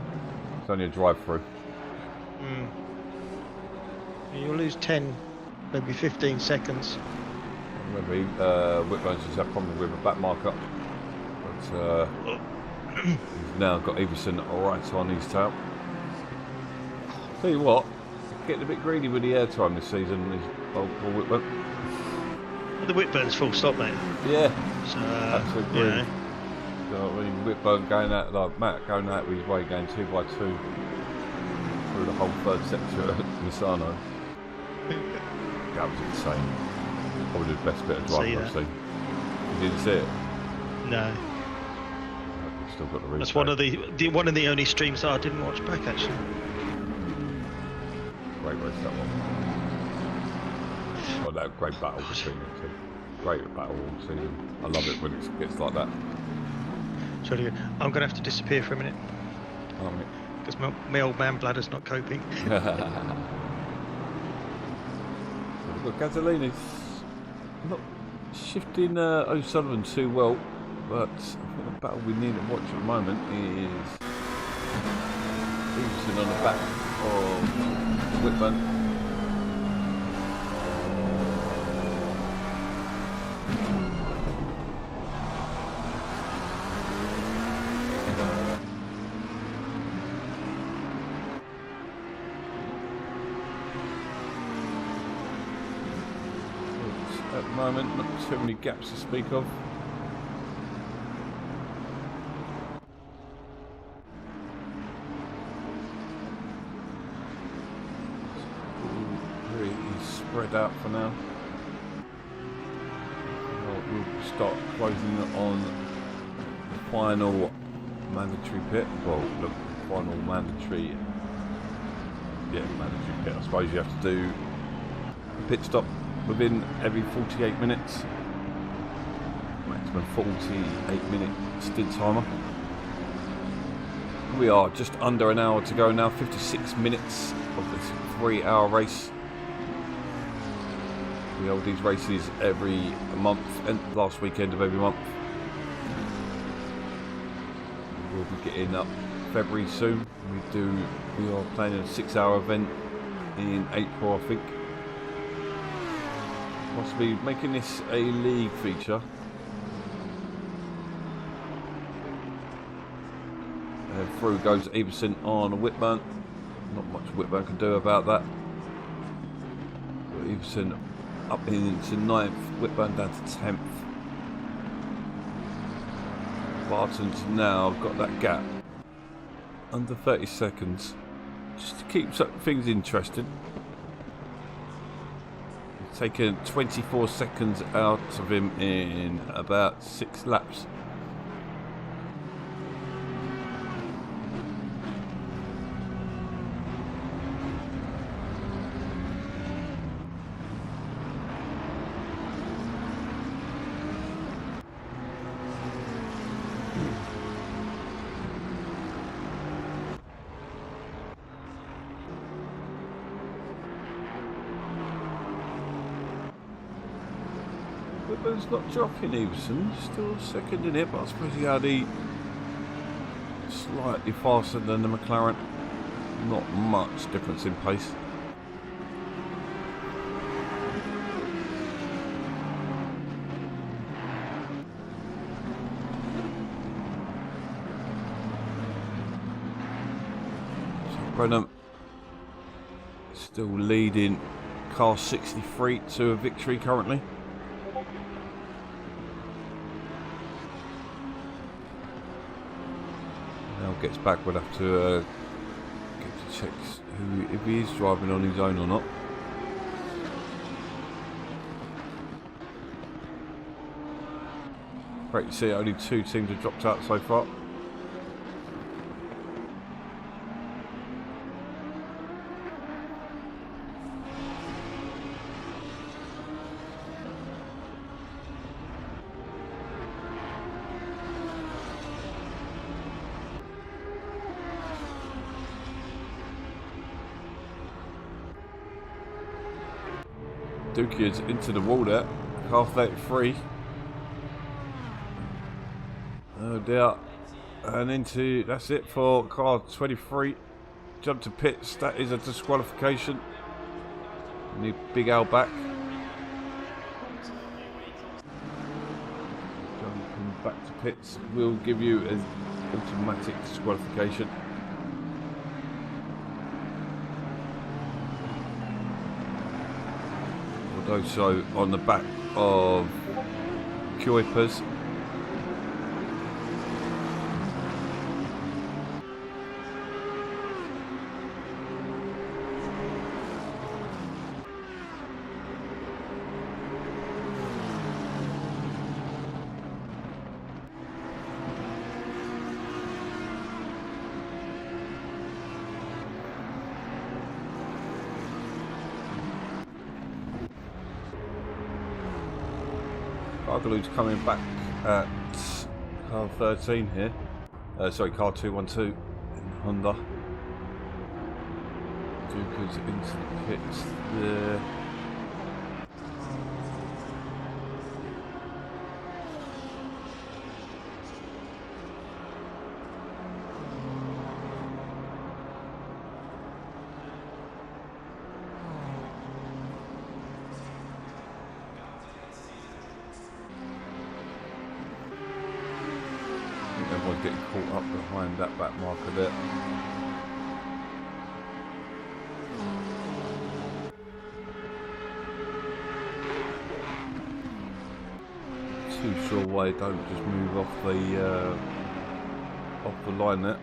It's only a drive-through. You'll lose 10, maybe 15 seconds. Remember, Whitburn's just had problems with a back marker, but he's now got Everson right on his tail. Tell you what, getting a bit greedy with the airtime this season, is old Paul Whitburn. The Whitburn's full stop, mate. Yeah, So, absolutely. you know, So, I mean, Whitburn going out, like Matt going out with his way, going 2 by 2 through the whole third sector at Misano. That was insane. Probably the best bit of driving I've seen. You didn't see it? no. I've still got the replay. That's one of the only streams that I didn't watch back, actually. Great race, that one. Oh, that great battle between the two. Great battle all season. I love it when it gets like that. Sorry, I'm going to have to disappear for a minute Aren't it? because my old man bladder's not coping. We've got Gasolini's not shifting O'Sullivan too well, but I think the battle we need to watch at the moment is Stevenson on the back of Whitburn. At the moment, not too many gaps to speak of. Really spread out for now. We'll start closing on the final mandatory pit. Well, the final mandatory pit. I suppose you have to do a pit stop within every 48 minutes. Maximum 48-minute stint timer. We are just under an hour to go now, 56 minutes of this 3-hour race. We hold these races every month, and last weekend of every month. We'll be getting up February soon. We are planning a 6-hour event in April, I think. Possibly making this a league feature. And through goes Everson on Whitburn. Not much Whitburn can do about that. But Everson up into 9th, Whitburn down to 10th. Barton's now got that gap under 30 seconds, just to keep things interesting. Taken 24 seconds out of him in about 6 laps. Whitburn's not dropping Everson, still second in it, but I suppose he had slightly faster than the McLaren. Not much difference in pace. Brenham still leading car 63 to a victory currently. Now gets back, we'll have to get to check who, if he is driving on his own or not. Great to see only 2 teams have dropped out so far. Dookie is into the wall there, car 33. No doubt. And into, that's it for car 23. Jump to pits, that is a disqualification. Need Big Al back. Jumping back to pits will give you an automatic disqualification. Also on the back of Kuipers. Cargalu's coming back at car 13 here. Sorry, car 212 in Honda. Duke is into the pits there. Everyone's getting caught up behind that back marker there. Too sure why they don't just move off the line there.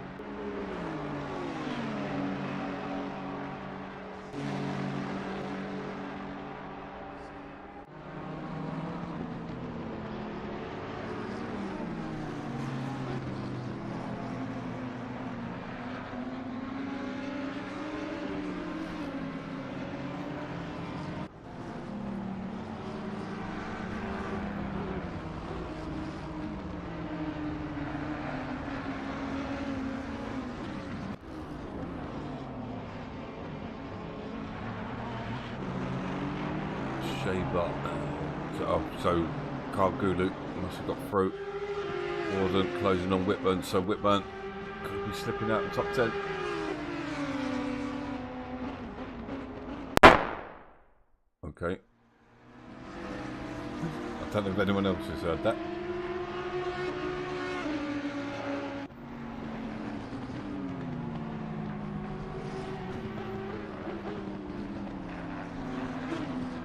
So Cargulu must have got through. Wasn't closing on Whitburn, so Whitburn could be slipping out of the top 10. Okay. I don't know if anyone else has heard that.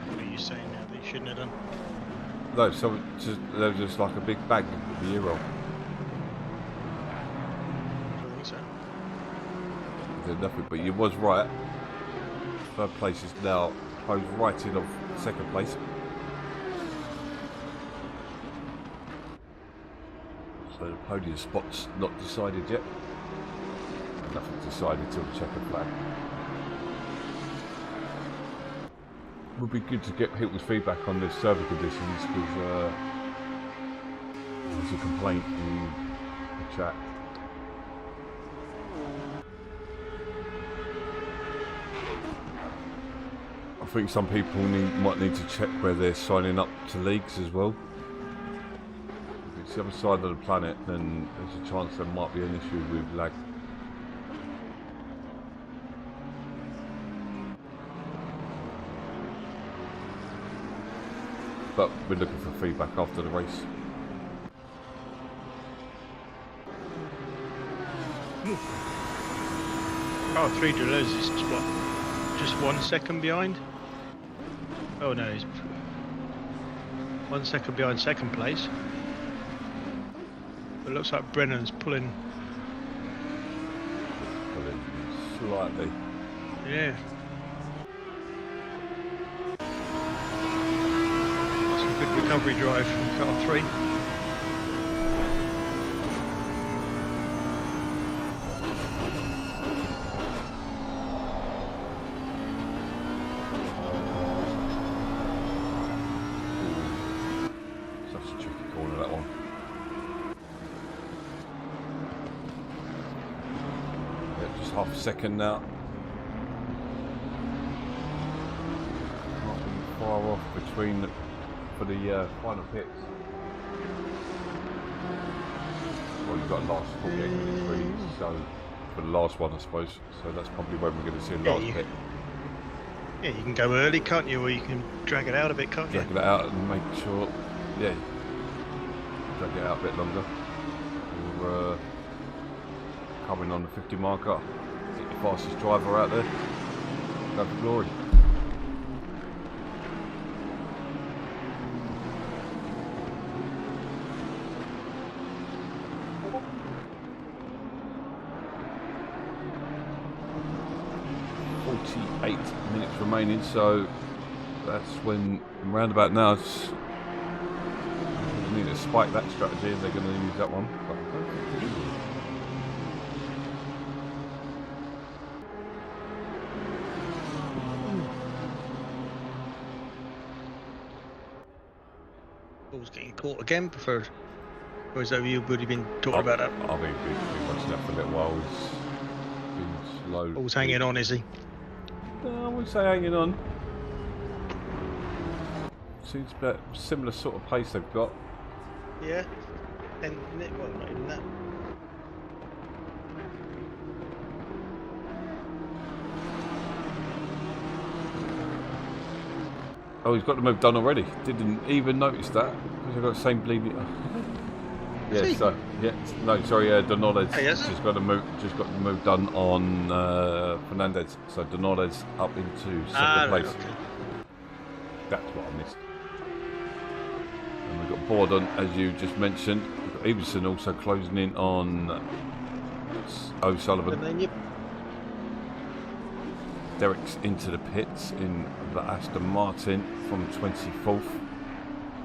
What are you saying now that you shouldn't have done? No, so there was just like a big bag with the year roll. I don't think so. Did nothing, but you was right. Third place is now closed right in of second place. So the podium spot's not decided yet. Nothing's decided till the checkered flag. Would be good to get people's feedback on the server conditions because there's a complaint in the chat. I think some people might need to check where they're signing up to leagues as well. If it's the other side of the planet, then there's a chance there might be an issue with lag. but we're looking for feedback after the race. Oh, 3 drillers is what? Just 1 second behind? Oh no, he's 1 second behind second place. It looks like Brennan's pulling. Slightly. Yeah. That's a good recovery drive from car 3. Such a tricky corner, that one. Yeah, just half a second now. Not far off between for the final pits. Well, you've got last 48 minutes ready, so for the last one, I suppose. So that's probably when we're going to see the last pit. Yeah, you can go early, can't you? Or you can drag it out a bit, can't you? Drag it out and make sure, yeah, drag it out a bit longer. We're coming on the 50 marker. Get your fastest driver out there. Go for glory. Minutes remaining, so that's when round about now it's, we need to spike that strategy if they're going to use that one. But I don't think they will. Ball's getting caught again, preferred. Or is that you already been talking about that? I've been watching that for a little while. It's been slow. Ball's hanging on, is he? No, I wouldn't say hanging on. Seems about similar sort of pace they've got. Yeah. And well, not even that. Oh, he's got the move done already. Didn't even notice that because I've got the same bleeding. Yeah, so yeah, no, sorry, Donaldez just got the move done on Fernandez. So Donaldez up into second place. Okay. That's what I missed. And we've got Borden, as you just mentioned. We've got Everson also closing in on O'Sullivan. And then you. Derek's into the pits in the Aston Martin from 24th.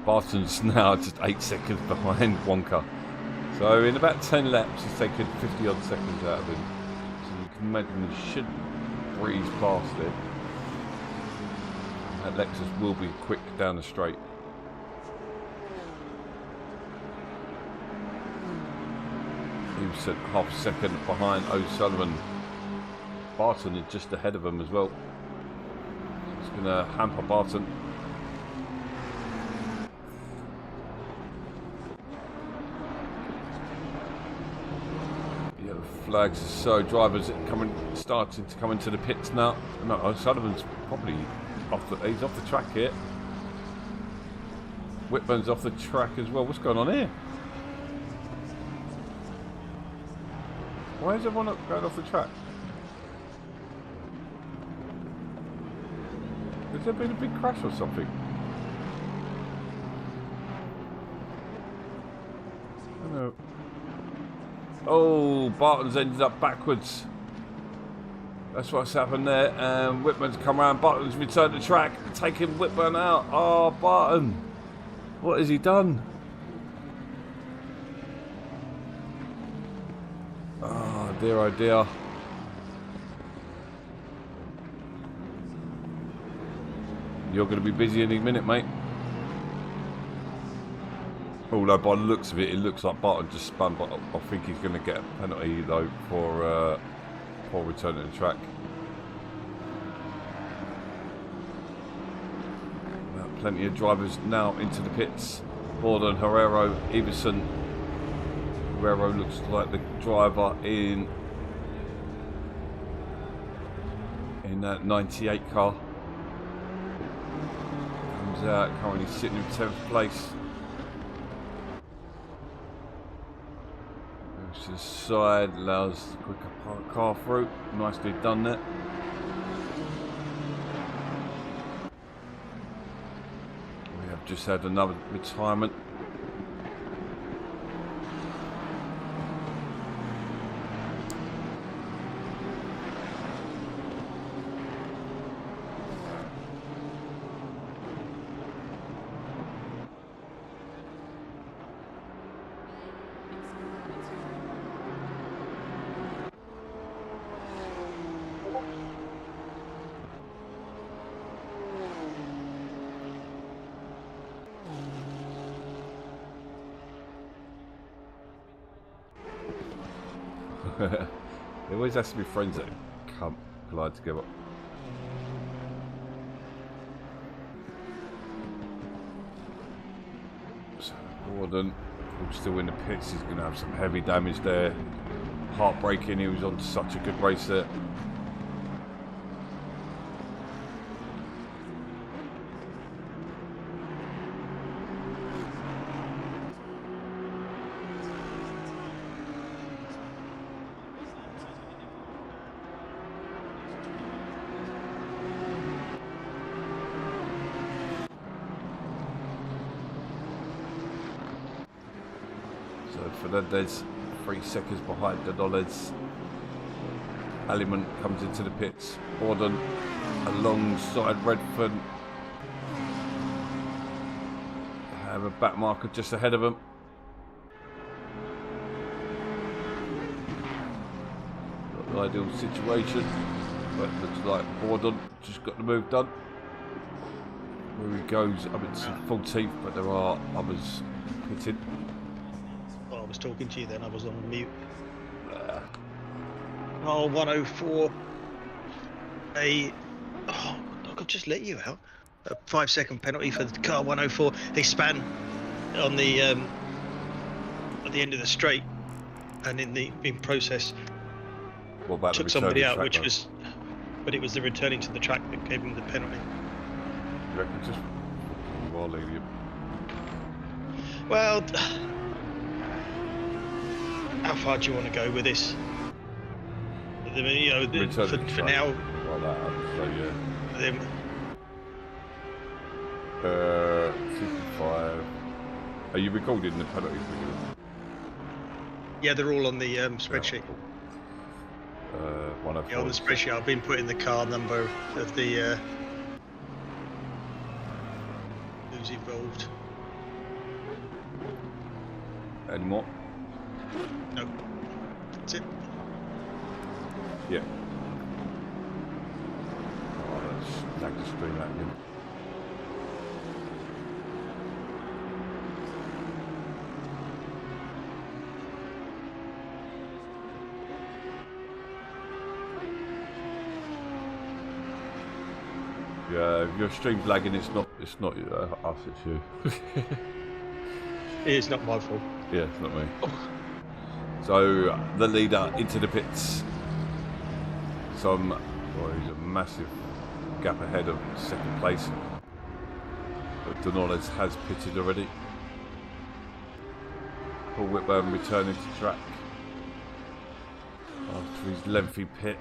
Barton's now just 8 seconds behind Wonka. So in about 10 laps he's taken 50 odd seconds out of him. So you can imagine he should breeze past it. That Lexus will be quick down the straight. He was at half a second behind O'Sullivan. Barton is just ahead of him as well. So it's going to hamper Barton. Yeah, the flags. So drivers starting to come into the pits now. No, O'Sullivan's probably he's off the track here. Whitburn's off the track as well. What's going on here? Why is everyone going off the track? Has there been a big crash or something? I don't know. Oh, Barton's ended up backwards. That's what's happened there. And Whitman's come around. Barton's returned the track, taking Whitburn out. Oh, Barton. What has he done? Oh, dear, oh, dear. You're going to be busy any minute, mate. Although by the looks of it, it looks like Barton just spun, but I think he's going to get a penalty though for returning to the track. Plenty of drivers now into the pits. Borden, Herrero, Everson. Herrero looks like the driver in that 98 car. times out, currently sitting in 10th place. Goes to the side, allows the quicker car through. Nicely done there. We have just had another retirement. There always has to be friends that come collide together. So Gordon, who's still in the pits, he's going to have some heavy damage there. Heartbreaking, he was on such a good race there. So Fernandez 3 seconds behind the knowledge. Aliman comes into the pits. Gordon alongside Redford. Have a back marker just ahead of him. Not an ideal situation, but looks like Gordon just got the move done. Where he goes up into 14th, but there are others pitting. Well, I was talking to you then, I was on mute. Oh, 104. I'll just let you out. A 5-second penalty for the car 104. They span on the at the end of the straight, and in process What about took the somebody out, track, which though? was, but it was the returning to the track that gave him the penalty. You reckon just while leaving? Well, how far do you want to go with this? I mean, you know, Return to the for track. now, Like that, I'd say, them, yeah. 55. Are you recording the penalties? yeah, they're all on the spreadsheet. Yeah, 104. Yeah, on the spreadsheet, I've been putting the car number of the who's involved. Any more? No, that's it. Yeah. Oh, let's drag the screen out again. Yeah, if your stream's lagging, it's not us, it's you. It's not my fault. Yeah, it's not me. So the leader into the pits. He's a massive gap ahead of second place. But Denolles has pitted already. Paul Whitburn returning to track after his lengthy pit.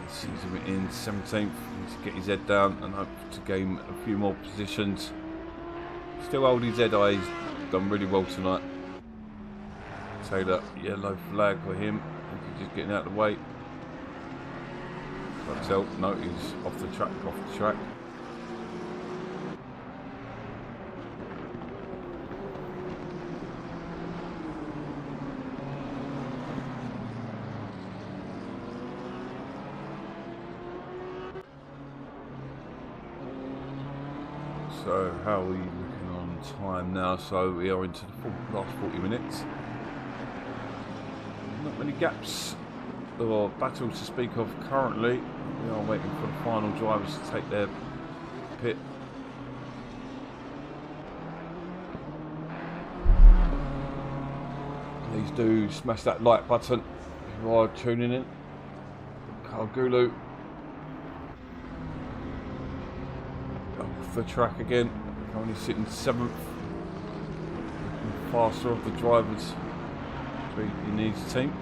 He sees him in 17th. He needs to get his head down and hope to gain a few more positions. Still hold his head high. He's done really well tonight. Taylor, yellow flag for him. He's just getting out of the way. Can't tell. No, he's off the track. So how are we looking on time now? So we are into the last 40 minutes. Not many gaps or battles to speak of currently. We are waiting for the final drivers to take their pit. Please do smash that like button if you are tuning in. Carl Gulu off the track again. Currently sitting 7th. Looking faster of the drivers. He needs a team.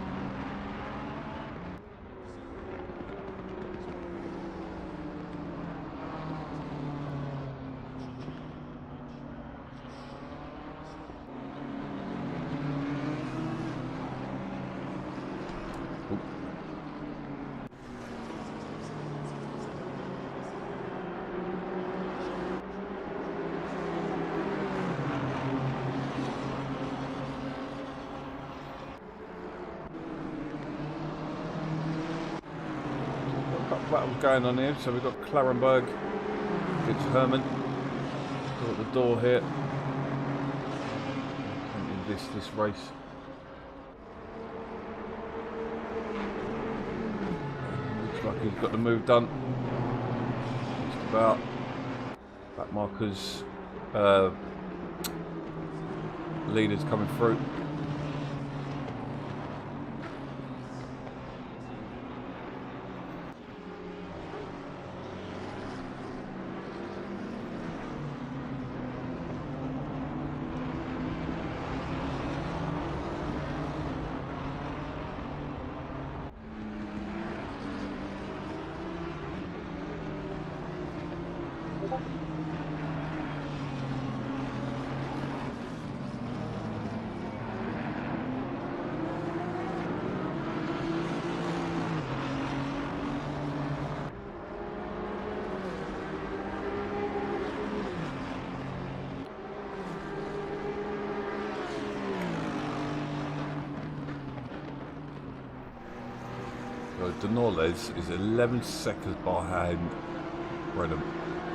Battles going on here, so we've got Clarenberg against Herman. Got the door here. In this race. Looks like he's got the move done. Just about. Back markers, leaders coming through. So Denolez is 11 seconds behind Brenham.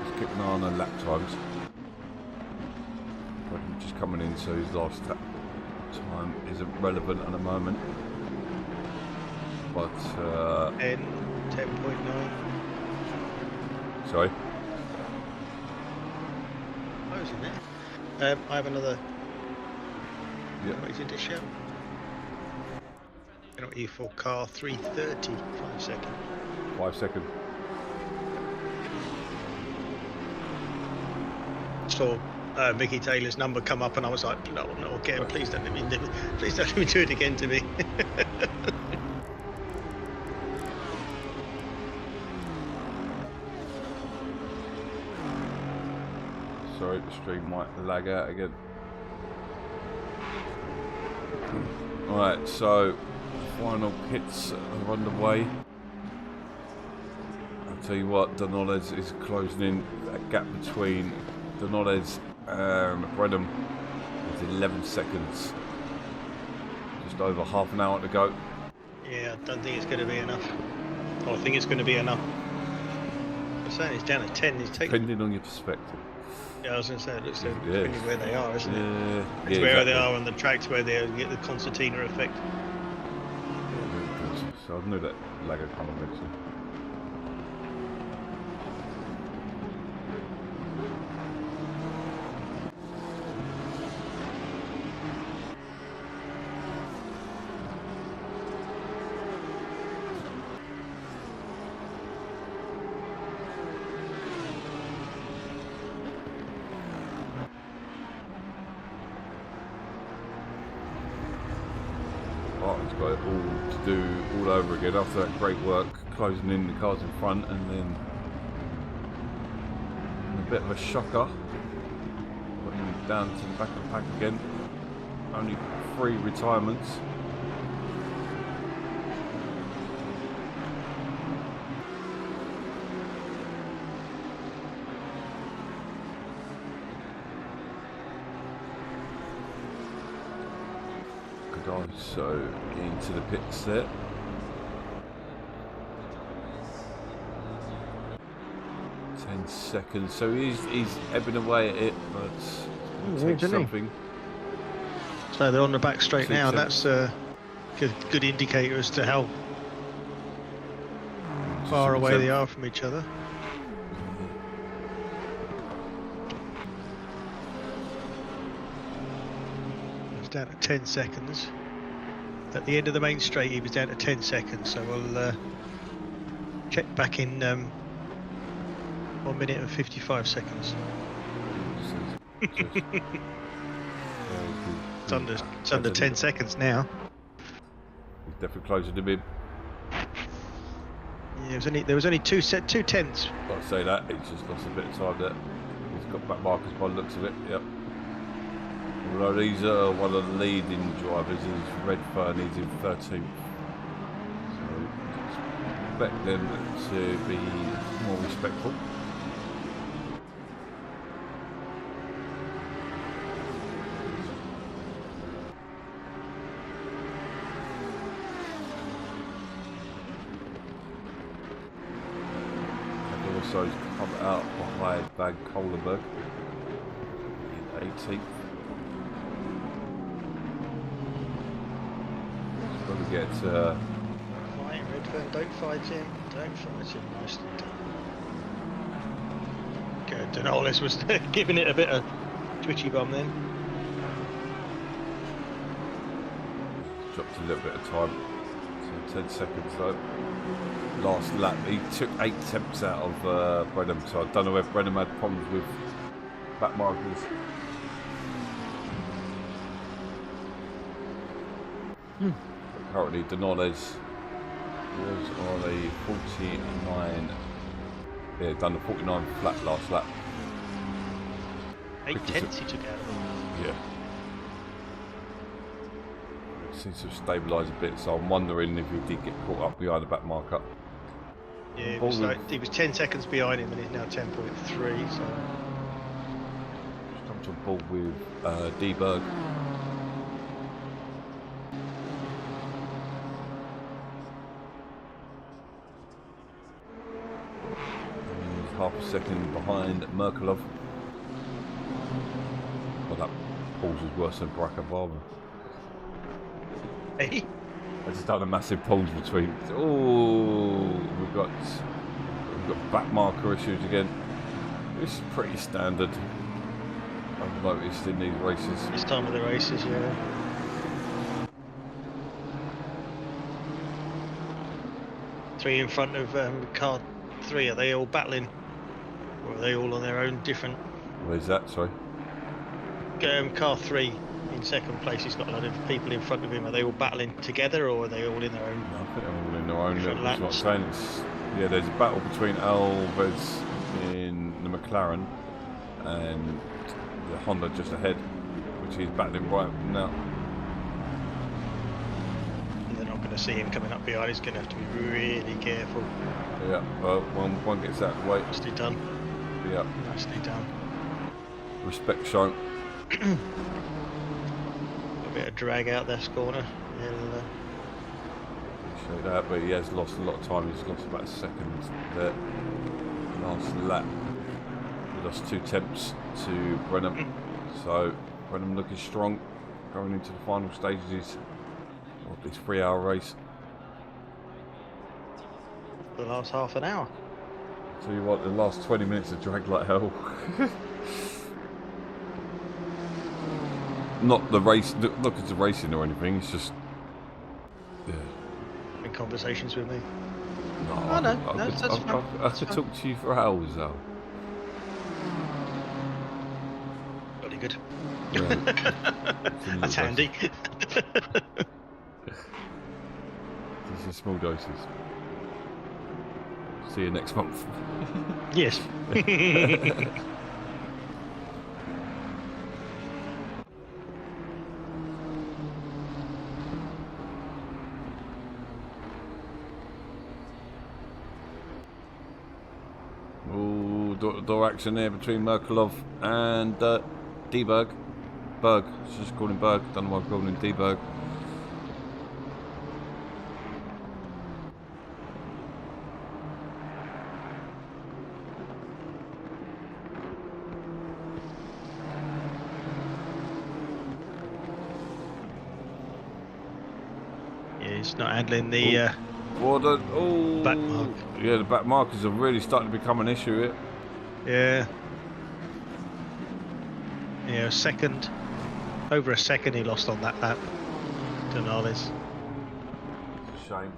He's keeping an eye on the lap times. Brenham just coming in, so his last time isn't relevant at the moment. But 10.9. sorry. Oh, isn't it? I have another. Yeah. What is it to show? E4 car 330, 5 seconds. 5 seconds. Saw Mickey Taylor's number come up, and I was like, no, again, please don't let me do it again to me. Sorry, the stream might lag out again. Alright, so final pits are underway. I'll tell you what, Denolez is closing in. That gap between Denolez and Brenham is 11 seconds. Just over half an hour to go. Yeah, I don't think it's going to be enough. Oh, I think it's going to be enough. I'm saying it's down to 10. He's taking. Depending on your perspective. Yeah, I was going to say, it looks like Yeah. depending where they are, isn't it? Yeah, It's yeah, where exactly. they are on the tracks where they get the concertina effect. So I knew that lag had come eventually. Barton's got it all to do all over again after that great work, closing in the cars in front, and then a bit of a shocker, putting him down to the back of the pack again. Only 3 retirements. So into the pits there. 10 seconds. So he's ebbing away at it, but it'll take isn't he? something. So they're on the back straight now, and 6 that's a good indicator as to how far away they are from each other. It's down to 10 seconds. At the end of the main straight, he was down to 10 seconds, so we'll check back in 1 minute and 55 seconds. So it's Just, It's under 10 seconds now. He's definitely closer to him. Yeah, there was only two tenths. I'd say that, he's just lost a bit of time there. He's got back markers by the looks of it, yep. Although these are one of the leading drivers, is Redfern, he's in 13th. So expect them to be more respectful. Also come out behind Van Kohlenberg in 18th. Got to get Fight Redfern, don't fight him. Don't fight him. Nicely done. Good. Denollis was giving it a bit of twitchy bum then. dropped a little bit of time. So 10 seconds though. Last lap, he took 8 attempts out of Brenham, so I don't know if Brenham had problems with back markers. Currently, Denolles was on a 49. Yeah, done a 49 flat last lap. 8 tenths he took out of him. Yeah. Seems to have stabilised a bit, so I'm wondering if he did get caught up behind the back marker. Yeah, he was 10 seconds behind him and he's now 10.3, so... Just come to a ball with D-Berg. He's half a second behind Merkelov. Well, that pulse is worse than Barack Obama. Hey? I just done a massive pulse between. Oh, we've got back marker issues again. This is pretty standard. I've noticed in these races. This time of the races, yeah. Three in front of car 3. Are they all battling, or are they all on their own different? Where's that? Sorry. Car 3 in second place. He's got a lot of people in front of him. Are they all battling together, or are they all in their own? No, I think they're all in their own. Different That's what I'm saying. Yeah, there's a battle between Alves in the McLaren and the Honda just ahead, which he's battling right now. They're not going to see him coming up behind. He's going to have to be really careful. Yeah, one gets out of the way. Nicely done. Yeah. Nicely done. Respect shown. A bit of drag out this corner. He'll, Show that, but he has lost a lot of time. He's lost about a second there. Last lap. He lost 2 attempts to Brenham. So Brenham looking strong going into the final stages of this 3-hour race. the last half an hour. Tell you what, the last 20 minutes have dragged like hell. Not the race, not because of racing or anything, it's just... Yeah. In conversations with me. No, Oh, no, that's fine. I could talk to you for hours though. Very good. Yeah. That's handy. These are small doses. See you next month. Yes. Ooh, door action there between Merkelov and D-Berg. Berg, just call him Berg, don't know why I'm calling him D-Berg. Yeah, he's not handling the back mark. Yeah, the back markers are really starting to become an issue here. Yeah. Yeah, a second. Over a second he lost on that lap. Denolles. It's a shame.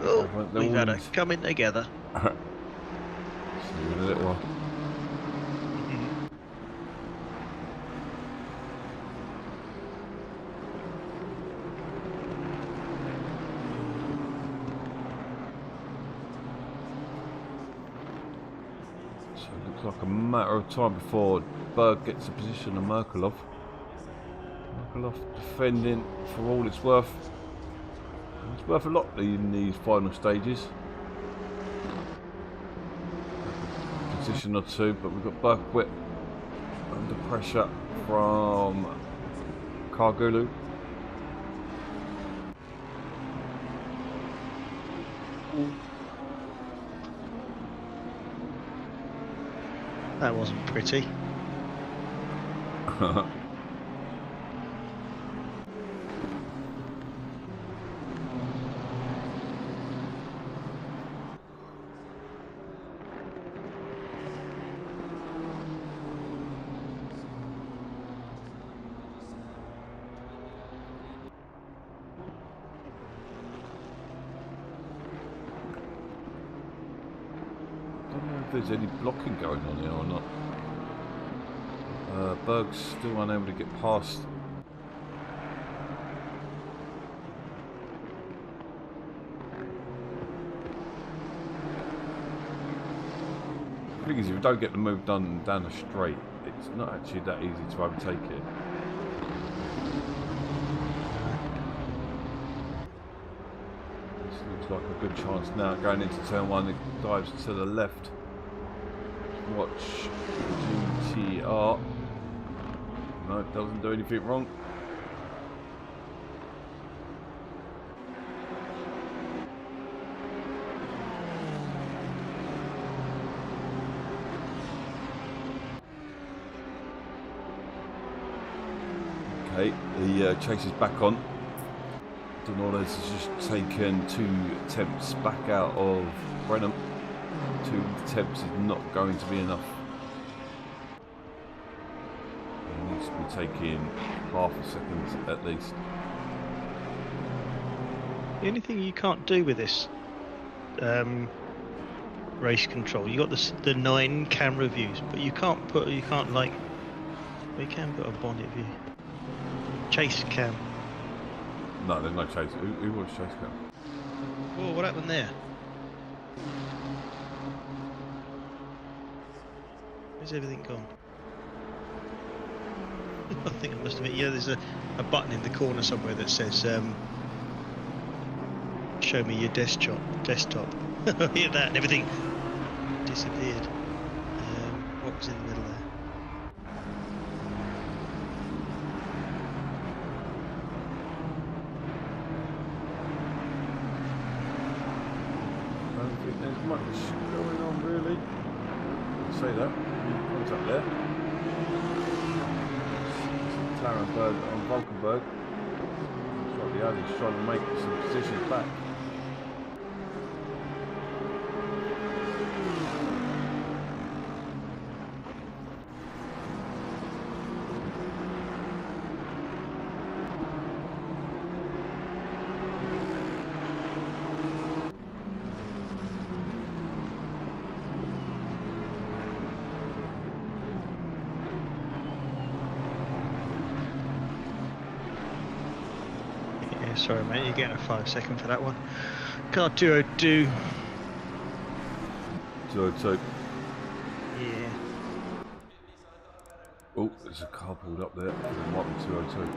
Oh, The we've had a wins. coming together. See you in a little while. So it looks like a matter of time before Berg gets a position of Merkelov. Merkelov defending for all it's worth. It's worth a lot in these final stages. Position or two, but we've got Bergwit under pressure from Kargulu. That wasn't pretty. I don't know if there's any blocking going on here or not. Berg's still unable to get past. The thing is, if you don't get the move done down the straight, it's not actually that easy to overtake it. This looks like a good chance now. Going into turn one, it dives to the left. Watch GTR. No, it doesn't do anything wrong. Okay, the chase is back on. Denores has just taken 2 attempts back out of Brenham. 2 attempts is not going to be enough. He needs to be taking half a second at least. The only thing you can't do with this race control, you got the 9 camera views, but you can put a bonnet view. Chase cam. No, there's no chase. Who was chase cam? Oh, what happened there? Where's everything gone? I think I must admit, yeah, there's a button in the corner somewhere that says show me your desktop. Hear that and everything disappeared. What was in the middle there? I don't think there's much going on really. Say that. Contact there. Tarenberg on Valkenberg. Looks like the Audi's trying to make some positions back. Sorry mate, you're getting a 5 second for that one. Car 202. 202. Yeah. Oh, there's a car pulled up there. It might be 202.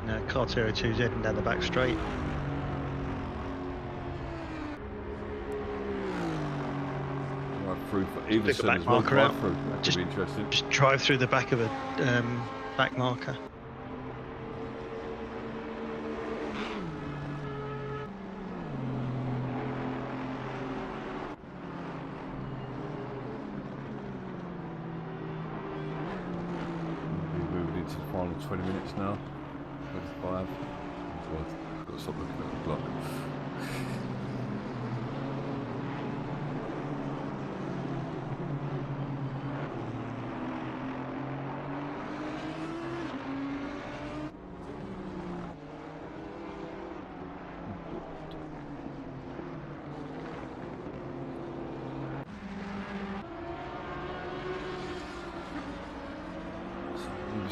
No, car 202's heading down the back straight. Through for either Pick a side back as well. marker Drive out. through. That could be interesting. Just drive through the back of a back marker. We're moving into the final 20 minutes now. 25. God, I've got to stop looking at the clock.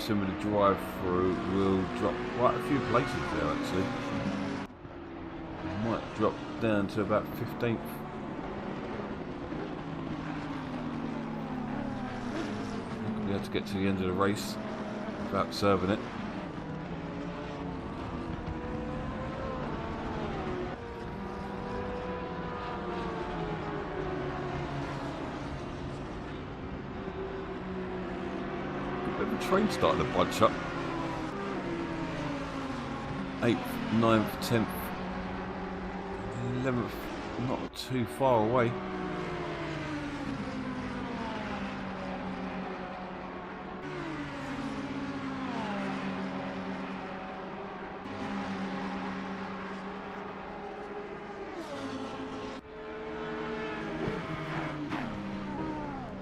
Everson with a drive through will drop quite a few places there actually. Might drop down to about 15th. We have to get to the end of the race without serving it. The train started to bunch up. 8th, 9th, 10th, 11th, not too far away.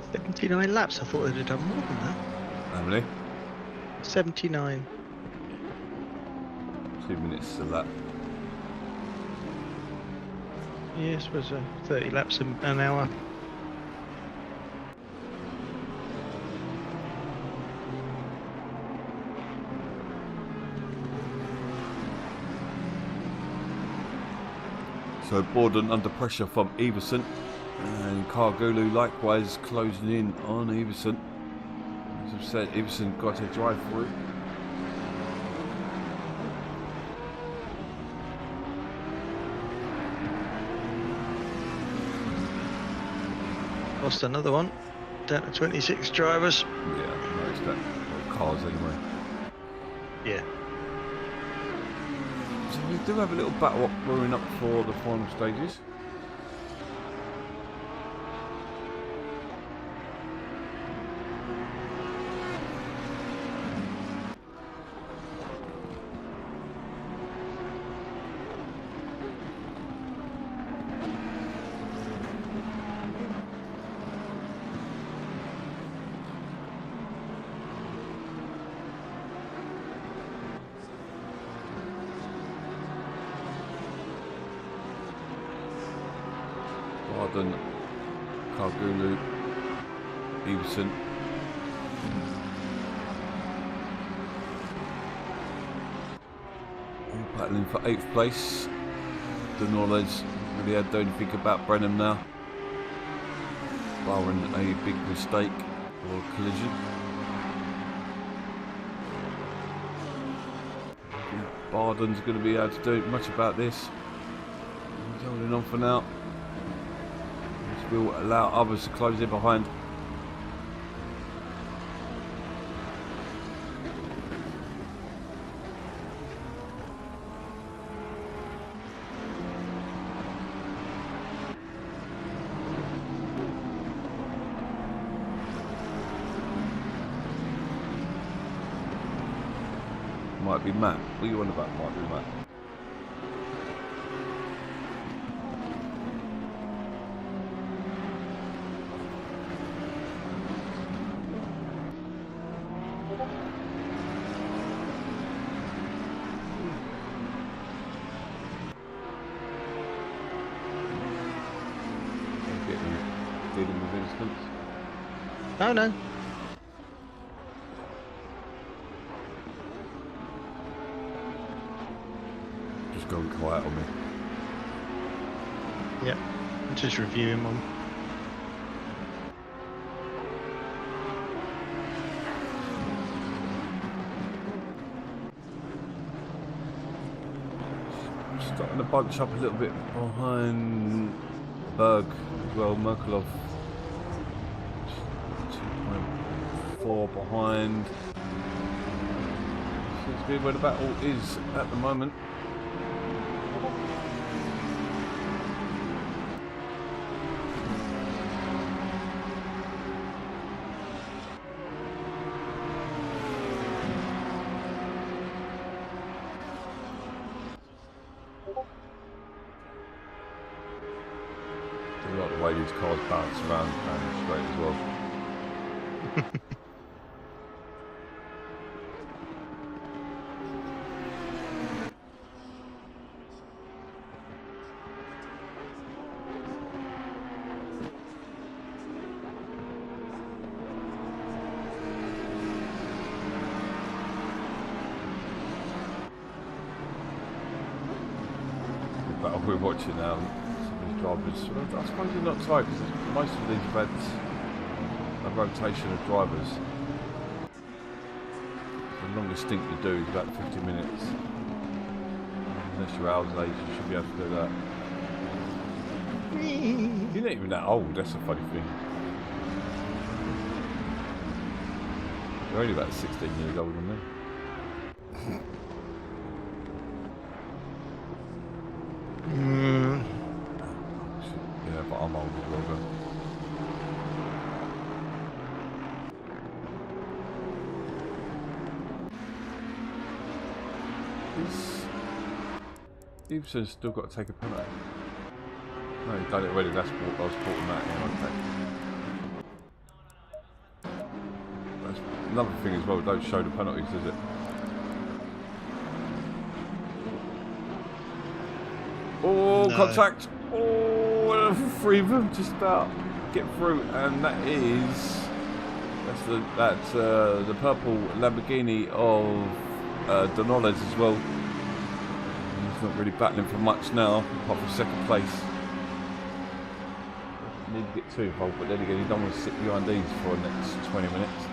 "79 laps. I thought they'd have done more than that. How many? 79. 2 minutes to lap. Yeah, I suppose 30 laps an hour. So Borden under pressure from Everson, and Cargulu likewise closing in on Everson. As I've said, Everson got a drive through. Lost another one. Down to 26 drivers. Yeah, I noticed that. Well, cars anyway. Yeah. So we do have a little battle up brewing up for the final stages. Arden, Cargulu, Everson. All battling for 8th place. The knowledge really had to think about Brenham now, barring a big mistake or collision. Barden's going to be able to do much about this. He's holding on for now. This will allow others to close in behind. Might be Matt. What are you on about? Might be Matt. Dealing with incidents. Oh no. Just going quiet on me. Yeah. I'm just reviewing one. Starting to bunch up a little bit behind Berg as well. Merkelov 2.4 behind. Seems to be where the battle is at the moment. I like the way these cars bounce around down the straight as well. battle we're watching now. Some of these drivers, well, I suppose you're not tight because most of these have had a rotation of drivers. The longest stint you do is about 50 minutes. Unless you're hours age, you should be able to do that. You're not even that old, that's a funny thing. You're only about 16 years older than me. Yeah, but I'm old as well, though. Eveson's still got to take a penalty. No, he's done it already. That's what I was caught on that. Yeah, okay. That's another thing as well. Don't show the penalties, does it? Oh, No. contact! Oh, three of them just about get through, and that's the purple Lamborghini of Donales as well. He's not really battling for much now, apart from second place. Need to get too involved, but then again, he don't want to sit behind these for the next 20 minutes.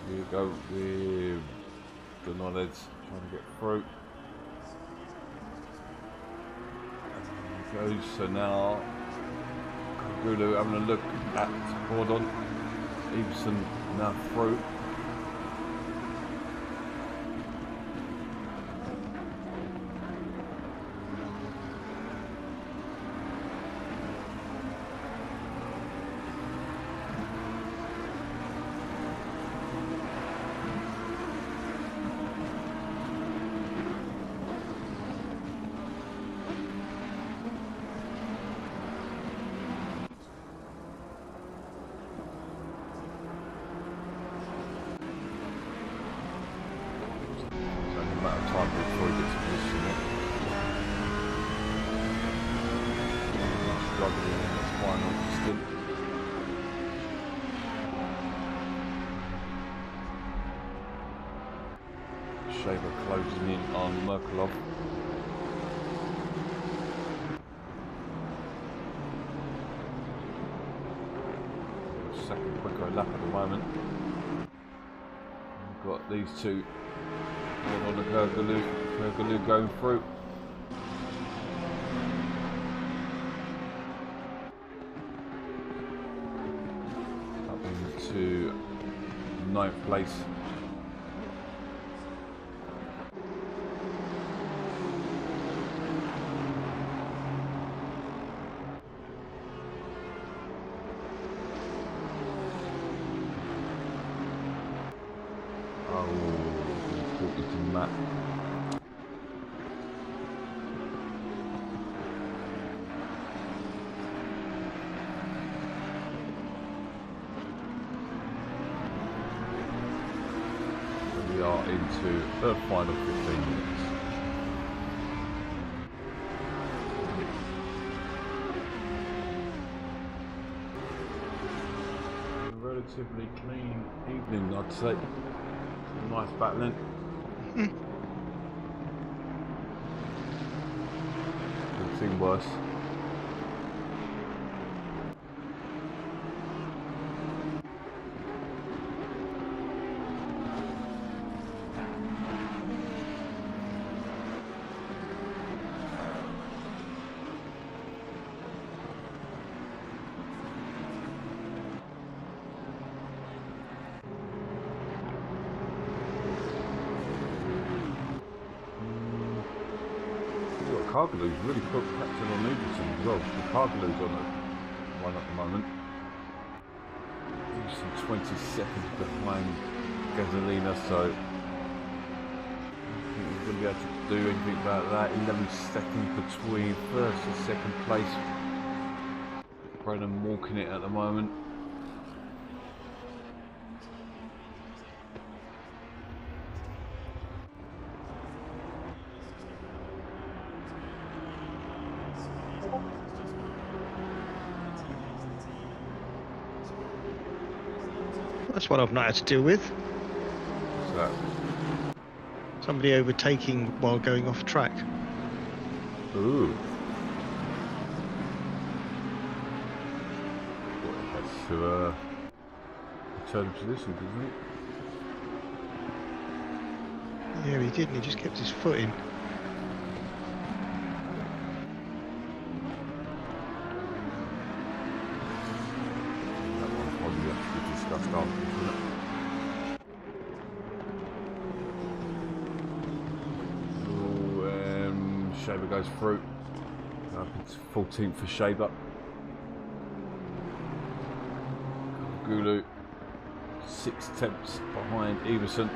Here we go with the knowledge trying to get through. There he goes, so now Gulu having a look at Bordon. Everson now through. Time before he gets a position there. Struggling in this final stint. Shaver closing in on Merkelov. Second quicker lap at the moment. We've got these two. On the Kurgaloo going through. Up into 9th place. Matt. We are into the final 15 minutes. A relatively clean evening, I'd say. Some nice battling. Could seen worse. Cargaloo's really put pressure on Everson as well. The Cargaloo's on the one at the moment. Everson 20 seconds behind Gasolina, so I think he's going to be able to do anything about that. 11 seconds between first and second place. Brennan walking it at the moment. That's what I've not had to deal with. So, Somebody overtaking while going off track. ooh. Has to return position, doesn't it? Yeah, he didn't. He just kept his foot in. That one probably has to be discussed after, isn't it? Shaver goes through. Up into 14th for Shaver. Gulu 6 tenths behind Everson.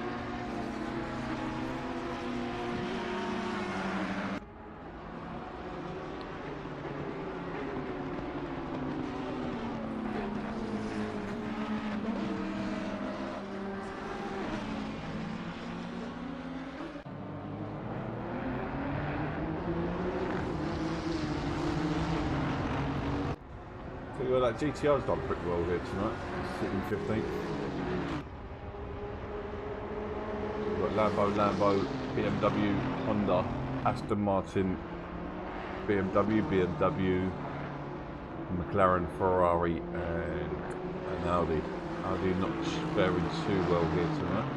Well, that GTR's done pretty well here tonight, sitting 15th. We've got Lambo, BMW, Honda, Aston Martin, BMW, McLaren, Ferrari, and an Audi. Audi not faring too well here tonight.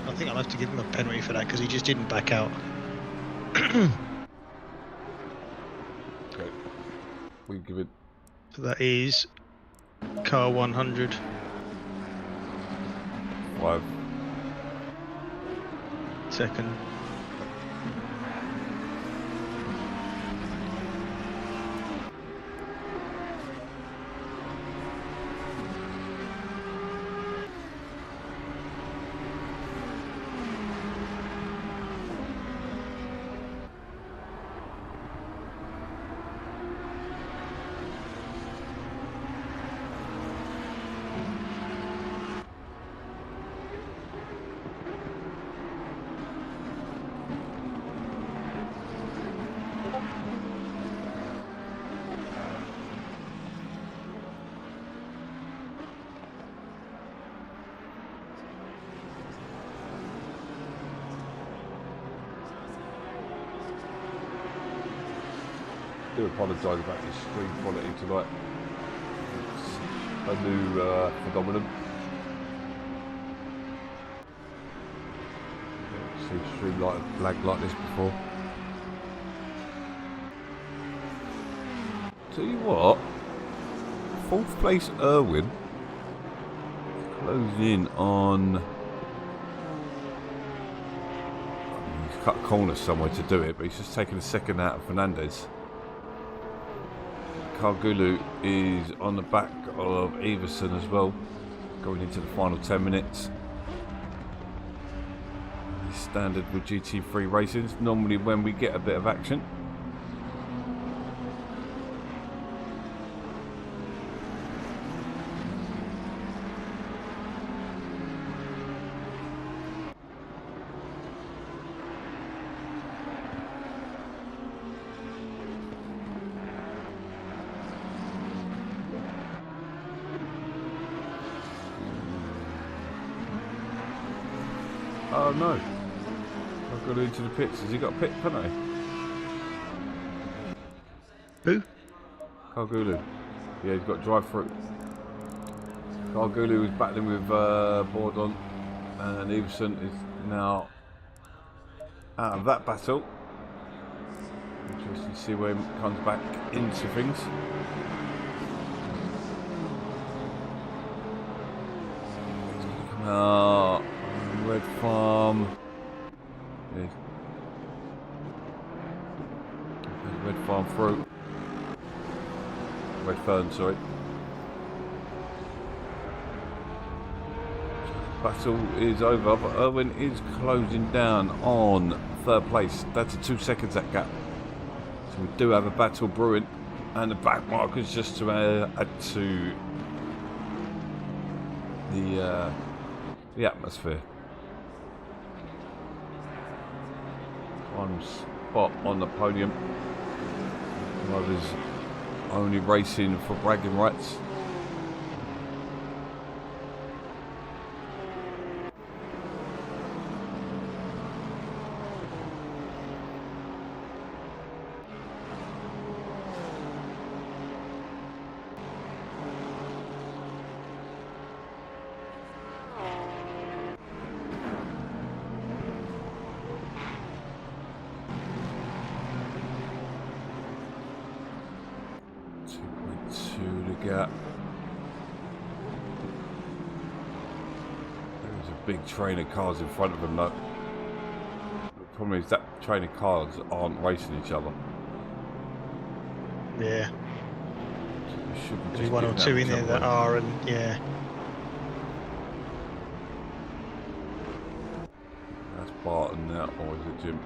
I think I'll have to give him a penalty for that because he just didn't back out. Okay. We give it. So that is car 100. 5. Second. I do apologise about the screen quality tonight. It's a new phenomenon. I've seen stream lag like this before. Tell you what, 4th place Irwin closing in on. He's cut a corner somewhere to do it, but he's just taken a second out of Fernandez. Cargulu is on the back of Everson as well, going into the final 10 minutes. Standard with GT3 racing, normally when we get a bit of action. Oh no, Cargulu into the pits. Has he got a pit penalty? Who? Cargulu. Yeah, he's got drive through. Cargulu was battling with Bordon, and Everson is now out of that battle. Interesting to see where he comes back into things. He's going to come out. Red Farm. Yeah. Red Farm through. Red Fern, sorry. Battle is over, but Irwin is closing down on third place. That's a 2 seconds that gap. So we do have a battle brewing, and the back markers just to add to the atmosphere. One spot on the podium. Others only racing for bragging rights. Gap. There's a big train of cars in front of them though. The problem is that train of cars aren't racing each other. Yeah. So There's one or two in there that are, and yeah. That's Barton now, or is it Jim?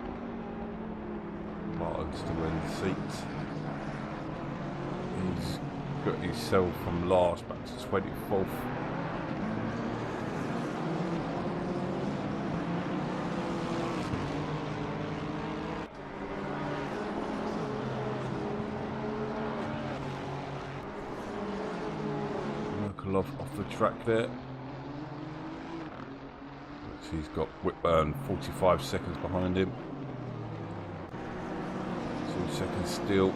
Barton's still in the seat. He's got himself from last back to 24th. Merkelov off the track there. He's got Whitburn 45 seconds behind him. 2 seconds still.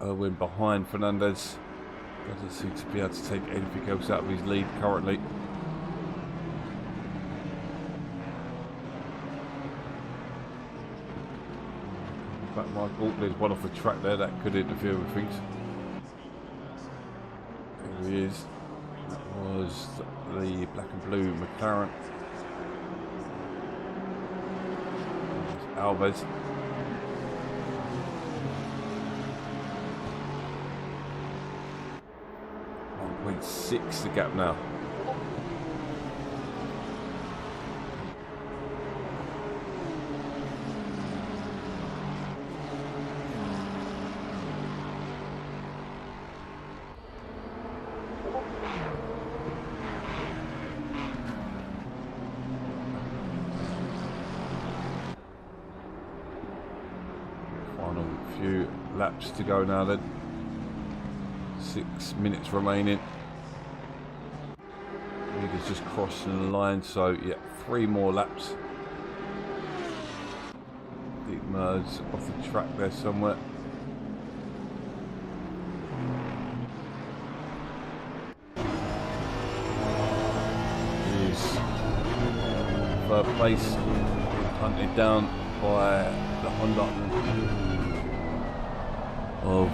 Irwin behind Fernandez. Doesn't seem to be able to take anything else out of his lead currently. Back Michael, there's one off the track there that could interfere with things. There he is. That was the black and blue McLaren. There's Alves. 1.6 the gap now. Final few laps to go now then. 6 minutes remaining. Leader's just crossing the line, so yeah, 3 more laps. Dietmar's off the track there somewhere. He's third place, hunted down by the Honda of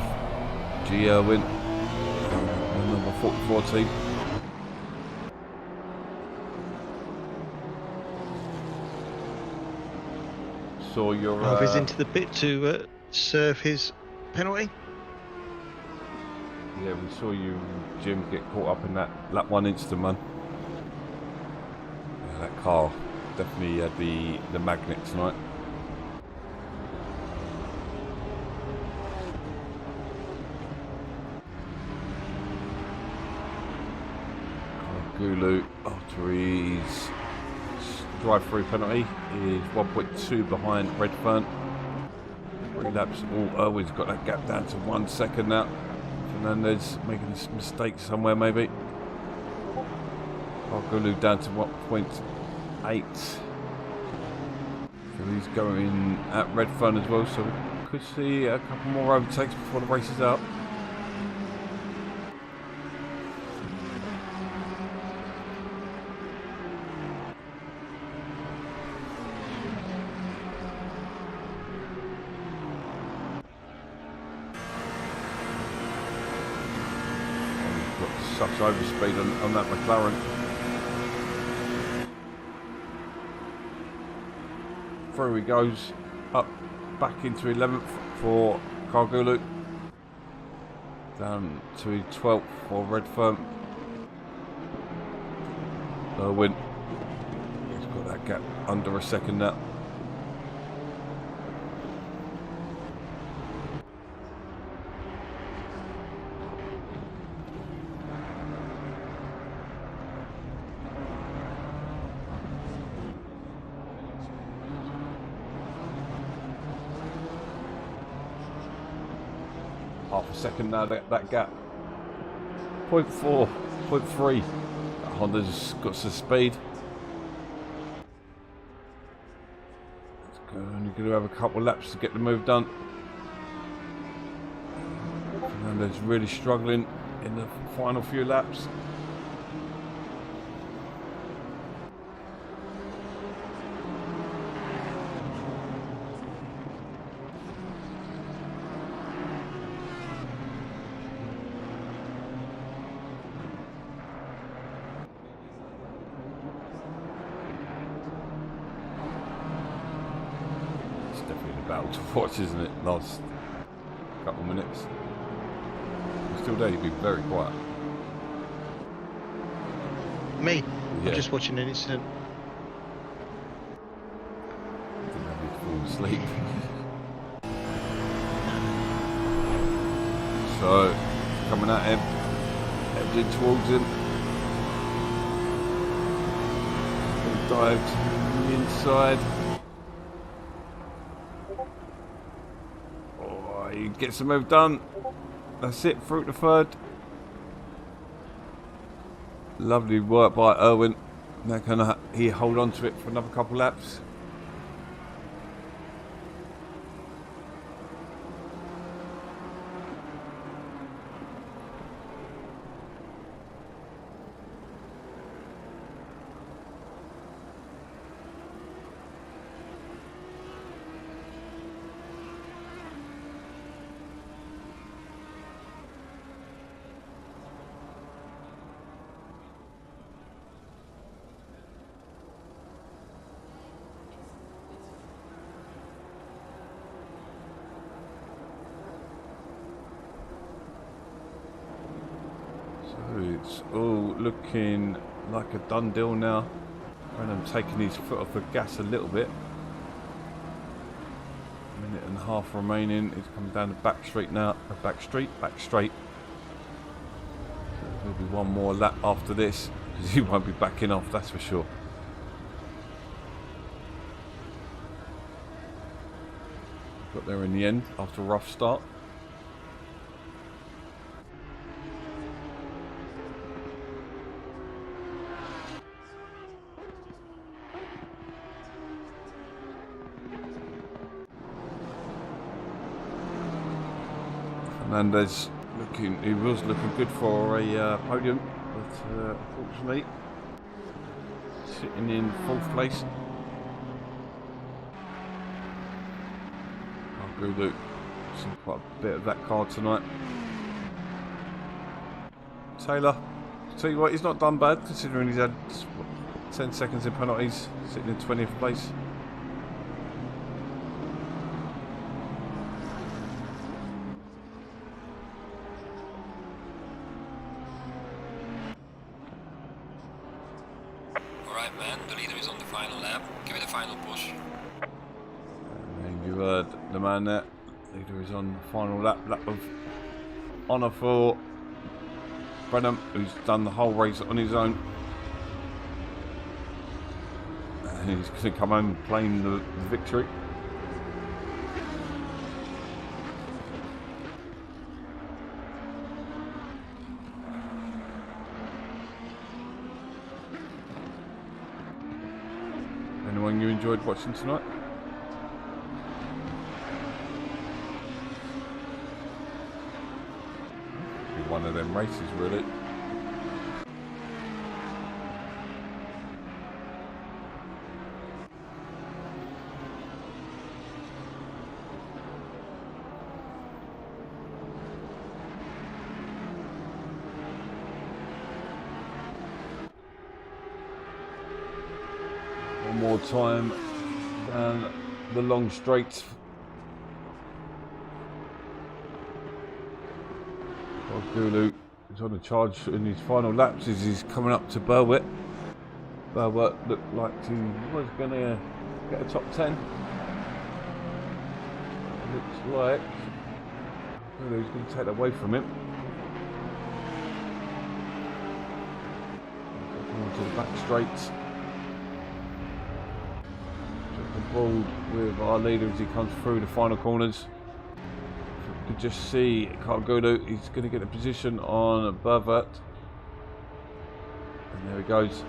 G. Irwin, number 44 team. Saw your Alves into the pit to serve his penalty. Yeah, we saw you, Jim, get caught up in that lap 1 instant, man. Yeah, that car definitely had the magnet tonight. Gulu after his drive-through penalty is 1.2 behind Redfern. 3 laps. Oh, Irwin's got that gap down to 1 second now. Fernandez making a mistake somewhere maybe. Gulu down to 1.8. So he's going at Redfern as well, so we could see a couple more overtakes before the race is out. Such overspeed on that McLaren. Through he goes, up back into 11th for Cargulu. Down to 12th for Redfern. Irwin. He's got that gap under a second now. Half a second now, that gap. 0.4, 0.3. Honda's got some speed. Only going to have a couple of laps to get the move done. Fernando's really struggling in the final few laps. Battle to watch, isn't it? Last couple of minutes. You're still there, you'd be very quiet. Me? Yeah. I'm just watching an incident. Didn't have me to fall asleep. So, coming at him, heading towards him. Dive to the inside. He gets the move done. That's it, through to third. Lovely work by Irwin. Now can he hold on to it for another couple laps? It's all looking like a done deal now. Brenham taking his foot off the gas a little bit. Minute and a half remaining. He's coming down the back straight now. Back straight. There'll be one more lap after this, because he won't be backing off, that's for sure. Got there in the end after a rough start. Fernandez he was looking good for a podium, but unfortunately sitting in 4th place. I'll go look, seen quite a bit of that card tonight. Taylor, tell you what, he's not done bad considering he's had 10 seconds in penalties, sitting in 20th place. Alright man, the leader is on the final lap. Give it a final push. And you heard the man there. Leader is on the final lap of honour for Brenham, who's done the whole race on his own. And he's going to come home and claim the victory. Anyone you enjoyed watching tonight? one of them races, really. One more time down the long straight. Gulu is on the charge in his final laps as he's coming up to BoATV. BoATV looked like he was going to get a top 10. Looks like Gulu's going to take that away from him. Coming to the back straight. Jumping forward with our leader as he comes through the final corners. Could just see Gulu, he's going to get a position on BoATV, and there he goes,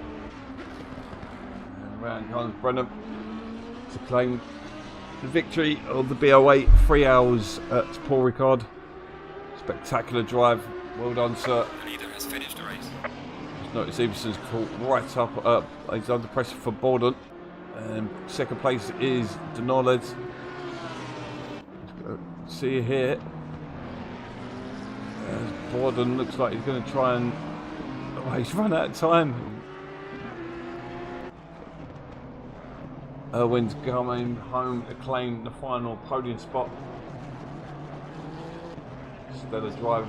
and round comes Brennan to claim the victory of the BoA 3 hours at Paul Ricard. Spectacular drive, well done sir. The leader has finished the race. Just notice Everson's caught right up, he's under pressure for Borden, and second place is Denoled. See here, Borden looks like he's going to try and... Oh, he's run out of time. Irwin's coming home to claim the final podium spot. Stellar drive.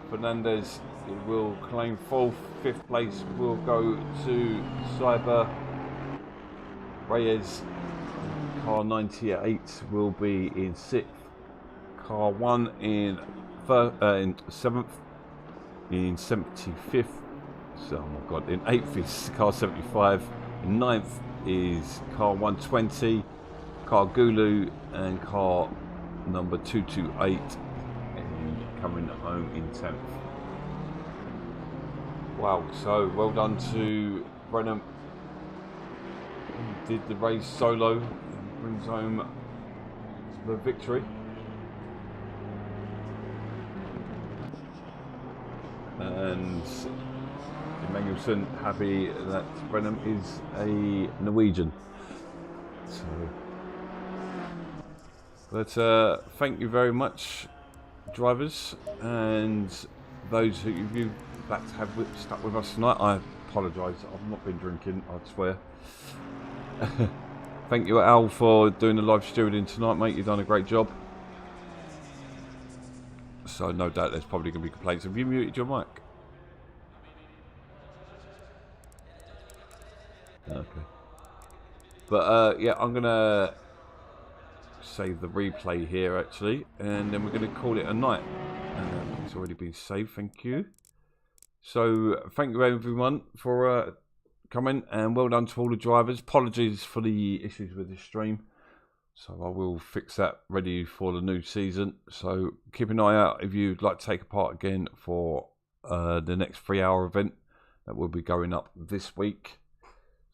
Fernandez will claim 4th. 5th place will go to Cyber. Reyes. Car 98 will be in 6th. Car 1 in 7th. In 75th. So, oh my god, in 8th is car 75. In 9th is car 120. Car Gulu and car number 228. And coming home in 10th. Wow, so well done to Brennan. He did the race solo. Brings home the victory. And Emmanuelson happy that Brennan is a Norwegian. So, but thank you very much, drivers, and those who you've back to have stuck with us tonight. I apologise, I've not been drinking, I swear. Thank you, Al, for doing the live stewarding tonight, mate. You've done a great job. So no doubt there's probably going to be complaints. Have you muted your mic? Okay. But yeah, I'm going to save the replay here actually, and then we're going to call it a night. It's already been saved, thank you. So thank you everyone for coming, and well done to all the drivers. Apologies for the issues with the stream, so I will fix that ready for the new season. So keep an eye out if you'd like to take part again for the next 3 hour event that will be going up this week.